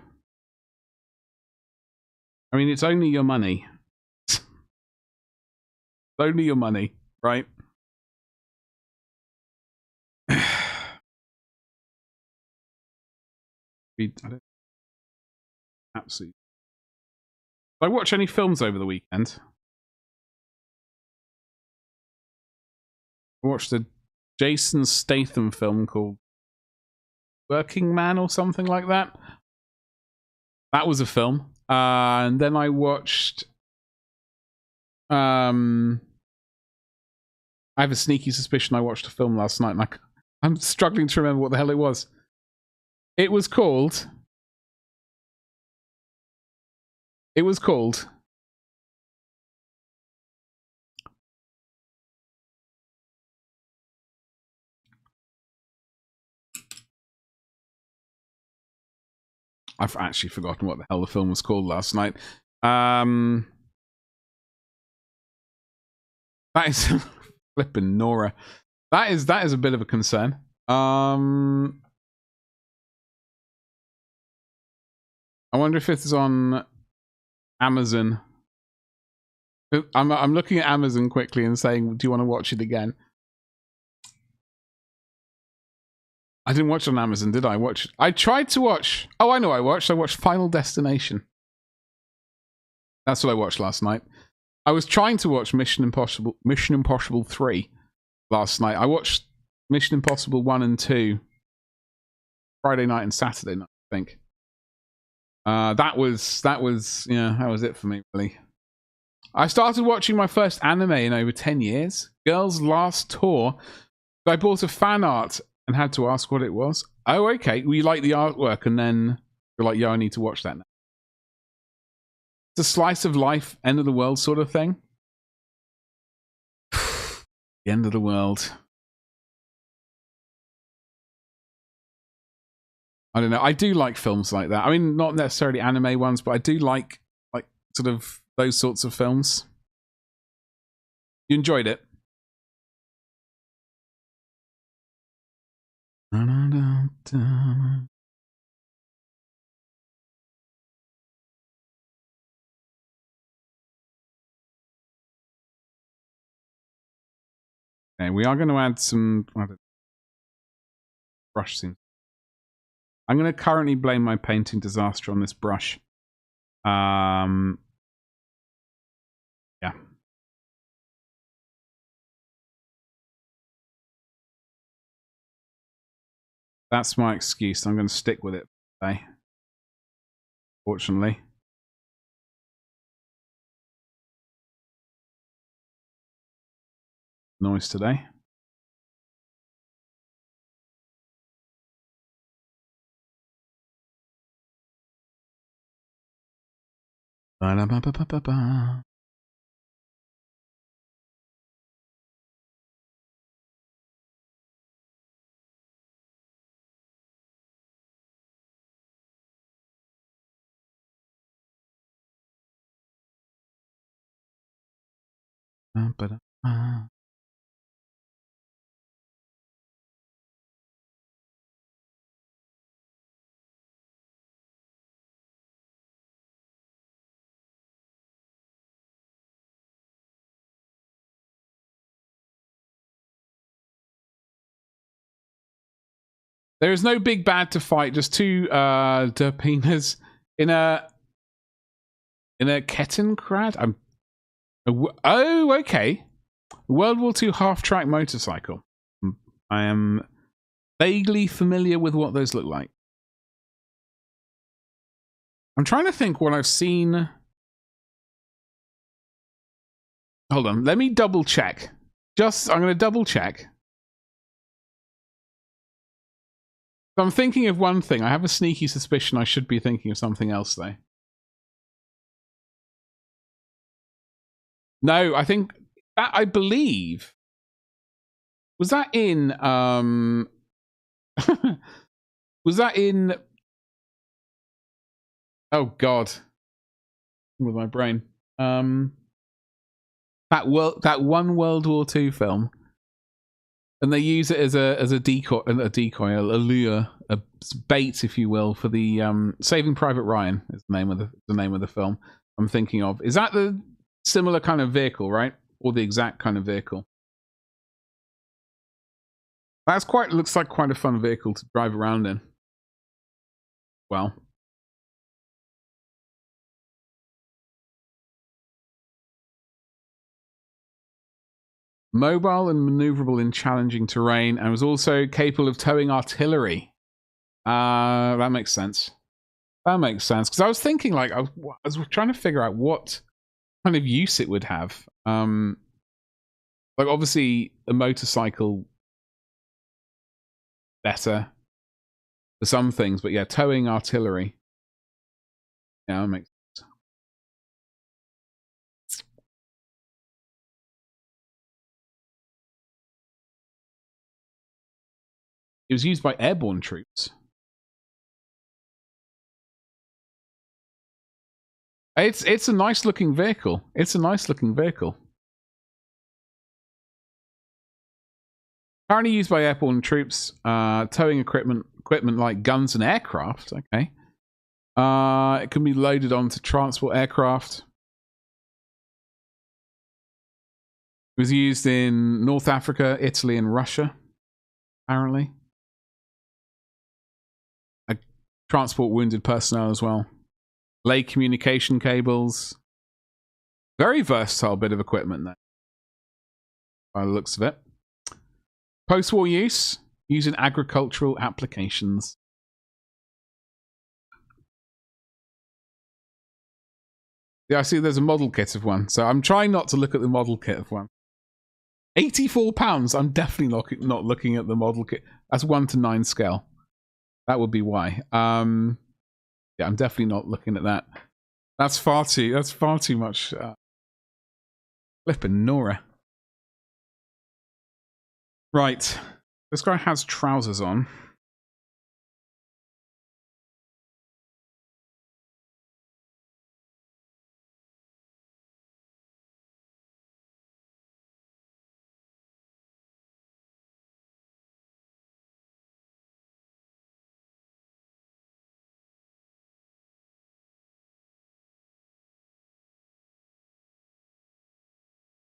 I mean, it's only your money. It's only your money, right? Absolutely. Did I watch any films over the weekend? I watched a Jason Statham film called Working Man or something like that. That was a film. And then I watched I have a sneaky suspicion I watched a film last night, and I'm struggling to remember what the hell it was. It was called I've actually forgotten what the hell the film was called last night. That is flipping Nora. That is a bit of a concern. I wonder if it's on Amazon. I'm looking at Amazon quickly and saying, do you want to watch it again? I didn't watch it on Amazon, did I? I tried to watch. Oh, I know I watched. I watched Final Destination. That's what I watched last night. I was trying to watch Mission Impossible 3 last night. I watched Mission Impossible 1 and 2 Friday night and Saturday night, I think. That was it for me, really. I started watching my first anime in over 10 years. Girls' Last Tour. I bought a fan art and had to ask what it was. Oh, okay. We like the artwork, and then you're like, yeah, I need to watch that now. It's a slice of life, end of the world sort of thing. The end of the world. I don't know. I do like films like that. I mean, not necessarily anime ones, but I do like sort of those sorts of films. You enjoyed it? Okay, we are going to add some brush scene. I'm going to currently blame my painting disaster on this brush. Yeah. That's my excuse. I'm going to stick with it today. Fortunately. Noise today. Ba-da-ba-ba-ba-ba. Ba-da-ba. There is no big bad to fight, just two derpinas in a Catachan. Oh, okay. World War II half-track motorcycle. I am vaguely familiar with what those look like. I'm trying to think what I've seen. Hold on, let me double check. I'm going to double check. I'm thinking of one thing. I have a sneaky suspicion I should be thinking of something else, though. No, I think that, I believe, was that in was that in, oh god, with my brain, that one World War II film, and they use it as a decoy, a lure, a bait, if you will, for the Saving Private Ryan is the name of the film I'm thinking of. Is that the similar kind of vehicle, right? Or the exact kind of vehicle? That's looks like quite a fun vehicle to drive around in. Well. Mobile and maneuverable in challenging terrain, and was also capable of towing artillery. That makes sense. That makes sense. Because I was thinking, like, I was trying to figure out what kind of use it would have. Like, obviously, a motorcycle better for some things, but yeah, towing artillery. Yeah, that makes sense. It was used by airborne troops. It's a nice looking vehicle. It's a nice looking vehicle. Currently used by airborne troops, towing equipment like guns and aircraft. Okay. It can be loaded onto transport aircraft. It was used in North Africa, Italy, and Russia, apparently. Transport wounded personnel as well. Lay communication cables. Very versatile bit of equipment there, by the looks of it. Post-war use, used in agricultural applications. Yeah, I see there's a model kit of one, so I'm trying not to look at the model kit of one. £84, I'm definitely not looking at the model kit. That's 1:9 scale. That would be why. Yeah, I'm definitely not looking at that. That's far too much. Flippin' Nora. Right. This guy has trousers on.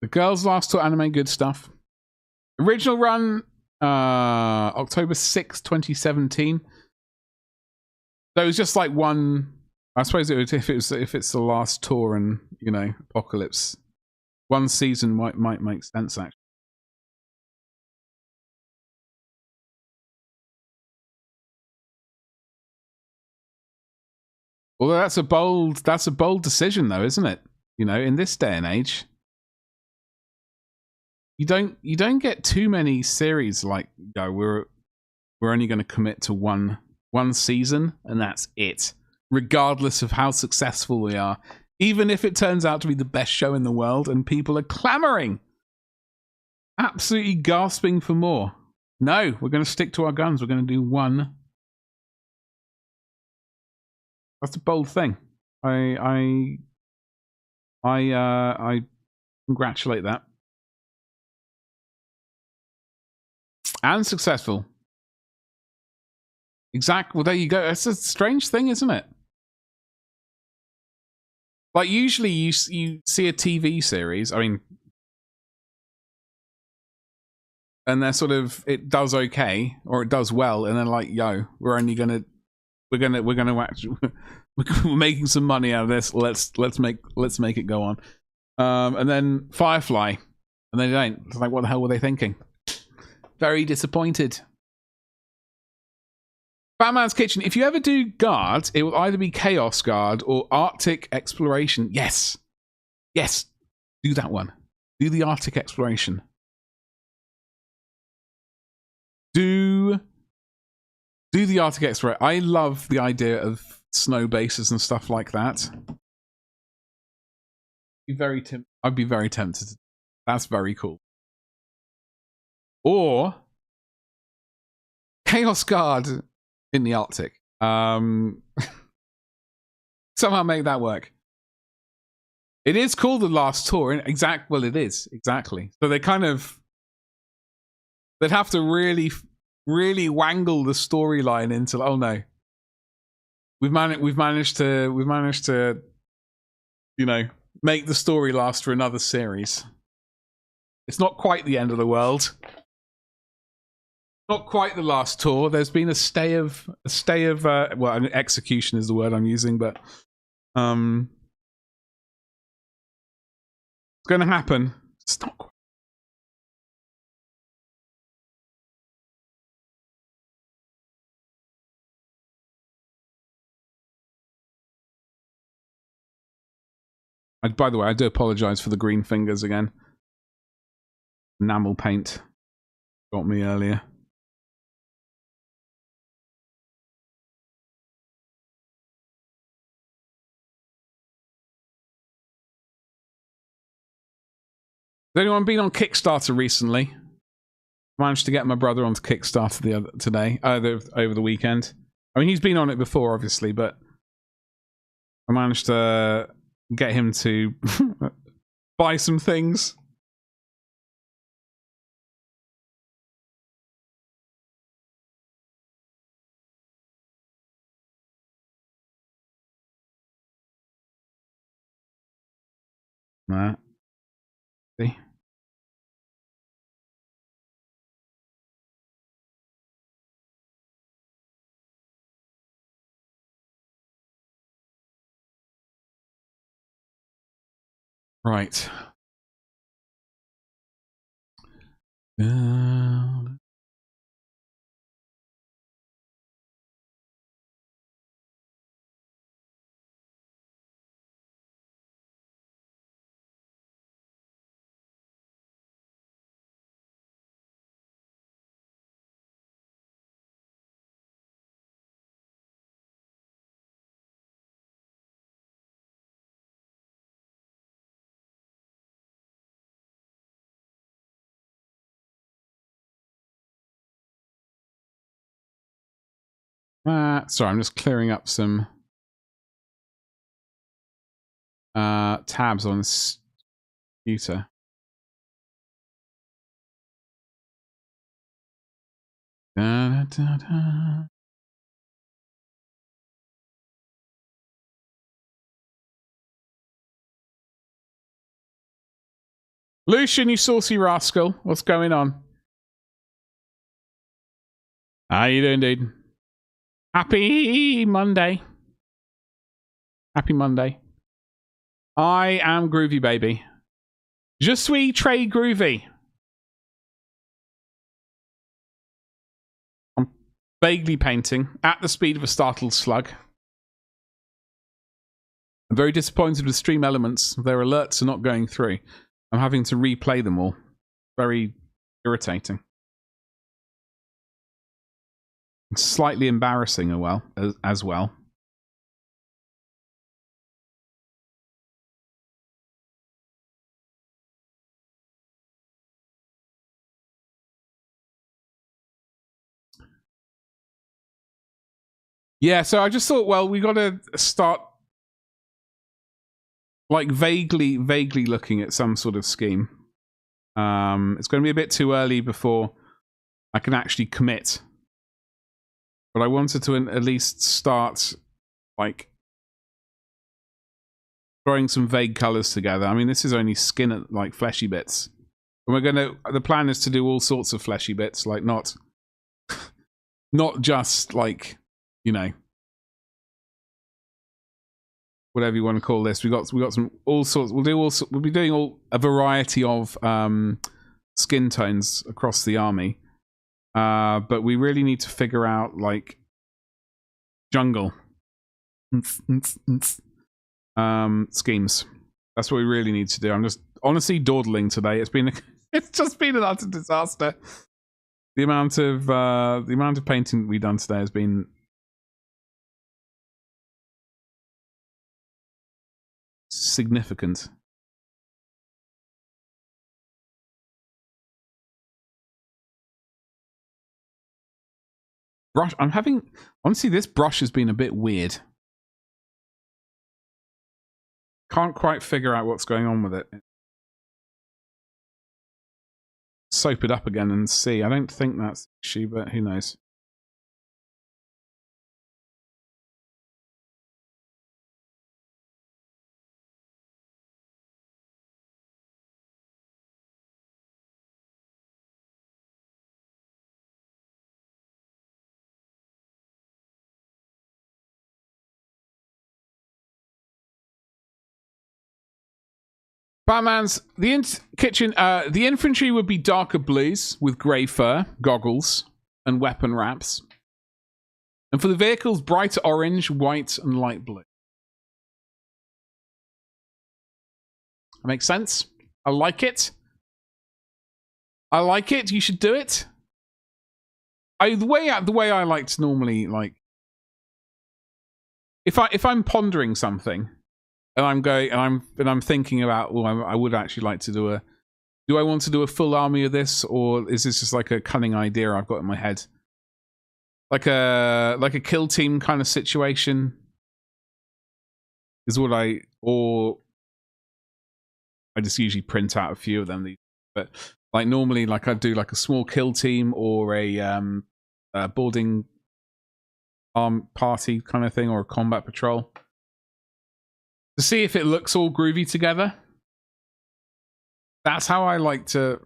The Girls Last Tour anime, good stuff. Original run, October 6th, 2017. So it was just like one. I suppose it would, if it's the last tour and, you know, Apocalypse, one season might make sense actually. Although that's a bold decision though, isn't it? You know, in this day and age, you don't get too many series like, you know, we're only going to commit to one season and that's it, regardless of how successful we are. Even if it turns out to be the best show in the world and people are clamoring, absolutely gasping for more. No, we're going to stick to our guns. We're going to do one. That's a bold thing. I congratulate that. And successful. Exactly. Well, there you go. It's a strange thing, isn't it? Like, usually you see a TV series, I mean, and they're sort of, it does okay, or it does well, and then like, yo, we're making some money out of this. Let's make it go on. And then Firefly, and they don't. It's like, what the hell were they thinking? Very disappointed. Batman's Kitchen. If you ever do Guard, it will either be Chaos Guard or Arctic Exploration. Yes. Yes. Do that one. Do the Arctic Exploration. Do the Arctic Exploration. I love the idea of snow bases and stuff like that. I'd be very tempted. That's very cool. Or Chaos Guard in the Arctic. Somehow make that work. It is called The Last Tour. Well, it is. Exactly. So they'd have to really, really wangle the storyline into, oh no. We've managed to, you know, make the story last for another series. It's not quite the end of the world. Not quite the last tour. There's been a stay of well, execution is the word I'm using, but it's going to happen. It's not quite. By the way, I do apologize for the green fingers again. Enamel paint got me earlier. Has anyone been on Kickstarter recently? Managed to get my brother onto Kickstarter over the weekend. I mean, he's been on it before, obviously, but I managed to get him to buy some things. Nah. See? Right. Sorry, I'm just clearing up some tabs on this computer. Da, da, da. Lucian, you saucy rascal. What's going on? How you doing, dude? Happy Monday. Happy Monday. I am groovy, baby. Je suis très groovy. I'm vaguely painting at the speed of a startled slug. I'm very disappointed with Stream Elements. Their alerts are not going through. I'm having to replay them all. Very irritating. Slightly embarrassing as well. Yeah, so I just thought, well, we got to start like vaguely looking at some sort of scheme. It's going to be a bit too early before I can actually commit. But I wanted to at least start like throwing some vague colors together. I mean, this is only skin, like fleshy bits. And the plan is to do all sorts of fleshy bits, like not just like, you know, whatever you want to call this. We got some all sorts. We'll be doing a variety of skin tones across the army. But we really need to figure out like jungle schemes. That's what we really need to do. I'm just honestly dawdling today. It's just been an utter disaster. The amount of painting we've done today has been significant. Brush. Honestly, this brush has been a bit weird. Can't quite figure out what's going on with it. Soap it up again and see. I don't think that's the issue, but who knows. Batman's the infantry would be darker blues with grey fur, goggles, and weapon wraps. And for the vehicles, bright orange, white, and light blue. That makes sense. I like it. I like it. You should do it. The way I like to normally like, if I'm pondering something. And I'm thinking about, well, I would actually like to do I want to do a full army of this, or is this just like a cunning idea I've got in my head? Like a kill team kind of situation is what I just usually print out a few of them. But like normally, like I'd do like a small kill team or a boarding arm party kind of thing, or a combat patrol. To see if it looks all groovy together. That's how I like to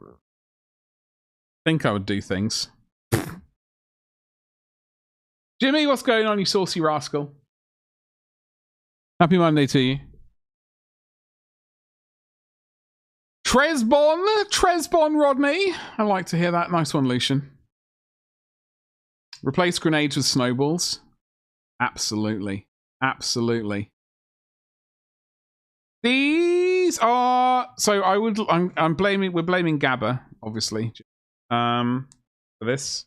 think I would do things. Jimmy, what's going on, you saucy rascal? Happy Monday to you. Tresbon, Rodney. I like to hear that. Nice one, Lucian. Replace grenades with snowballs. Absolutely. Absolutely. These are... So we're blaming Gabba, obviously, for this.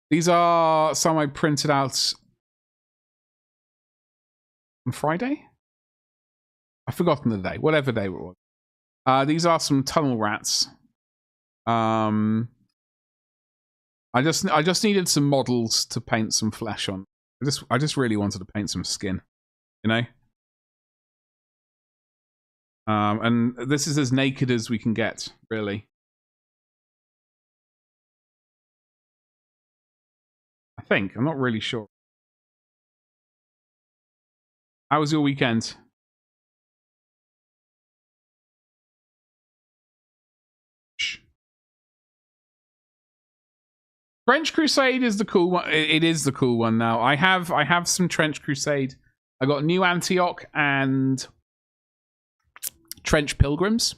These are some I printed out on Friday? I've forgotten the day. Whatever day it was. These are some tunnel rats. I just needed some models to paint some flesh on. I just really wanted to paint some skin, you know. And this is as naked as we can get, really. I think. I'm not really sure. How was your weekend? Trench Crusade is the cool one. It is the cool one now. I have some Trench Crusade. I got New Antioch and Trench Pilgrims.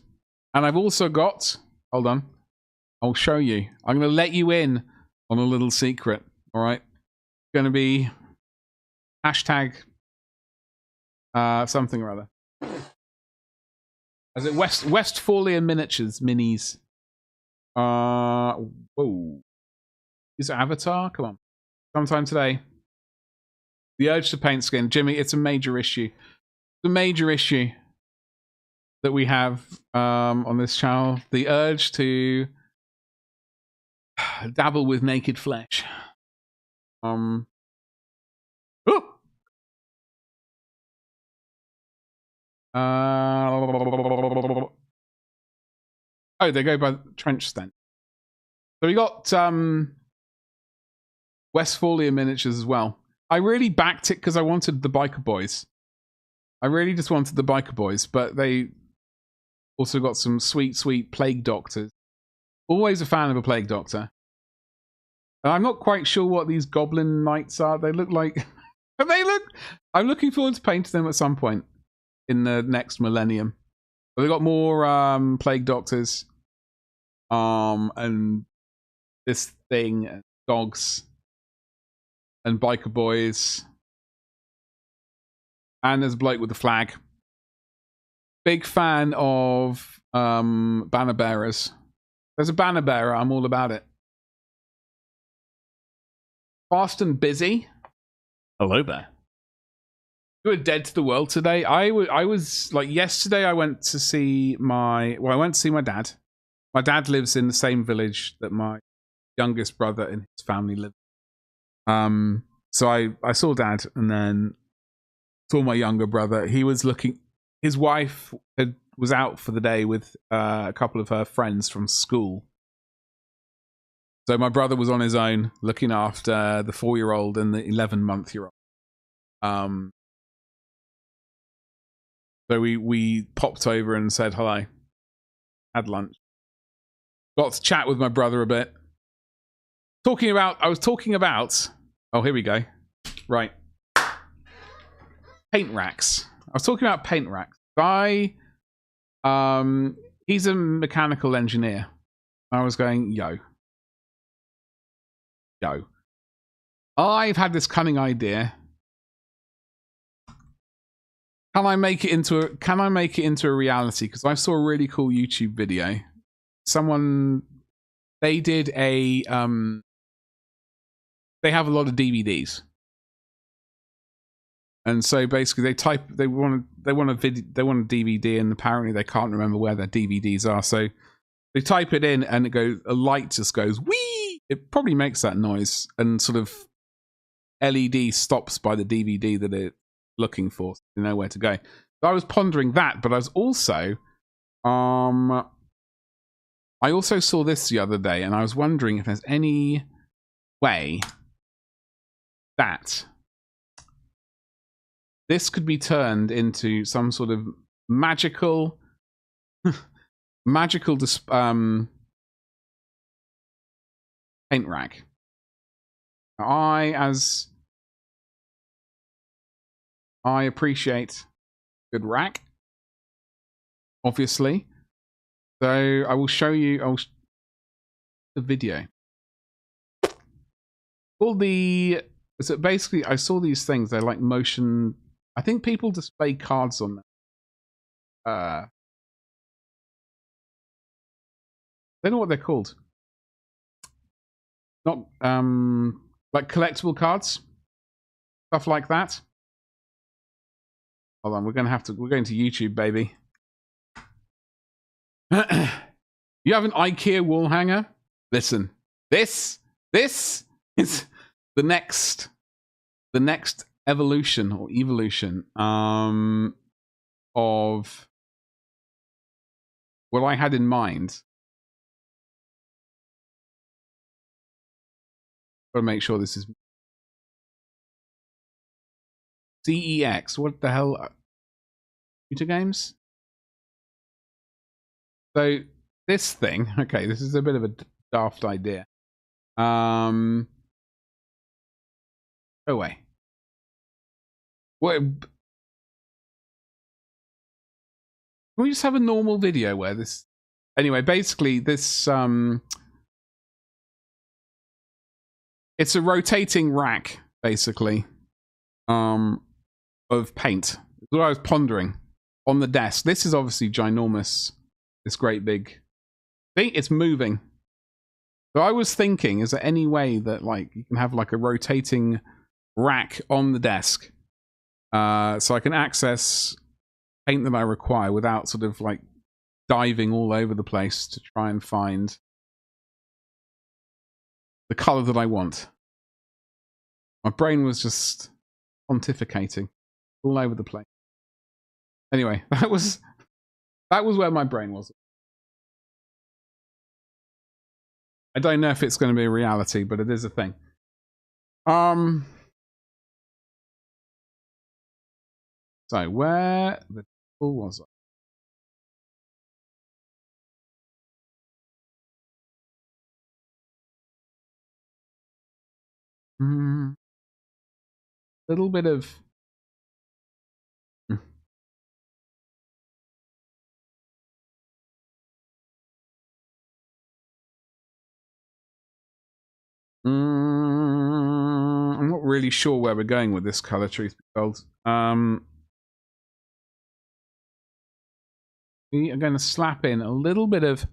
And I've also got... Hold on. I'll show you. I'm going to let you in on a little secret. All right? It's going to be... Hashtag... something or other. Is it Westphalia Miniatures Minis? Whoa. Is it Avatar? Come on. Sometime today. The urge to paint skin. Jimmy, it's a major issue. It's a major issue that we have on this channel. The urge to dabble with naked flesh. Oh! Oh, they go by trench stench. So we got Westphalia Miniatures as well. I really backed it because I wanted the Biker Boys. I really just wanted the Biker Boys, but they also got some sweet, sweet Plague Doctors. Always a fan of a Plague Doctor. And I'm not quite sure what these Goblin Knights are. They look like... I'm looking forward to painting them at some point in the next millennium. But they've got more Plague Doctors. And this thing, and dogs. And Biker Boys. And there's a bloke with the flag. Big fan of banner bearers. There's a banner bearer, I'm all about it. Fast and busy. Hello there. You were dead to the world today. I was like yesterday. I went to see my dad. My dad lives in the same village that my youngest brother and his family live. So I saw Dad, and then saw my younger brother. He was looking. His wife was out for the day with a couple of her friends from school. So my brother was on his own, looking after the 4-year-old and the 11-month-year-old. So we popped over and said hello. Had lunch. Got to chat with my brother a bit. I was talking about... Oh, here we go. Right. Paint racks. I was talking about paint racks. He's a mechanical engineer. I was going, yo. I've had this cunning idea. Can I make it into a reality? Because I saw a really cool YouTube video. They did a they have a lot of DVDs. And so basically they want a DVD, and apparently they can't remember where their DVDs are. So they type it in and a light just goes whee! It probably makes that noise, and sort of LED stops by the DVD that it's looking for, so you know where to go. So I was pondering that, but I was also I also saw this the other day, and I was wondering if there's any way that this could be turned into some sort of magical paint rack. I appreciate good rack, obviously. So I will show you the video. All the so basically, I saw these things. They're like motion. I think people display cards on them. I don't know what they're called. Not like collectible cards, stuff like that. Hold on, we're going to YouTube, baby. You have an IKEA wall hanger? Listen, this is the next evolution or evolution of what I had in mind. Got to make sure this is CEX. What the hell? Computer games? So this thing, okay, this is a bit of a daft idea. Oh wait. What? Can we just have a normal video where this? Anyway, basically this it's a rotating rack, basically, of paint. That's what I was pondering on the desk. This is obviously ginormous. This great big thing. It's moving. So I was thinking, is there any way that like you can have like a rotating rack on the desk, so I can access paint that I require without sort of like diving all over the place to try and find the color that I want. My brain was just pontificating all over the place. Anyway, that was where my brain was. I don't know if it's going to be a reality, but it is a thing. So where the hell was I? Little bit of I'm not really sure where we're going with this color, truth be told. We are going to slap in a little bit of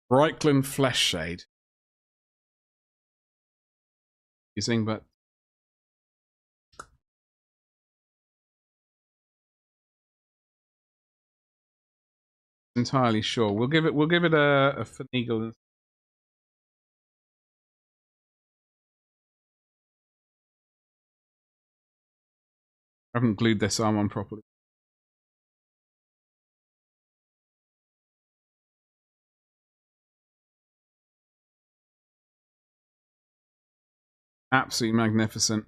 Reichland Flesh Shade. Using, but entirely sure. We'll give it a finagle. I haven't glued this arm on properly. Absolutely magnificent.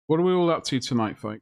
What are we all up to tonight, folks?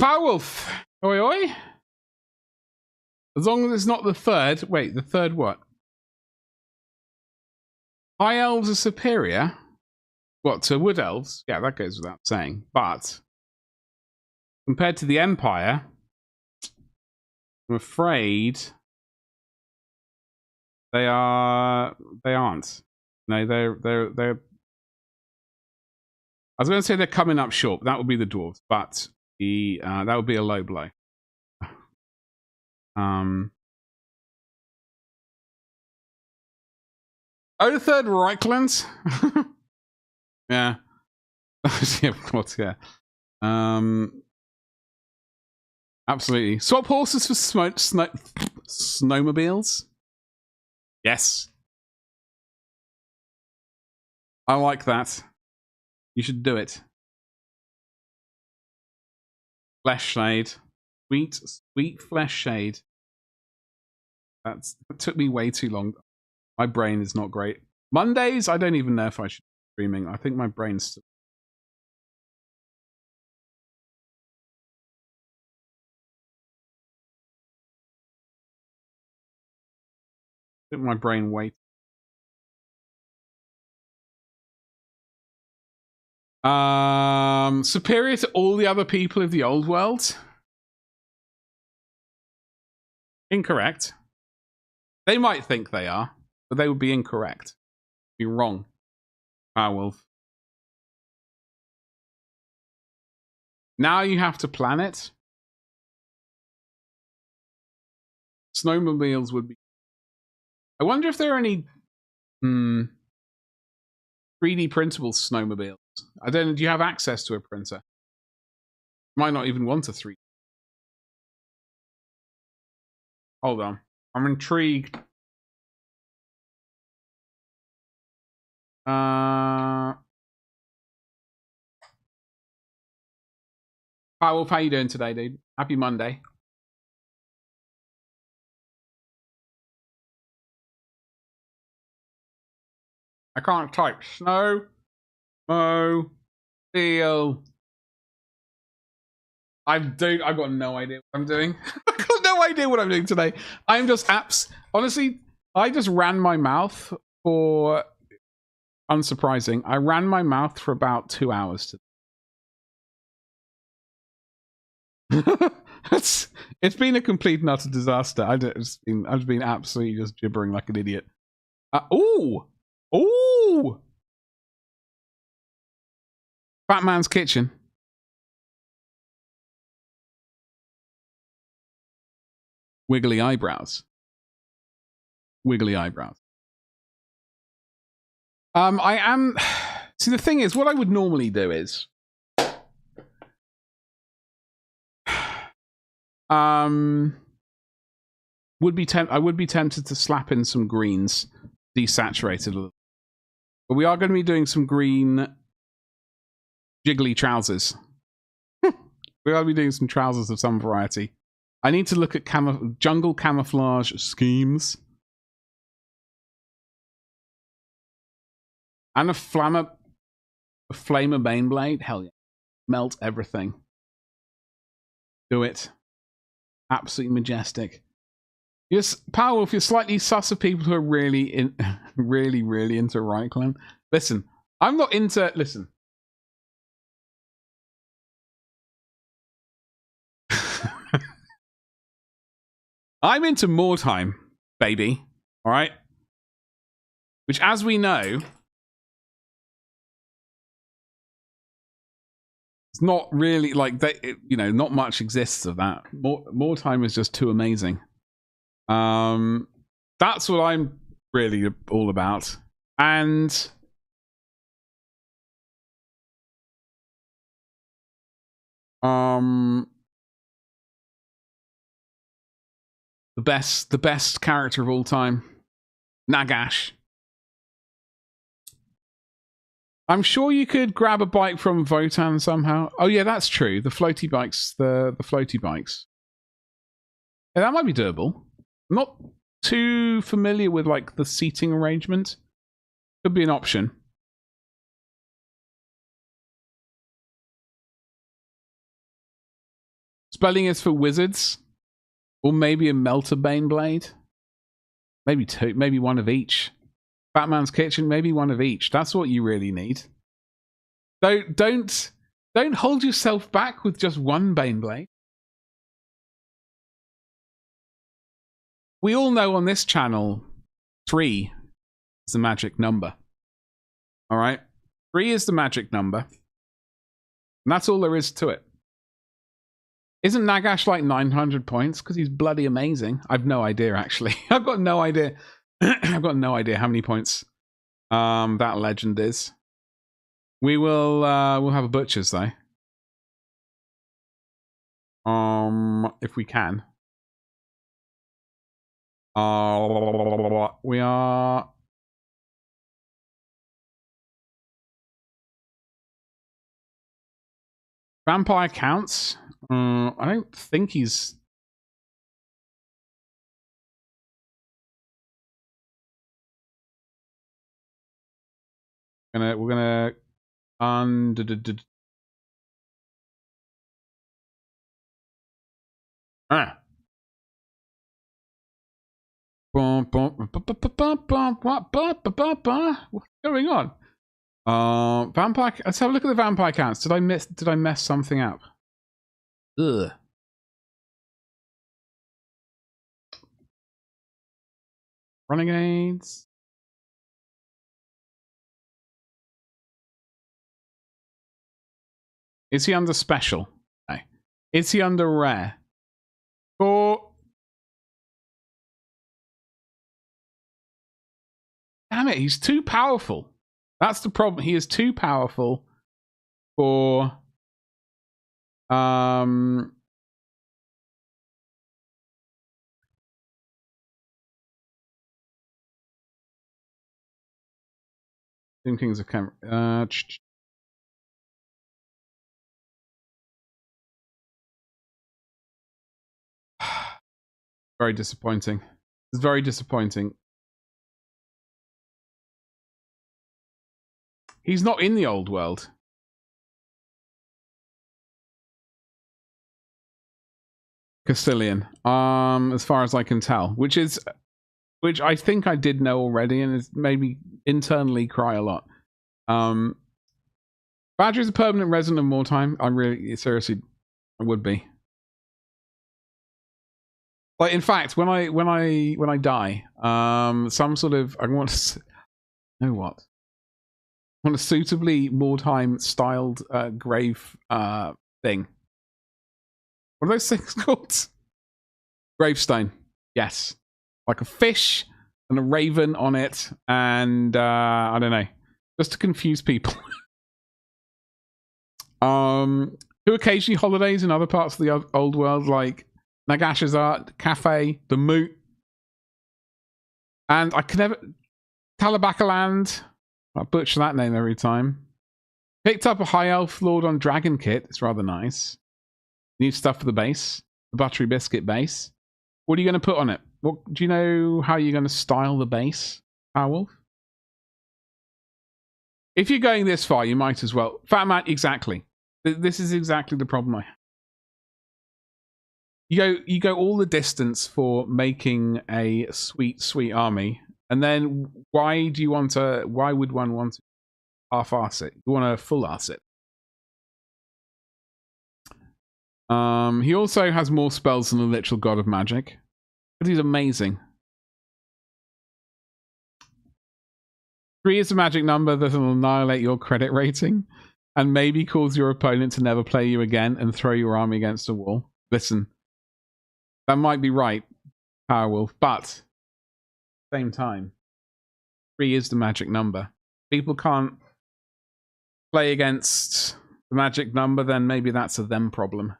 Powerwolf. Oi, oi. As long as it's not the third. Wait, the third what? High elves are superior. What, to wood elves? Yeah, that goes without saying. But compared to the Empire, I'm afraid they aren't. No, they're I was going to say they're coming up short. That would be the dwarves, but that would be a low blow. Oh, the third Reichland? Yeah. Yeah, of course, yeah. Absolutely. Swap horses for snowmobiles? Yes. I like that. You should do it. Flesh shade. Sweet flesh shade. That took me way too long. My brain is not great. Mondays, I don't even know if I should be streaming. I think my brain's still... I think my brain wait. Superior to all the other people of the old world? Incorrect. They might think they are, but they would be incorrect. Be wrong. Powerwolf. Now you have to plan it. Snowmobiles would be... I wonder if there are any 3D printable snowmobiles. I don't know. Do you have access to a printer? Might not even want a 3D. Hold on. I'm intrigued. Powerwolf, how you doing today, dude? Happy Monday. I can't type. Snow. Mo. Deal. I've got no idea what I'm doing. I've got no idea what I'm doing today. I'm just honestly, I just ran my mouth for... Unsurprising. I ran my mouth for about 2 hours today. It's been a complete and utter disaster. I've been absolutely just gibbering like an idiot. Ooh! Batman's kitchen. Wiggly eyebrows. Wiggly eyebrows. I am... See, the thing is, what I would normally do is... I would be tempted to slap in some greens, desaturated a little. But we are going to be doing some green jiggly trousers. We are going to be doing some trousers of some variety. I need to look at jungle camouflage schemes. And a flamer Baneblade? Hell yeah. Melt everything. Do it. Absolutely majestic. Yes, Powerwolf, you're slightly sus of people who are really really into Reichland. Listen, I'm not into... Listen. I'm into Mordheim, baby. Alright? Which, as we know... It's not really like that, you know, not much exists of that. Mordheim is just too amazing. That's what I'm really all about. And the best character of all time, Nagash. I'm sure you could grab a bike from Votan somehow. Oh yeah, that's true. The floaty bikes, the floaty bikes. Yeah, that might be doable. I'm not too familiar with like the seating arrangement. Could be an option. Spelling is for wizards. Or maybe a Melter Baneblade. Maybe two. Maybe one of each. Batman's Kitchen, maybe one of each. That's what you really need. Don't hold yourself back with just one Baneblade. We all know on this channel, 3 is the magic number. All right? 3 is the magic number. And that's all there is to it. Isn't Nagash like 900 points? Because he's bloody amazing. I've no idea, actually. I've got no idea. I've got no idea how many points that legend is. We'll have a butcher's, though. If we can. We are... Vampire counts. I don't think he's... We're gonna What's going on? Vampire. Let's have a look at the vampire counts. Did I mess something up? Ugh. Renegades. Is he under special? No. Is he under rare? Or... Damn it, he's too powerful. That's the problem. He is too powerful for... Doom Kings of Camera. Very disappointing. It's very disappointing. He's not in the old world. Castilian, as far as I can tell, which I think I did know already, and it's made me internally cry a lot. Badger is a permanent resident of Moortime. I really, seriously, I would be. Like, in fact, when I die, some sort of, I want to know what. I want a suitably Moortime styled grave thing. What are those things called? Gravestone. Yes. Like a fish and a raven on it, and I don't know. Just to confuse people. Who occasionally holidays in other parts of the old world, like Nagash's Art, Cafe, the Moot. And I can never... Talabakaland. I butcher that name every time. Picked up a High Elf Lord on Dragon kit. It's rather nice. New stuff for the base. The Buttery Biscuit base. What are you going to put on it? What, do you know how you're going to style the base, Powerwolf? If you're going this far, you might as well. Fat Man, exactly. This is exactly the problem I have. You go all the distance for making a sweet army, and then why would one want to half-arse it? You want to full-arse it. He also has more spells than the literal god of magic, but he's amazing. 3 is a magic number that will annihilate your credit rating and maybe cause your opponent to never play you again and throw your army against a wall. Listen, that might be right, Powerwolf, but at the same time, 3 is the magic number. People can't play against the magic number, then maybe that's a them problem.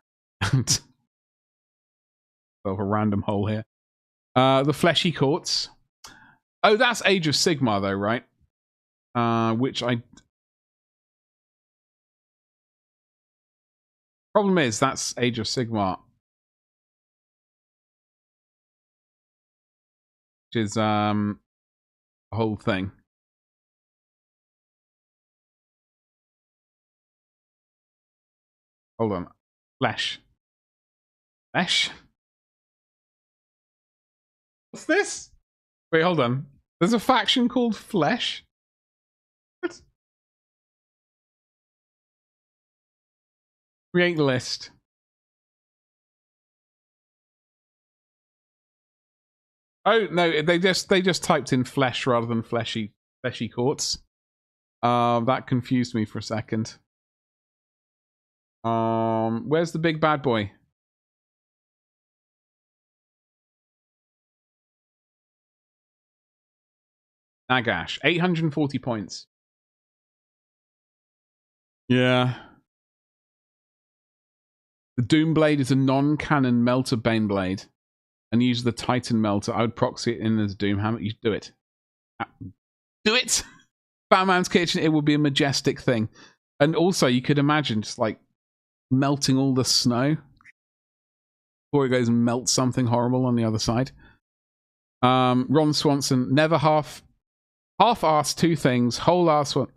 Of a random hole here. The Fleshy Courts. Oh, that's Age of Sigmar, though, right? Which I... Problem is, that's Age of Sigmar. Which is, the whole thing. Hold on. Flesh. Flesh? What's this? Wait, hold on. There's a faction called Flesh? What? Create list. Oh no, they just typed in flesh rather than fleshy courts. That confused me for a second. Where's the big bad boy? Nagash, 840 points. Yeah. The Doomblade is a non-canon melter Baneblade and use the Titan melter. I would proxy it in as Doomhammer. You do it. Do it! Batman's Kitchen, it would be a majestic thing. And also, you could imagine just like melting all the snow before it goes and melts something horrible on the other side. Ron Swanson, never half-ass two things, whole-ass one.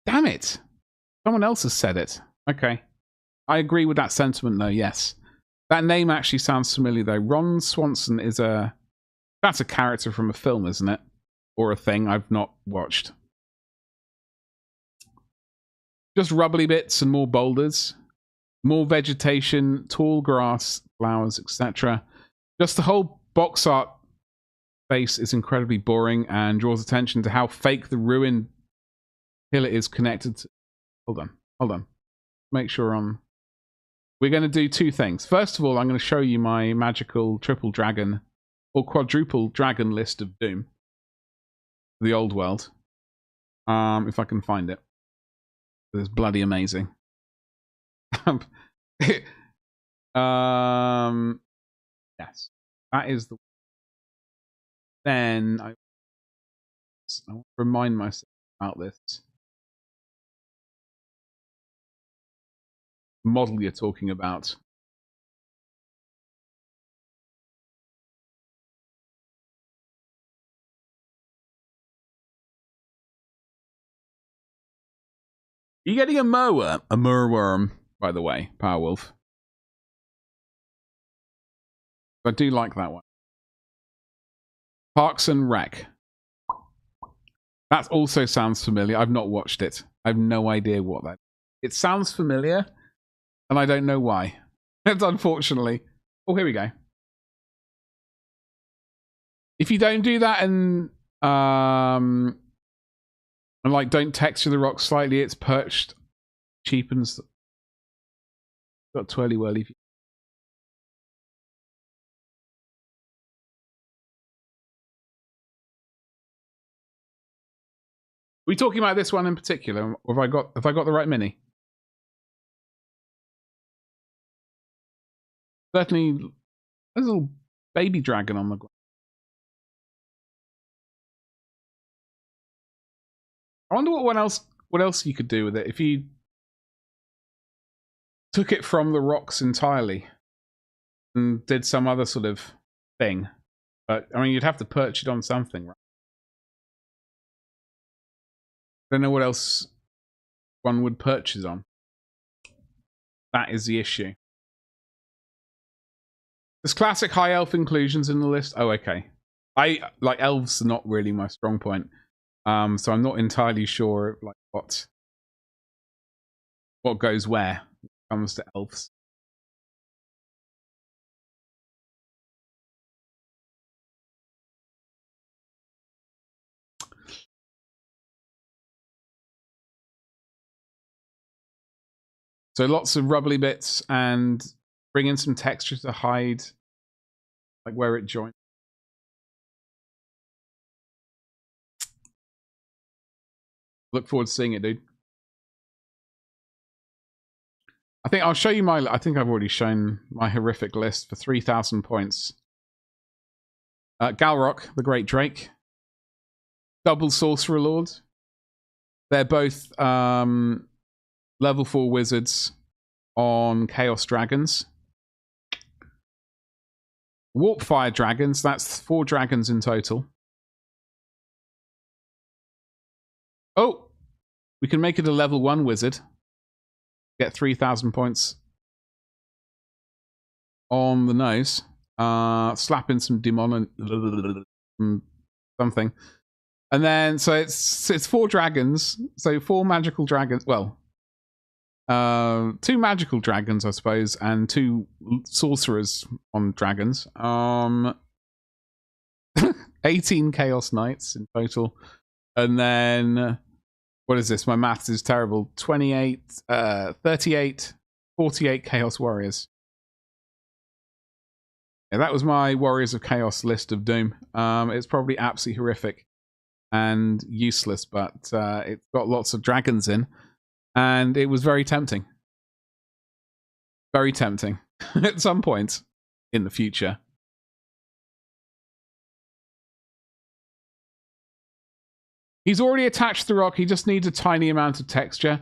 Damn it! Someone else has said it. Okay. I agree with that sentiment, though, yes. That name actually sounds familiar, though. Ron Swanson is a... That's a character from a film, isn't it? Or a thing I've not watched. Just rubbly bits and more boulders. More vegetation, tall grass, flowers, etc. Just the whole box art space is incredibly boring and draws attention to how fake the ruined hill is connected to... Hold on. Make sure I'm... We're going to do two things. First of all, I'm going to show you my magical triple dragon or quadruple dragon list of Doom. The old world. If I can find it. It's bloody amazing. Yes. That is the... Then I want to remind myself about this model you're talking about. Are you getting a mower? A merworm, by the way, Powerwolf. I do like that one. Parks and Rec. That also sounds familiar. I've not watched it. I have no idea what that is. It sounds familiar, and I don't know why. It's unfortunately. Oh, here we go. If you don't do that and like don't texture the rock slightly, it's perched, cheapens. Got twirly whirly. Are we talking about this one in particular, or have I got the right mini? Certainly, there's a little baby dragon on the ground. I wonder what else you could do with it if you took it from the rocks entirely and did some other sort of thing. But I mean, you'd have to perch it on something, right? I don't know what else one would perch it on. That is the issue. There's classic high elf inclusions in the list. Oh, okay. I like elves are not really my strong point. So I'm not entirely sure like what goes where when it comes to elves. So lots of rubbly bits and bring in some texture to hide like where it joins. Look forward to seeing it, dude. I think I'll show you I think I've already shown my horrific list for 3,000 points. Galrock, the Great Drake. Double Sorcerer Lord. They're both level 4 wizards on Chaos Dragons. Warp Fire Dragons, that's 4 dragons in total. Oh! We can make it a level 1 wizard. Get 3,000 points. on the nose. Slap in some demon something. And then, so it's 4 dragons. So 4 magical dragons. Well, 2 magical dragons, I suppose, and 2 sorcerers on dragons. 18 Chaos Knights in total. And then, what is this? My maths is terrible. 28, 38, 48 Chaos Warriors. Yeah, that was my Warriors of Chaos list of Doom. It's probably absolutely horrific and useless, but it's got lots of dragons in, and it was very tempting. Very tempting at some point in the future. He's already attached the rock. He just needs a tiny amount of texture.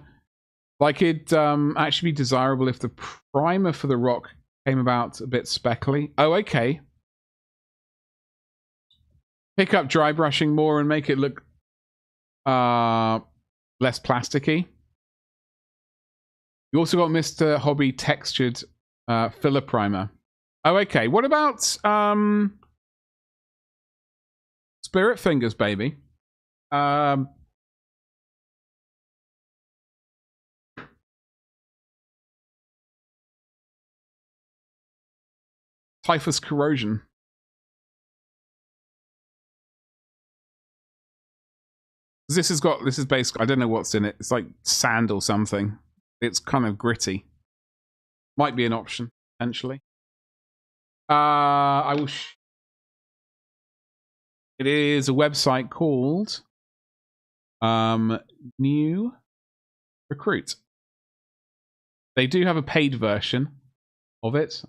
Like, it'd actually be desirable if the primer for the rock came about a bit speckly. Oh, okay. Pick up dry brushing more and make it look less plasticky. You also got Mr. Hobby textured filler primer. Oh, okay. What about Spirit Fingers, baby? Typhus Corrosion. This is basically, I don't know what's in it. It's like sand or something. It's kind of gritty. Might be an option, potentially. I will. It is a website called New Recruit. They do have a paid version of it.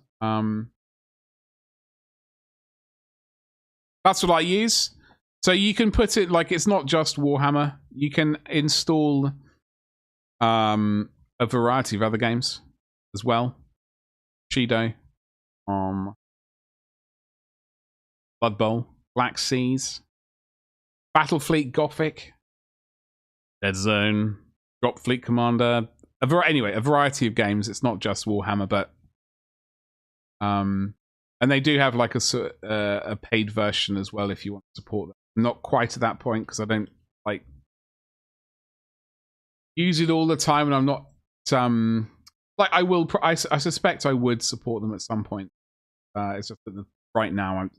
That's what I use. So you can put it, like, it's not just Warhammer. You can install a variety of other games as well. Cheeto, Blood Bowl, Black Seas, Battlefleet Gothic, Dead Zone, Drop Fleet Commander. Anyway, a variety of games. It's not just Warhammer, but and they do have like a paid version as well if you want to support them. Not quite at that point because I don't like use it all the time, and I'm not like I will. I suspect I would support them at some point. It's just that right now I'm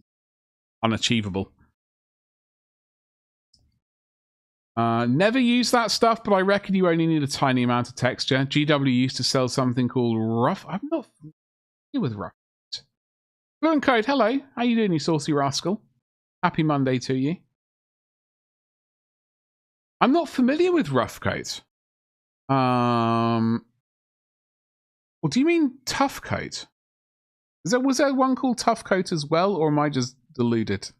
unachievable. Never use that stuff, but I reckon you only need a tiny amount of texture. GW used to sell something called Rough. I'm not familiar with Rough. Blue and Code, hello. How you doing, you saucy rascal? Happy Monday to you. I'm not familiar with Rough Coat. Well, do you mean Tough Coat? Was there one called Tough Coat as well, or am I just deluded?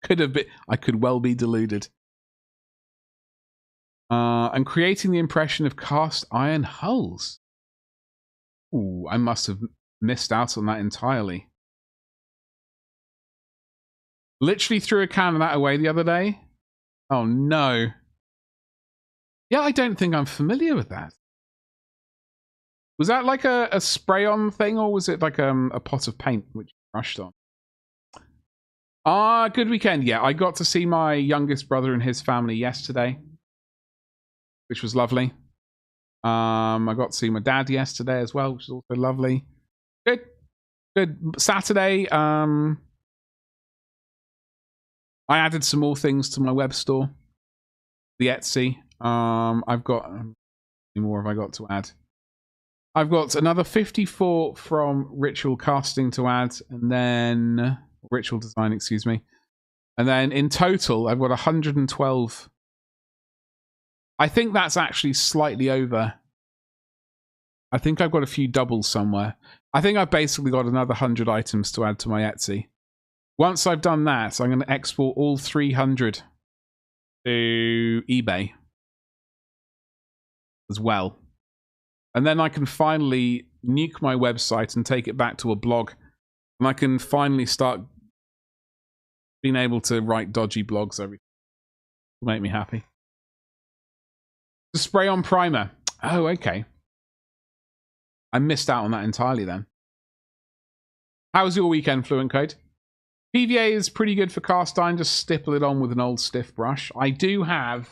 Could have been. I could well be deluded. And creating the impression of cast iron hulls. Ooh, I must have missed out on that entirely. Literally threw a can of that away the other day. Oh no. Yeah, I don't think I'm familiar with that. Was that like a spray-on thing, or was it like a pot of paint which you brushed on? Ah, good weekend. Yeah, I got to see my youngest brother and his family yesterday, which was lovely. I got to see my dad yesterday as well, which was also lovely. Good. Saturday, I added some more things to my web store, the Etsy. I've got, how many more have I got to add? I've got another 54 from Ritual Casting to add, and then Ritual Design, excuse me. And then in total, I've got 112. I think that's actually slightly over. I think I've got a few doubles somewhere. I think I've basically got another 100 items to add to my Etsy. Once I've done that, I'm going to export all 300 to eBay as well. And then I can finally nuke my website and take it back to a blog. And I can finally start being able to write dodgy blogs every day. It'll make me happy. The spray-on primer. Oh, okay. I missed out on that entirely then. How was your weekend, Fluent Code? PVA is pretty good for cast iron. Just stipple it on with an old stiff brush. I do have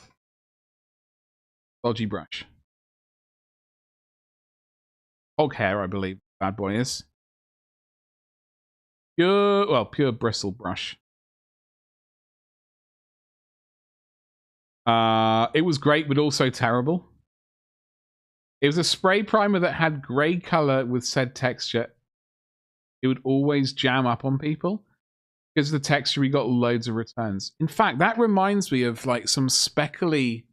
dodgy brush. Hog hair, I believe. Bad boy is. Pure bristle brush. It was great, but also terrible. It was a spray primer that had grey color with said texture. It would always jam up on people. Because of the texture, we got loads of returns. In fact, that reminds me of like some speckly...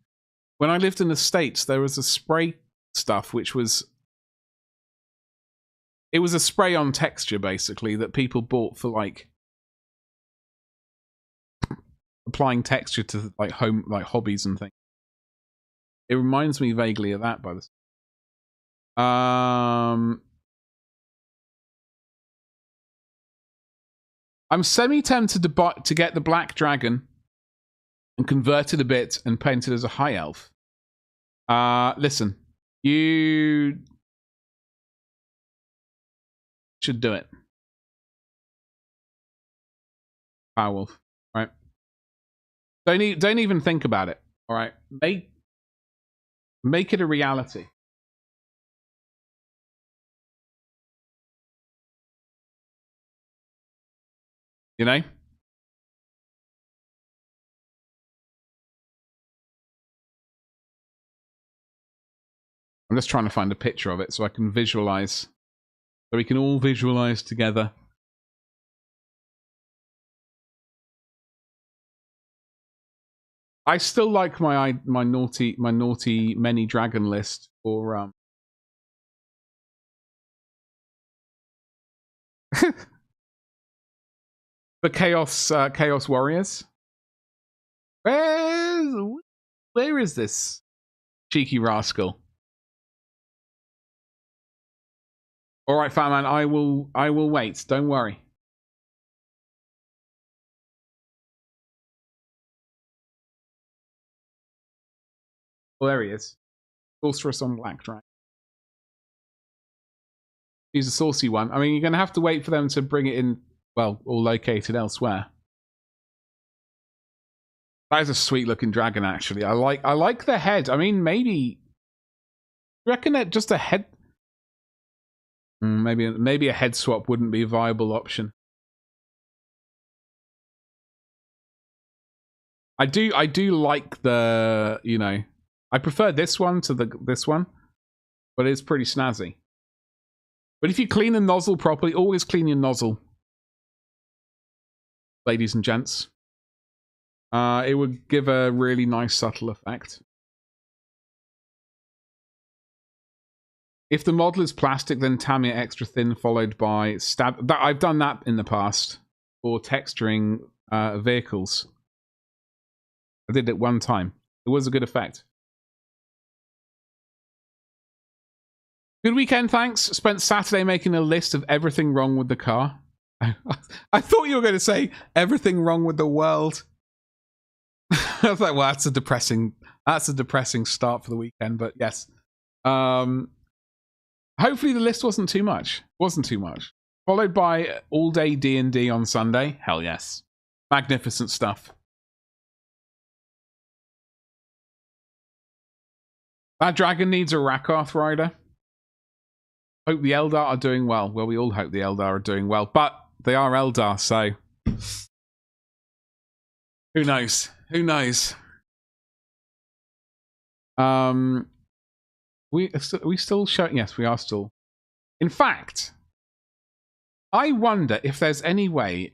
When I lived in the States, there was a spray stuff which was... It was a spray-on texture, basically, that people bought for like... applying texture to like hobbies and things. It reminds me vaguely of that, by the way. I'm semi-tempted to get the Black Dragon and convert it a bit and paint it as a high elf. Listen, you should do it. Powerwolf, right? Don't even think about it. All right, make it a reality. You know? I'm just trying to find a picture of it so I can visualize. So we can all visualize together. I still like my naughty many dragon list for the Chaos Warriors. Where is this cheeky rascal? All right, fat man, I will wait. Don't worry. Well, there he is. Sorceress on Black Dragon. He's a saucy one. I mean, you're going to have to wait for them to bring it in, well, or located elsewhere. That is a sweet-looking dragon, actually. I like the head. I mean, maybe... I reckon that just a head... Maybe a head swap wouldn't be a viable option. I do like the, you know... I prefer this one to this one, but it's pretty snazzy. But if you clean the nozzle properly, always clean your nozzle, ladies and gents. It would give a really nice subtle effect. If the model is plastic, then Tamiya extra thin followed by stab. I've done that in the past for texturing vehicles. I did it one time. It was a good effect. Good weekend, thanks. Spent Saturday making a list of everything wrong with the car. I thought you were going to say everything wrong with the world. I was like, well, that's a depressing start for the weekend, but yes. Hopefully the list wasn't too much. Followed by all day D&D on Sunday. Hell yes. Magnificent stuff. That dragon needs a Rakarth rider. Hope the Eldar are doing well. Well, we all hope the Eldar are doing well, but they are Eldar, so who knows? Who knows? We still showing? Yes, we are still. In fact, I wonder if there's any way.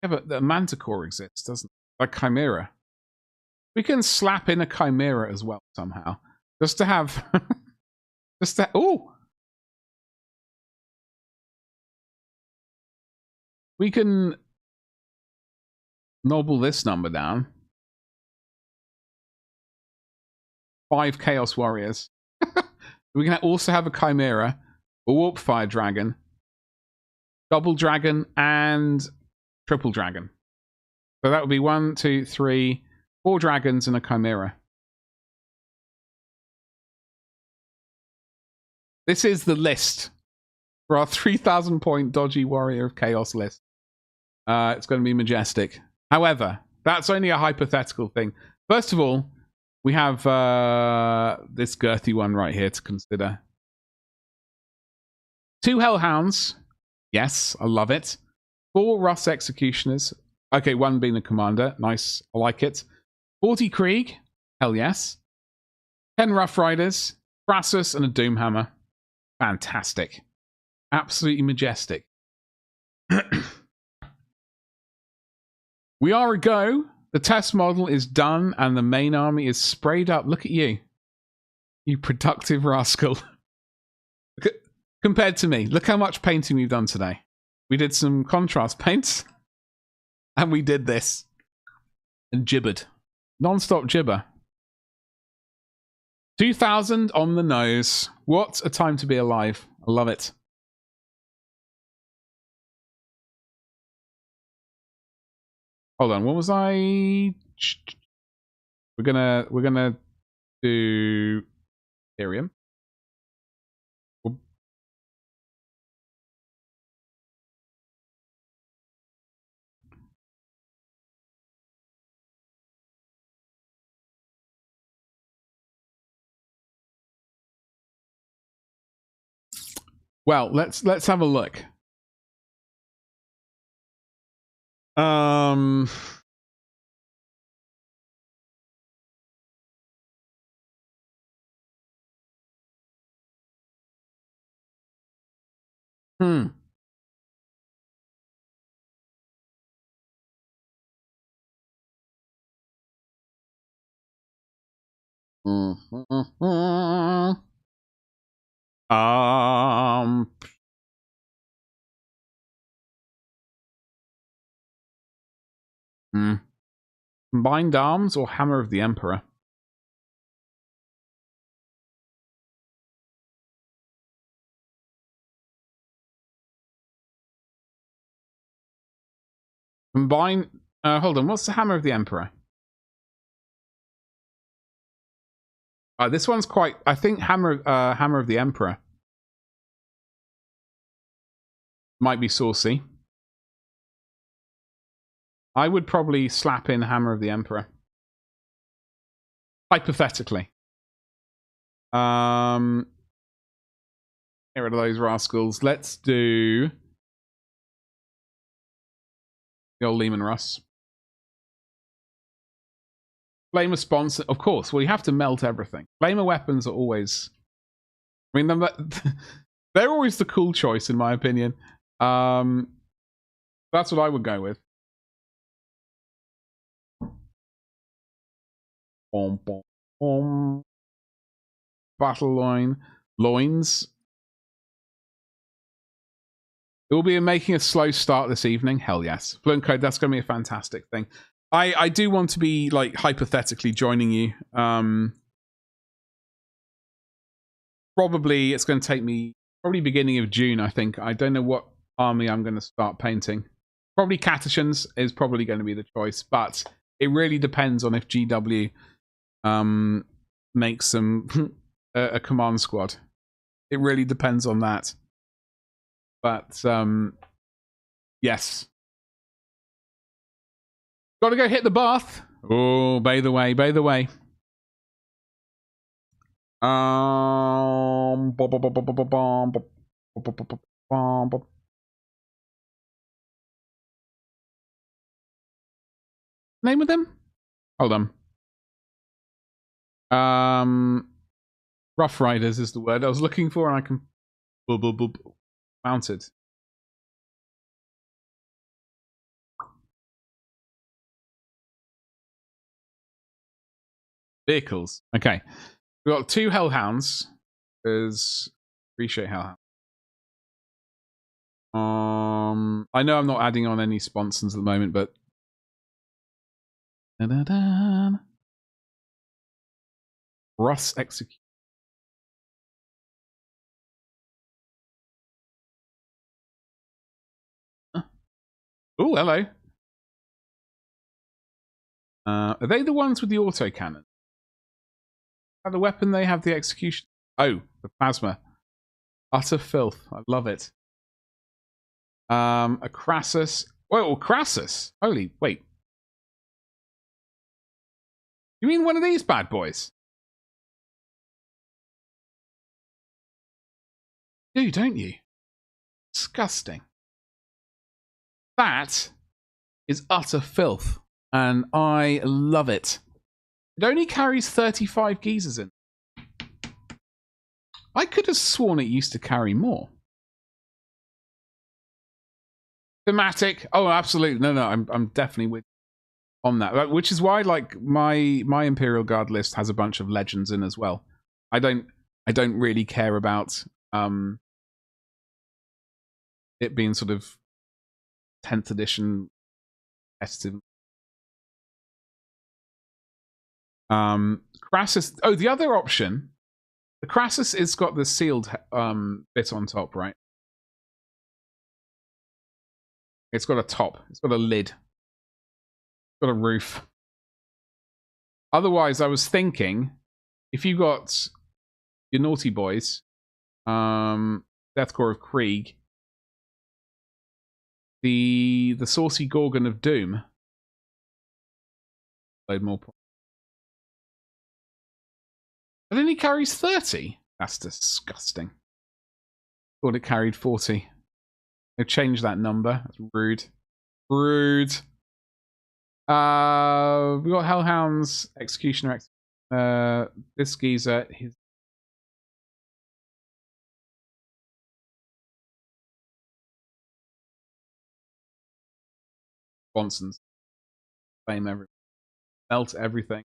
Yeah, but the Manticore exists, doesn't it? A Chimera. We can slap in a Chimera as well somehow, just to have. Oh. We can nobble this number down. 5 Chaos Warriors. We can also have a Chimera, a Warp Fire Dragon, Double Dragon, and Triple Dragon. So that would be 1, 2, 3, 4 dragons and a Chimera. This is the list. for our 3,000 point dodgy warrior of chaos list. It's going to be majestic. However, that's only a hypothetical thing. First of all, we have this girthy one right here to consider. 2 Hellhounds. Yes, I love it. 4 Ross Executioners. Okay, 1 being the commander. Nice, I like it. 40 Krieg. Hell yes. 10 Rough Riders. Crassus and a Doomhammer. Fantastic. Absolutely majestic. We are a go. The test model is done and the main army is sprayed up. Look at you. You productive rascal. Compared to me, look how much painting we've done today. We did some contrast paints. And we did this. And gibbered. Non-stop gibber. 2,000 on the nose. What a time to be alive. I love it. Hold on, what was I? We're gonna do Ethereum. Well, let's have a look. Combined Arms or Hammer of the Emperor? Combine. Hold on. What's the Hammer of the Emperor? This one's quite. I think Hammer of the Emperor might be saucy. I would probably slap in Hammer of the Emperor. Hypothetically. Get rid of those rascals. Let's do the old Lehman Russ. Flamer sponsor, of course. Well, you have to melt everything. Flamer weapons are always. I mean, they're always the cool choice, in my opinion. That's what I would go with. Battle line. Loins. It will be making a slow start this evening. Hell yes. Fluent Code, that's going to be a fantastic thing. I do want to be, like, hypothetically joining you. Probably it's going to take me, probably beginning of June, I think. I don't know what army I'm going to start painting. Probably Catachans is probably going to be the choice, but it really depends on if GW makes some a command squad. It really depends on that. But yes. Gotta go hit the bath. Oh, by the way. Name of them? Hold on. Rough Riders is the word I was looking for, and I can mounted. Vehicles. Okay. We've got 2 Hellhounds. Appreciate Hellhound. I know I'm not adding on any sponsons at the moment, but Ross execute. Oh, hello. Are they the ones with the autocannon? Are the weapon they have the execution? Oh, the plasma. Utter filth. I love it. A Crassus. Whoa, Crassus. Holy, wait. You mean one of these bad boys? Do, don't you? Disgusting. That is utter filth, and I love it. It only carries 35 geezers in. I could have sworn it used to carry more. Thematic. Oh, absolutely. No, I'm definitely with on that. Which is why, like, my Imperial Guard list has a bunch of legends in as well. I don't really care about it being sort of 10th edition competitive. Crassus. Oh, the other option. The Crassus has got the sealed bit on top, right? It's got a top. It's got a lid. It's got a roof. Otherwise, I was thinking, if you got your naughty boys, Deathcore of Krieg, the Saucy Gorgon of Doom, load more points. But then he carries 30. That's disgusting. Thought it carried 40. They've changed that number. That's rude. Rude. We got Hellhounds, Executioner. This geezer, his Bonsons. Flame everything. Melt everything.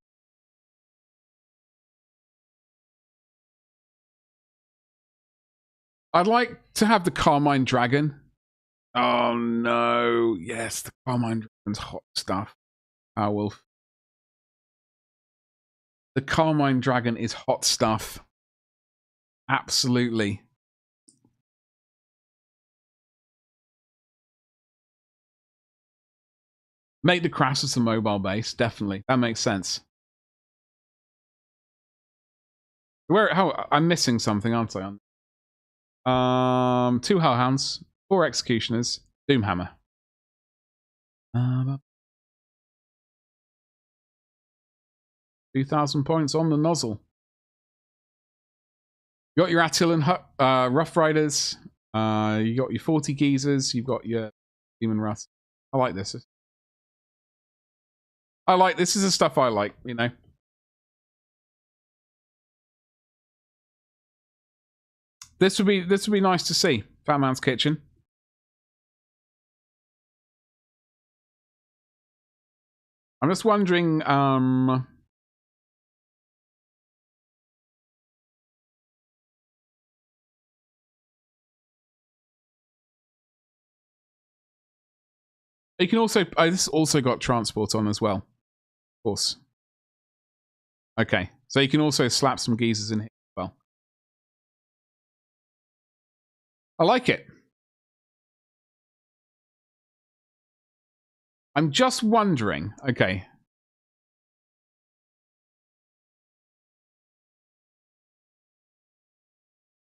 I'd like to have the Carmine Dragon. Oh no. Yes, the Carmine Dragon's hot stuff. Wolf. The Carmine Dragon is hot stuff. Absolutely. Make the Crassus a mobile base, definitely. That makes sense. I'm missing something, aren't I? 2 Hellhounds, 4 Executioners, Doomhammer. 2,000 points on the nozzle. You got your Attilan Rough Riders. You got your 40 geezers. You've got your Demon Rust. I like this. This is the stuff I like, you know. This would be nice to see. Fat Man's Kitchen. I'm just wondering, you can also this also got transport on as well. Of course. Okay. So you can also slap some geezers in here as well. I like it. I'm just wondering. Okay.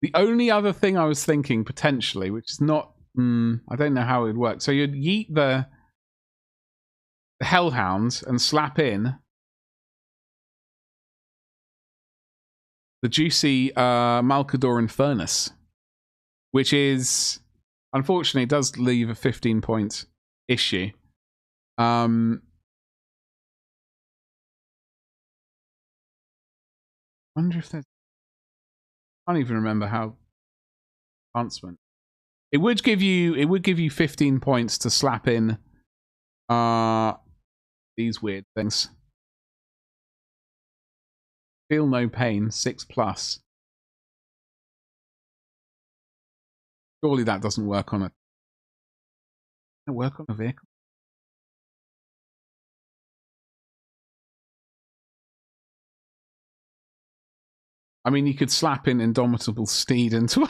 The only other thing I was thinking potentially, which is not, I don't know how it would work. So you'd yeet the Hellhounds and slap in the juicy Malkadoran Furnace, which is, unfortunately, does leave a 15-point issue. Wonder if there's... I don't even remember how advancement. It would give you 15 points to slap in these weird things. Feel no pain, 6+. Surely that doesn't work on a vehicle. I mean, you could slap in Indomitable Steed into a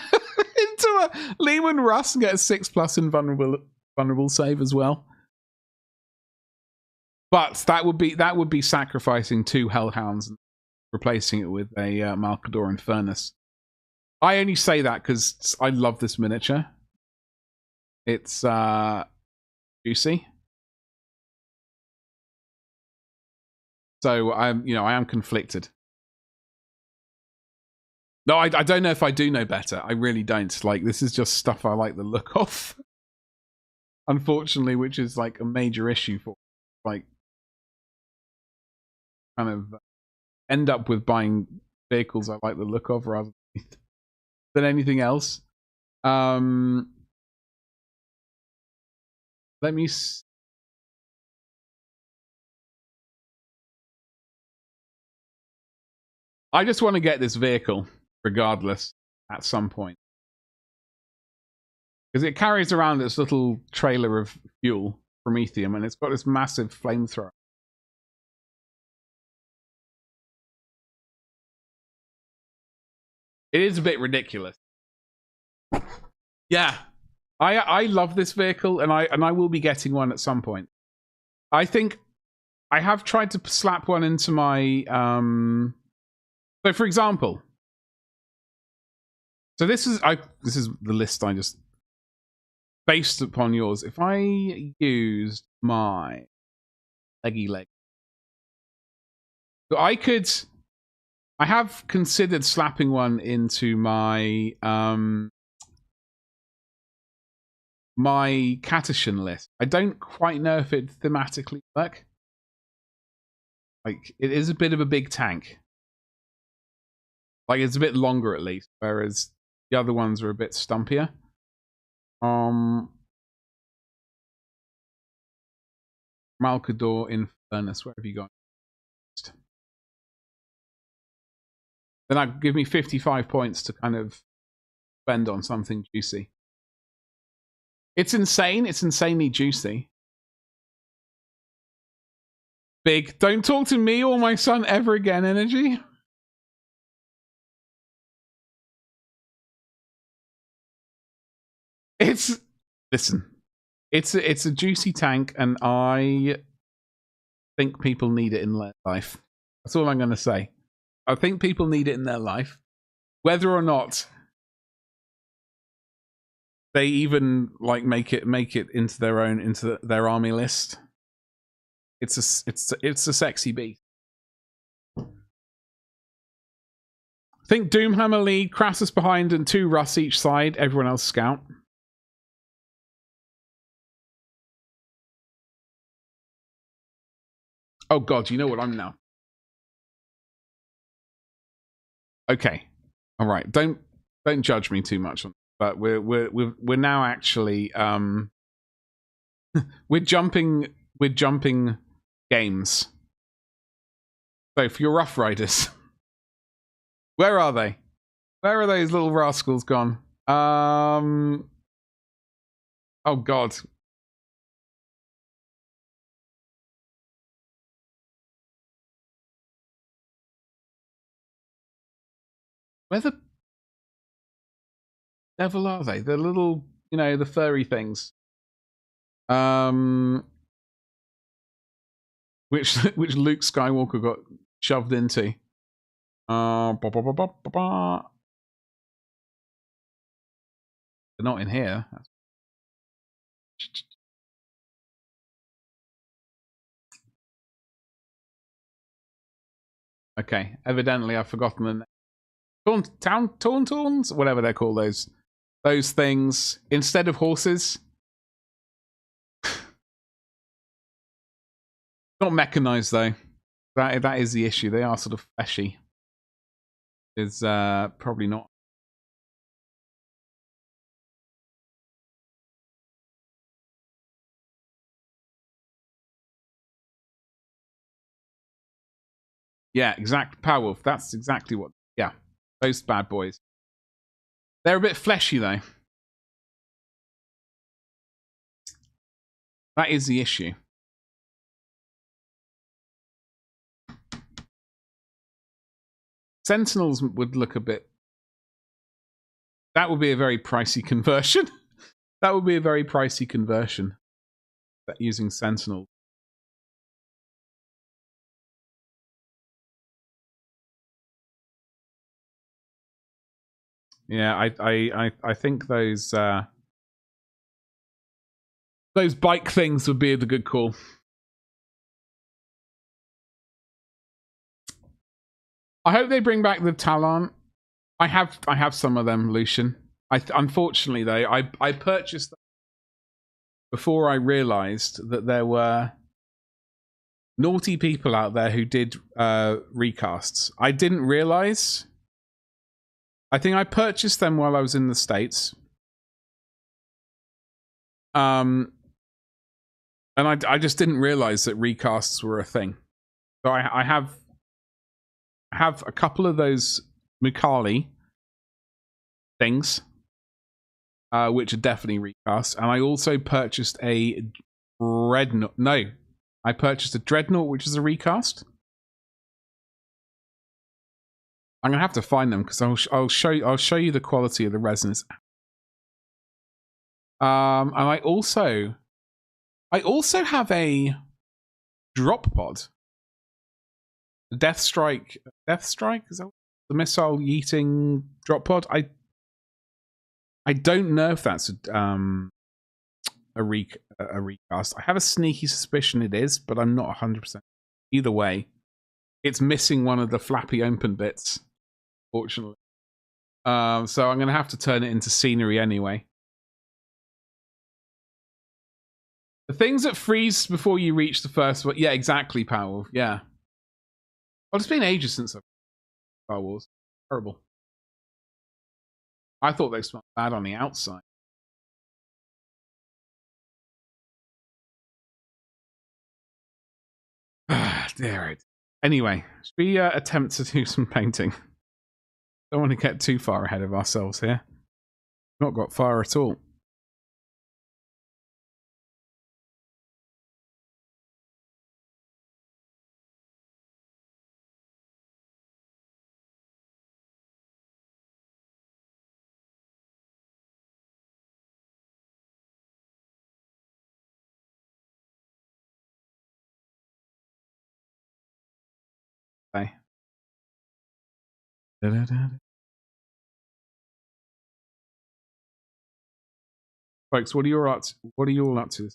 Leman Russ and get a 6+ in vulnerable save as well. But that would be sacrificing 2 Hellhounds and replacing it with a Malkadoran Furnace. I only say that because I love this miniature. It's juicy. So I am conflicted. No, I don't know if I do know better. I really don't. Like, this is just stuff I like the look of. Unfortunately, which is like a major issue for, like, kind of end up with buying vehicles I like the look of rather than anything else. Let me. I just want to get this vehicle, regardless, at some point. Because it carries around this little trailer of fuel, Promethium, and it's got this massive flamethrower. It is a bit ridiculous. Yeah. I love this vehicle, and I will be getting one at some point. I think I have tried to slap one into my so for example, so this is the list I just based upon yours. If I used my leggy leg, so I have considered slapping one into my my Catachan list. I don't quite know if it thematically work. Like, it is a bit of a big tank. Like, it's a bit longer at least, whereas the other ones are a bit stumpier. Malcador, Infernus, where have you gone? Then that'd give me 55 points to kind of spend on something juicy. It's insane. It's insanely juicy. Big. Don't talk to me or my son ever again, energy. Listen. It's a juicy tank, and I think people need it in their life. That's all I'm going to say. I think people need it in their life, whether or not they even like make it into their army list. It's a sexy beast. Think Doomhammer lead, Crassus behind, and 2 Russ each side. Everyone else scout. Oh God, you know what I'm now. Okay, all right. Don't judge me too much, but we're now actually we're jumping games. So for your Rough Riders, where are they? Where are those little rascals gone? Oh God. Where the devil are they? The little, the furry things. Which Luke Skywalker got shoved into. They're not in here. Okay, evidently I've forgotten the name. Tauntauns, whatever they're called, those things instead of horses. Not mechanized though. That is the issue. They are sort of fleshy. Is probably not. Yeah, exact Powerwolf. That's exactly what. Yeah, those bad boys. They're a bit fleshy though. That is the issue. Sentinels would look a bit. That would be a very pricey conversion. That would be a very pricey conversion. Using Sentinel. Yeah, I think those bike things would be the good call. I hope they bring back the Talon. I have some of them, Lucian. Unfortunately though, I purchased them before I realized that there were naughty people out there who did recasts. I didn't realize. I think I purchased them while I was in the States. And I just didn't realize that recasts were a thing. So I have a couple of those Mukali things, which are definitely recast. And I also purchased a Dreadnought. No, I purchased a Dreadnought, which is a recast. I'm gonna have to find them because I'll show you the quality of the resonance. And I also have a drop pod. Death Strike is that the missile yeeting drop pod? I don't know if that's a recast. I have a sneaky suspicion it is, but I'm not 100%. Either way, it's missing one of the flappy open bits, fortunately. So I'm going to have to turn it into scenery anyway. The things that freeze before you reach the first one. Yeah, exactly, Powell. Yeah. Well, it's been ages since I've played Star Wars. Terrible. I thought they smelled bad on the outside. Damn it. Anyway, should we attempt to do some painting? Don't want to get too far ahead of ourselves here. Not got far at all. Okay. Folks, what are you all up to?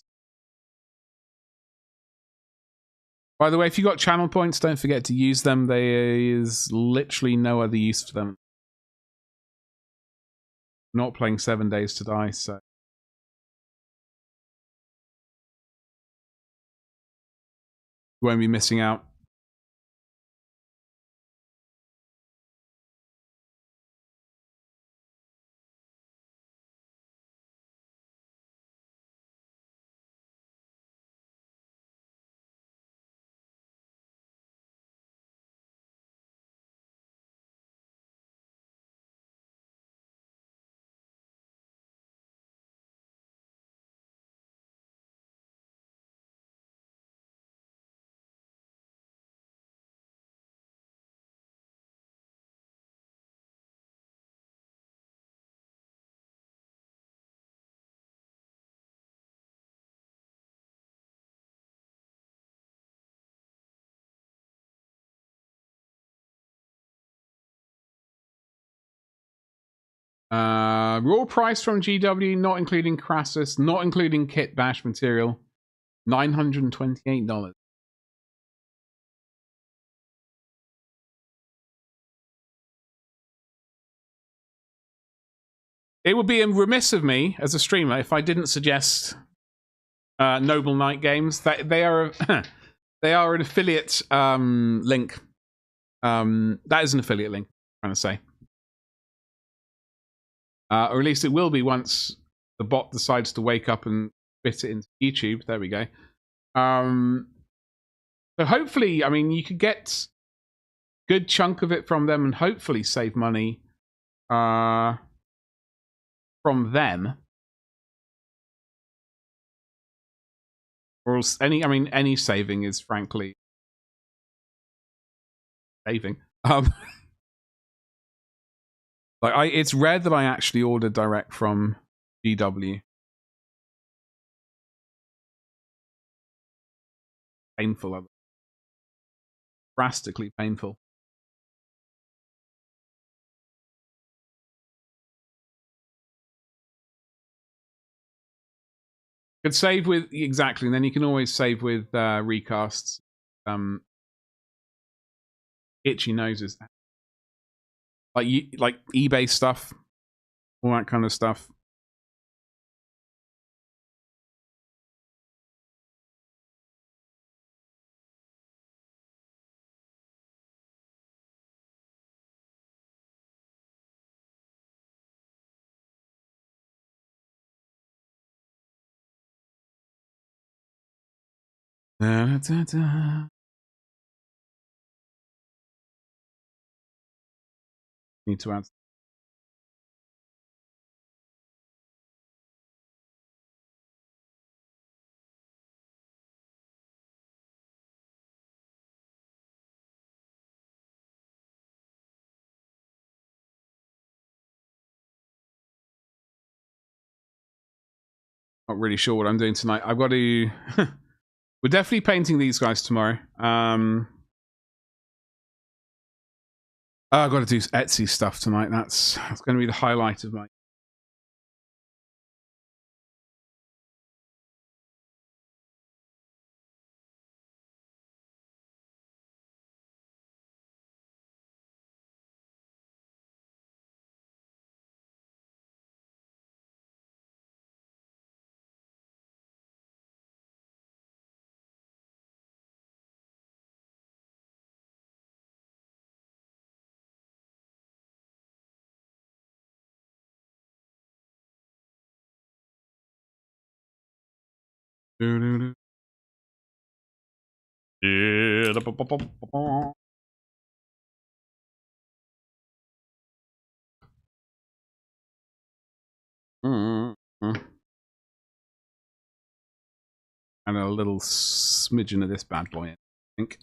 By the way, if you got channel points, don't forget to use them. There is literally no other use for them. Not playing 7 Days to Die, so you won't be missing out. Raw price from GW, not including Crassus, not including kit bash material, $928. It would be remiss of me as a streamer if I didn't suggest Noble Knight Games. They are they are an affiliate link. That is an affiliate link, I'm trying to say. Or at least it will be once the bot decides to wake up and fit it into YouTube. There we go. So hopefully, I mean, you could get a good chunk of it from them and hopefully save money from them. Or else any saving is frankly saving. It's rare that I actually order direct from GW. Painful. Drastically painful. Could save with exactly, and then you can always save with recasts. Itchy noses, like eBay stuff, all that kind of stuff. Da, da, da. Need to add. Not really sure what I'm doing tonight. I've got to. We're definitely painting these guys tomorrow. I've got to do Etsy stuff tonight. That's going to be the highlight of my. And a little smidgen of this bad boy, I think.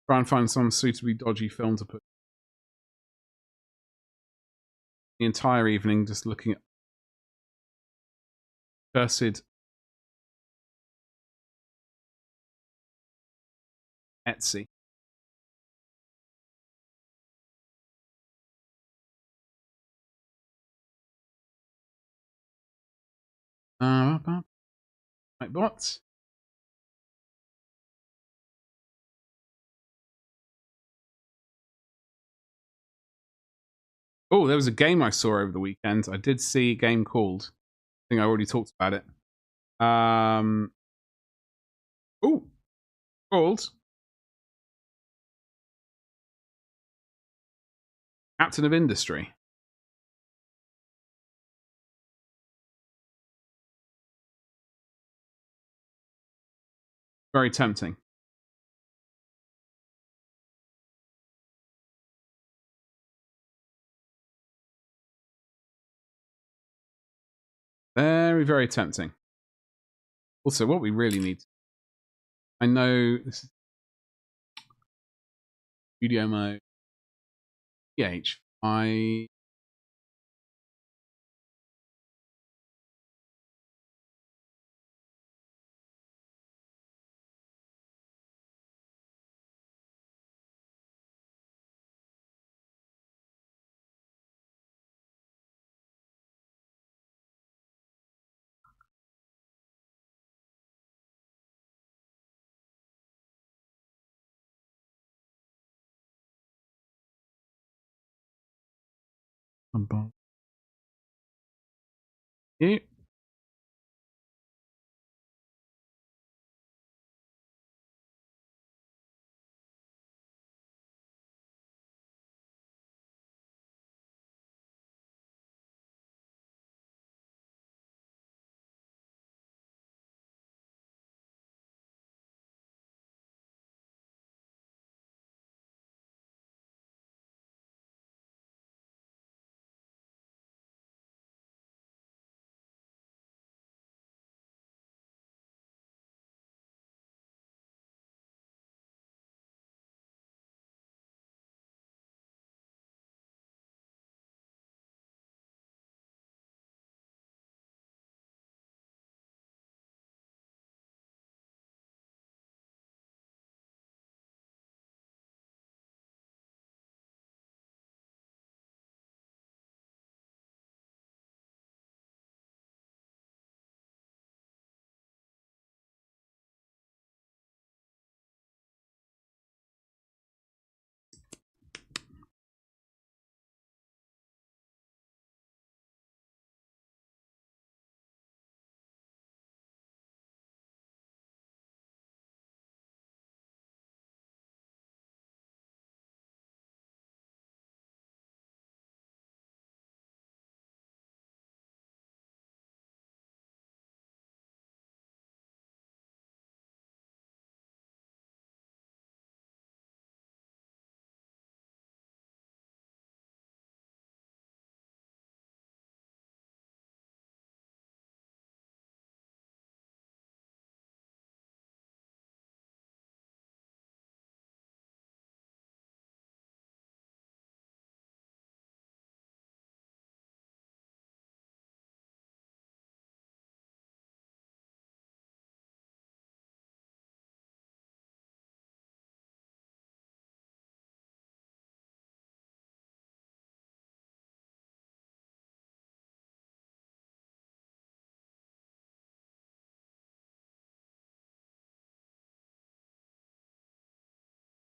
Try and find some suitably dodgy film to put the entire evening just looking at cursed Etsy. Right, bots. Oh, there was a game I saw over the weekend. I did see a game called. I think I already talked about it. Oh, called Captain of Industry. Very tempting. Very, very tempting. Also, what we really need. I know this is studio mode. PH. Yeah.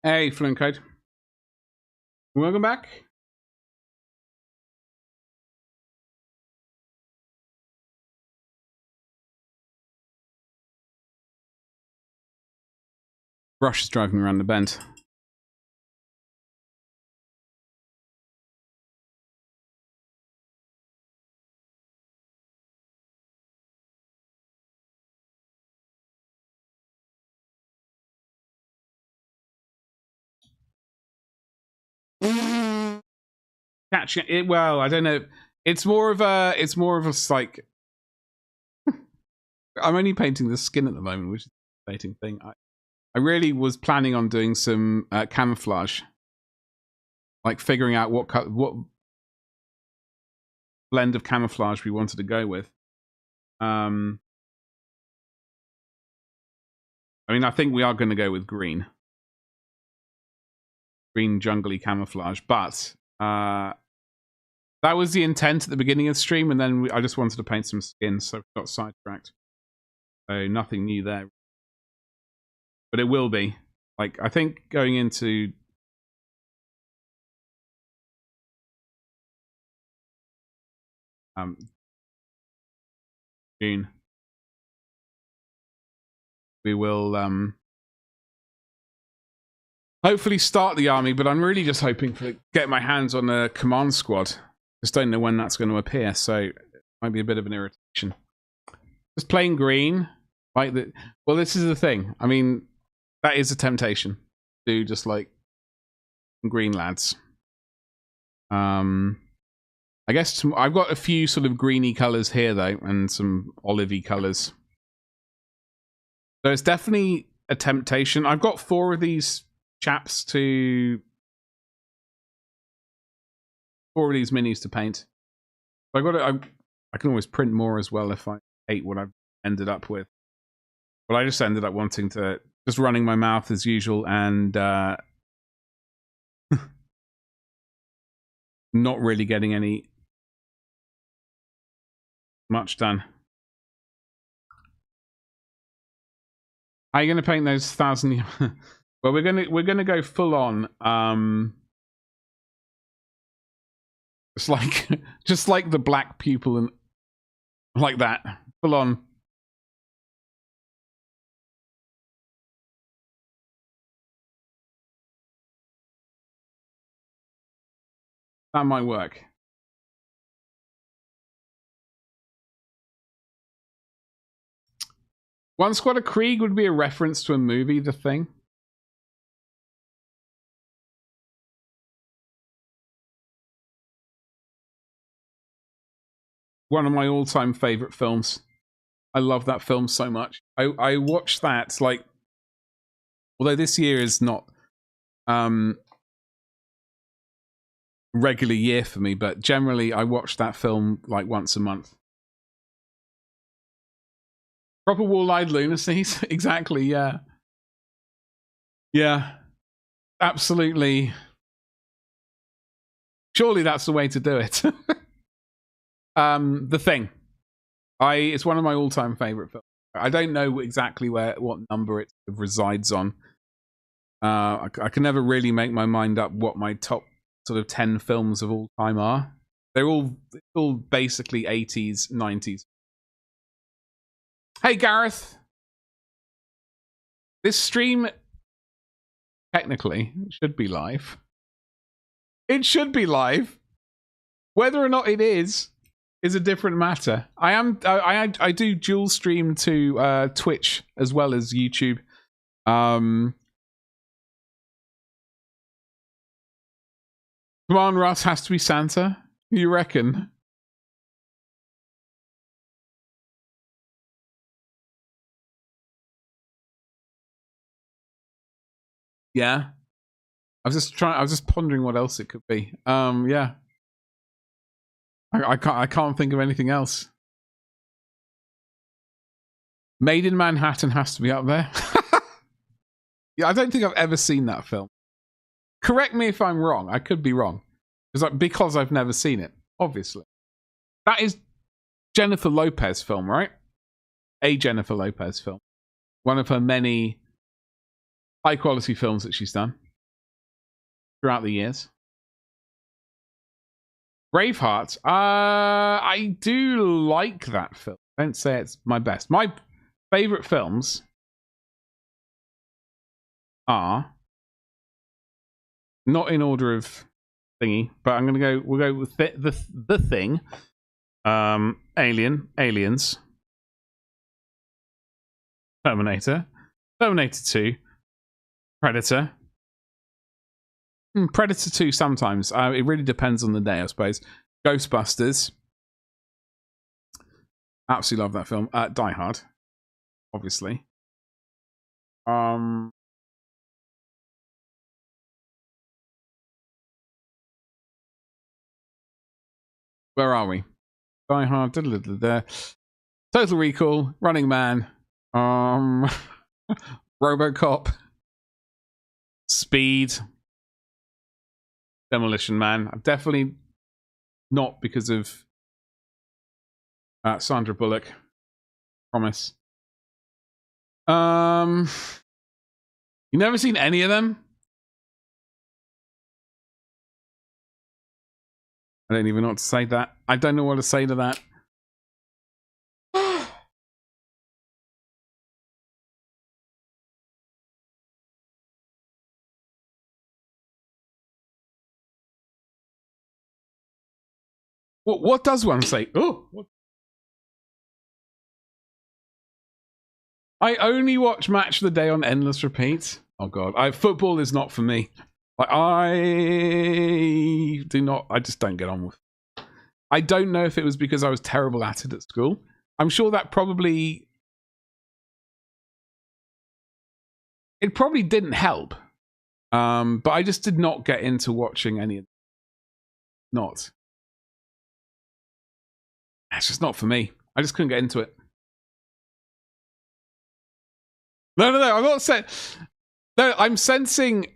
Hey, Fluent Code. Welcome back. Rush is driving around the bend. Catching it, well, I don't know. It's more of a like. I'm only painting the skin at the moment, which is a fascinating thing. I really was planning on doing some camouflage, like figuring out what blend of camouflage we wanted to go with. I mean, I think we are going to go with green jungly camouflage, but that was the intent at the beginning of the stream, and then I just wanted to paint some skin, so I got sidetracked. So nothing new there. But it will be. Like, I think going into June, we will hopefully start the army, but I'm really just hoping to get my hands on a command squad. Just don't know when that's going to appear, so it might be a bit of an irritation. Just plain green, like the. Well, this is the thing. I mean, that is a temptation. Do just like green lads. I guess I've got a few sort of greeny colours here though, and some olivey colours. So it's definitely a temptation. I've got 4 of these chaps to 4 of these minis to paint. So I can always print more as well if I hate what I've ended up with. But I just ended up wanting to just running my mouth as usual and not really getting any much done. Are you going to paint those 1,000? Well, we're gonna go full on. Just like the black pupil and like that, full on. That might work. One Squad of Krieg would be a reference to a movie, The Thing. One of my all-time favorite films. I love that film so much. I watched that, like, although this year is not regular year for me, but generally I watch that film like once a month. Proper wall-eyed lunacies. Exactly, yeah. Yeah. Absolutely. Surely that's the way to do it. The Thing. It's one of my all-time favorite films. I don't know exactly what number it resides on. I can never really make my mind up what my top sort of 10 films of all time are. They're all basically 80s, 90s. Hey, Gareth. This stream technically should be live. It should be live. Whether or not it is a different matter. I do dual stream to Twitch as well as YouTube. Come on, Russ, has to be Santa? You reckon? Yeah. I was just pondering what else it could be. Yeah. I can't think of anything else. Made in Manhattan has to be up there. Yeah, I don't think I've ever seen that film. Correct me if I'm wrong. I could be wrong. Because I've never seen it, obviously. That is Jennifer Lopez film, right? A Jennifer Lopez film. One of her many high-quality films that she's done. throughout the years. Braveheart. I do like that film. Don't say it's my best. My favorite films are not in order of thingy, but I'm gonna go. We'll go with the Thing, Aliens, Terminator, Terminator 2, Predator. Predator 2 sometimes. It really depends on the day, I suppose. Ghostbusters. Absolutely love that film. Die Hard, obviously. Where are we? Die Hard. Total Recall. Running Man. RoboCop. Speed. Demolition Man. I'm definitely not because of Sandra Bullock. Promise. You never seen any of them? I don't even know what to say to that. I don't know what to say to that. What does one say? Oh, what? I only watch Match of the Day on endless repeat. Oh god, football is not for me. Like, I just don't get on with it. I don't know if it was because I was terrible at it at school. I'm sure that it probably didn't help. But I just did not get into watching any of it. Not. It's just not for me. I just couldn't get into it. No, I'm not saying. No, I'm sensing.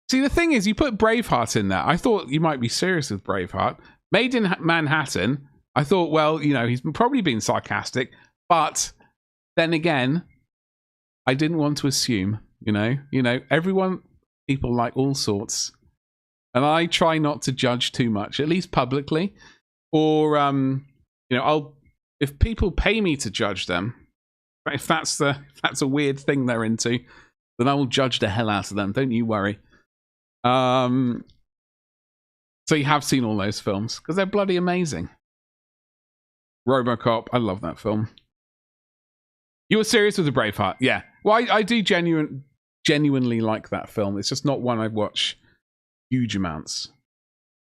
See, the thing is, you put Braveheart in there. I thought you might be serious with Braveheart. Made in Manhattan. I thought, well, you know, he's probably been sarcastic. But then again, I didn't want to assume. You know, people like all sorts, and I try not to judge too much, at least publicly, or if people pay me to judge them. If that's a weird thing they're into, then I will judge the hell out of them. Don't you worry. So you have seen all those films because they're bloody amazing. RoboCop, I love that film. You were serious with the Braveheart, yeah. Well, I do genuinely like that film. It's just not one I watch huge amounts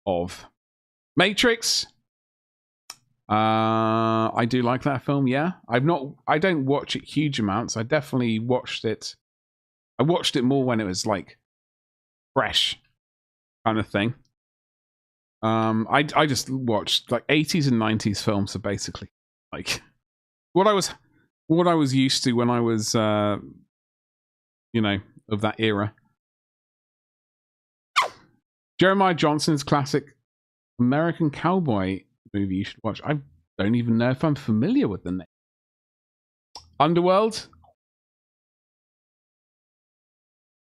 of. Matrix. I do like that film, yeah. I don't watch it huge amounts. I definitely watched it. I watched it more when it was like fresh kind of thing. I just watched like 80s and 90s films, so basically like what I was used to when I was of that era. Jeremiah Johnson's classic American Cowboy movie you should watch. I don't even know if I'm familiar with the name. Underworld?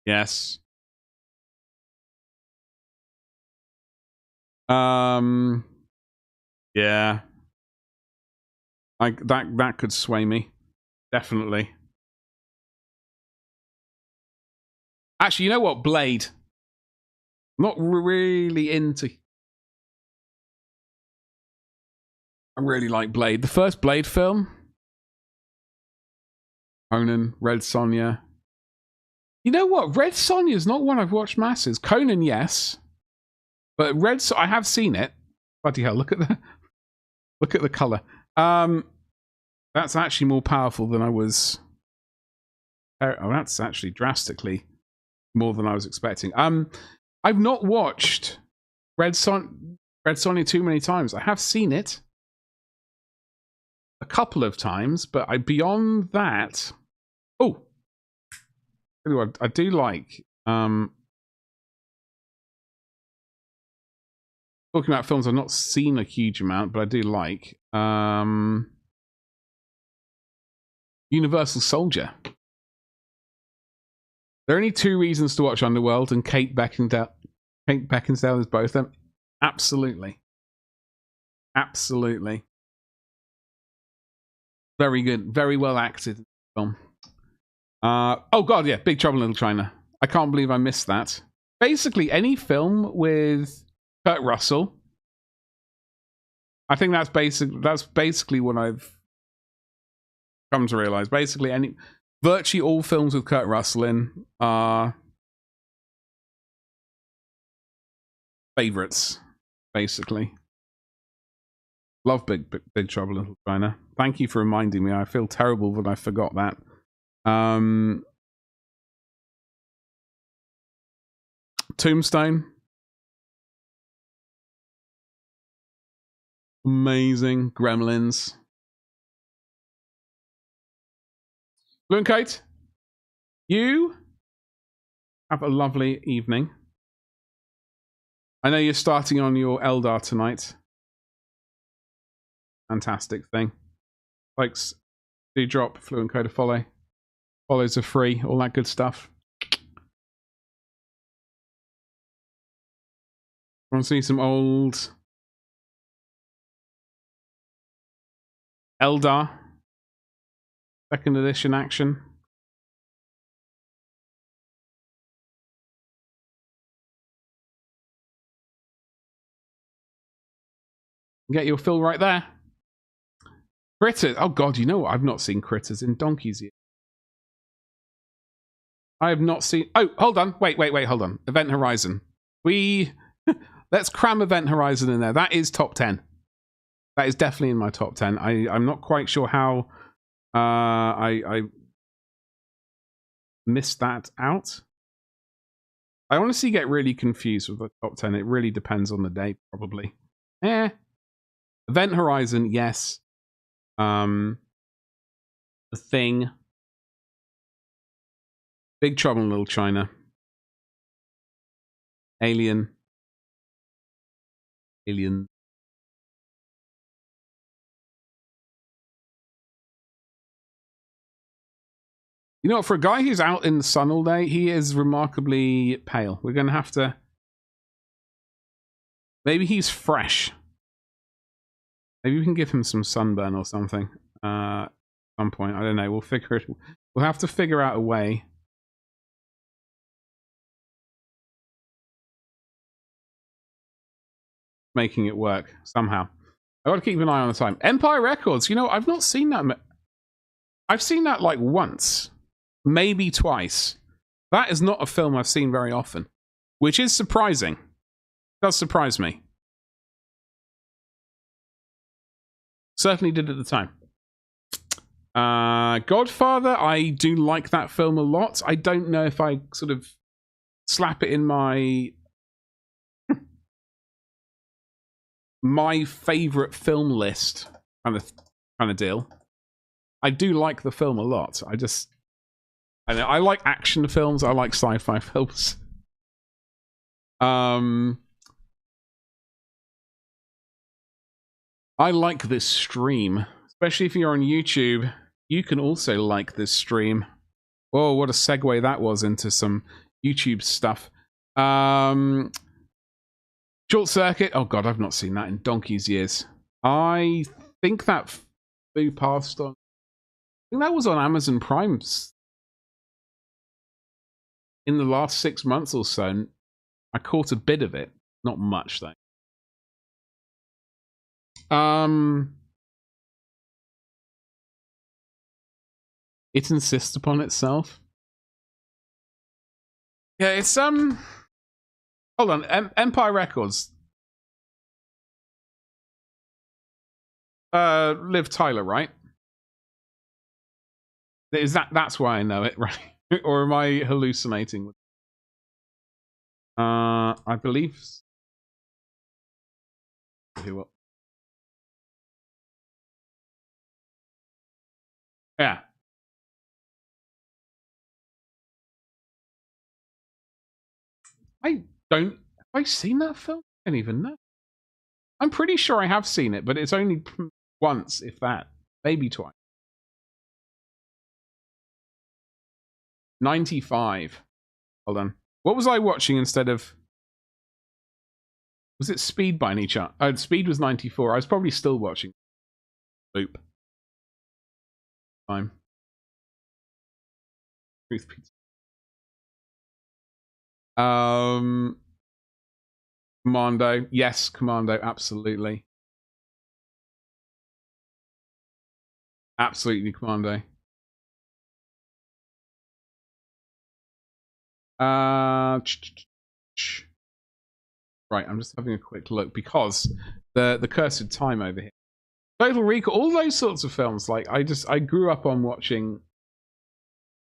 Yes. Yeah. That could sway me. Definitely. Actually, you know what? Blade. Not really into. I really like Blade. The first Blade film. Conan, Red Sonja. You know what? Red Sonja is not one I've watched masses. Conan, yes. But I have seen it. Bloody hell, look at the colour. That's actually more powerful than I was. Oh, that's actually drastically more than I was expecting. I've not watched Red Sonja too many times. I have seen it a couple of times, but beyond that. Oh, I do like. Talking about films I've not seen a huge amount, but I do like. Universal Soldier. There are only two reasons to watch Underworld, and Kate Beckinsale Kate Beckinsale is both them. Absolutely. Absolutely. Very good. Very well acted film. Oh god, yeah, Big Trouble in Little China. I can't believe I missed that. Basically, any film with Kurt Russell. I think that's basically what I've come to realize. Basically, virtually all films with Kurt Russell in are favorites. Basically, love Big Trouble in Little China. Thank you for reminding me. I feel terrible that I forgot that. Tombstone. Amazing. Gremlins. Blue and Kate, you have a lovely evening. I know you're starting on your Eldar tonight. Fantastic thing. Folks, do drop Fluent Code a follow. Follows are free, all that good stuff. Want to see some old Eldar 2nd edition action? Get your fill right there. Critters. Oh god, you know what? I've not seen Critters in donkeys yet. I have not seen... Oh, hold on. Wait, hold on. Event Horizon. Let's cram Event Horizon in there. That is top 10. That is definitely in my top 10. I'm not quite sure how I missed that out. I honestly get really confused with the top 10. It really depends on the day, probably. Event Horizon, yes. The Thing. Big Trouble in Little China. Alien. You know what? For a guy who's out in the sun all day, he is remarkably pale. We're going to have to... Maybe he's fresh. Maybe we can give him some sunburn or something. At some point. I don't know. We'll figure it... We'll have to figure out a way. Making it work somehow. I got to keep an eye on the time. Empire Records. You know, I've not seen that. I've seen that like once, maybe twice. That is not a film I've seen very often, which is surprising. It does surprise me. Certainly did at the time. Godfather. I do like that film a lot. I don't know if I sort of slap it in my favorite film list kind of deal. I do like the film a lot. I like action films. I like sci-fi films. I like this stream, especially if you're on YouTube. You can also like this stream. Oh, what a segue that was into some YouTube stuff. Short Circuit. Oh god, I've not seen that in donkey's years. I think that flew past on... I think that was on Amazon Prime in the last 6 months or so. I caught a bit of it. Not much, though. It insists upon itself. Yeah, it's hold on, Empire Records. Liv Tyler, right? That's why I know it, right? Or am I hallucinating? I believe. Yeah. I don't... Have I seen that film? I don't even know. I'm pretty sure I have seen it, but it's only once, if that. Maybe twice. 95. Hold on. What was I watching instead of... Was it Speed by any chance? Oh, Speed was 94. I was probably still watching Loop. Time. Truth Pizza. Commando. Yes, Commando. Absolutely. Absolutely Commando. Right, I'm just having a quick look because the Cursed Time over here. Total Recall, all those sorts of films. Like I grew up on watching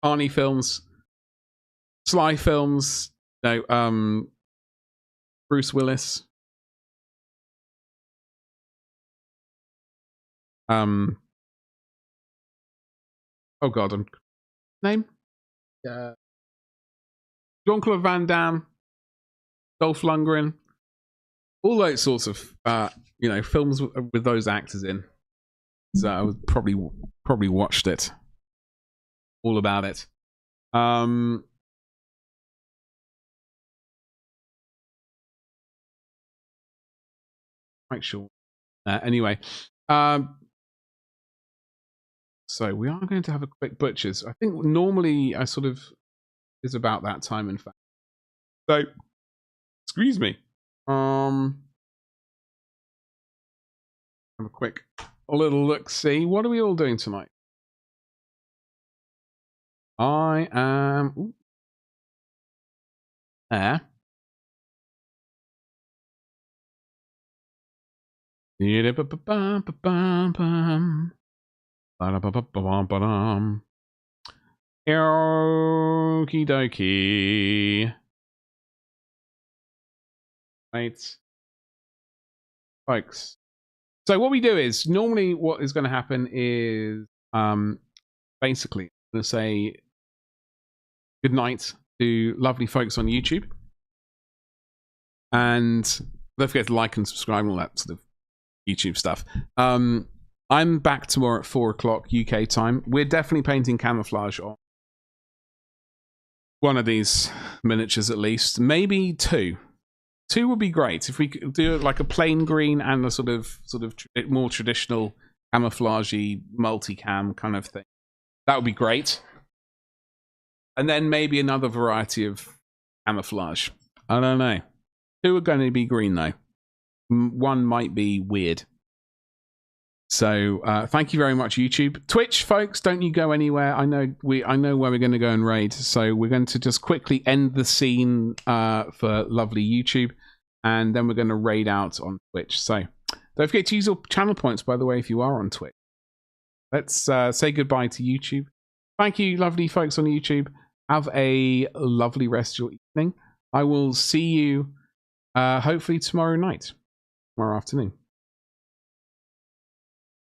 Arnie films, Sly films, Bruce Willis. Oh god, name? Jean-Claude Van Damme, Dolph Lundgren, all those sorts of films with those actors in. So I would probably watched it, all about it. Quite sure. Anyway, so we are going to have a quick butchers. I think normally I sort of is about that time, in fact. So, excuse me. Have a quick little look. See, what are we all doing tonight? I am there. Okie dokie. Right. Folks. So what we do is, normally what is going to happen is basically I'm going to say good night to lovely folks on YouTube. And don't forget to like and subscribe and all that sort of YouTube stuff. I'm back tomorrow at 4 o'clock UK time. We're definitely painting camouflage on one of these miniatures at least. Maybe two. Two would be great. If we could do like a plain green and a sort of more traditional camouflagey multicam kind of thing. That would be great. And then maybe another variety of camouflage. I don't know. Two are going to be green though. One might be weird. So thank you very much, YouTube. Twitch, folks, don't you go anywhere. I know where we're going to go and raid. So we're going to just quickly end the scene for lovely YouTube, and then we're going to raid out on Twitch. So don't forget to use your channel points, by the way, if you are on Twitch. Let's say goodbye to YouTube. Thank you, lovely folks on YouTube. Have a lovely rest of your evening. I will see you hopefully tomorrow night, tomorrow afternoon.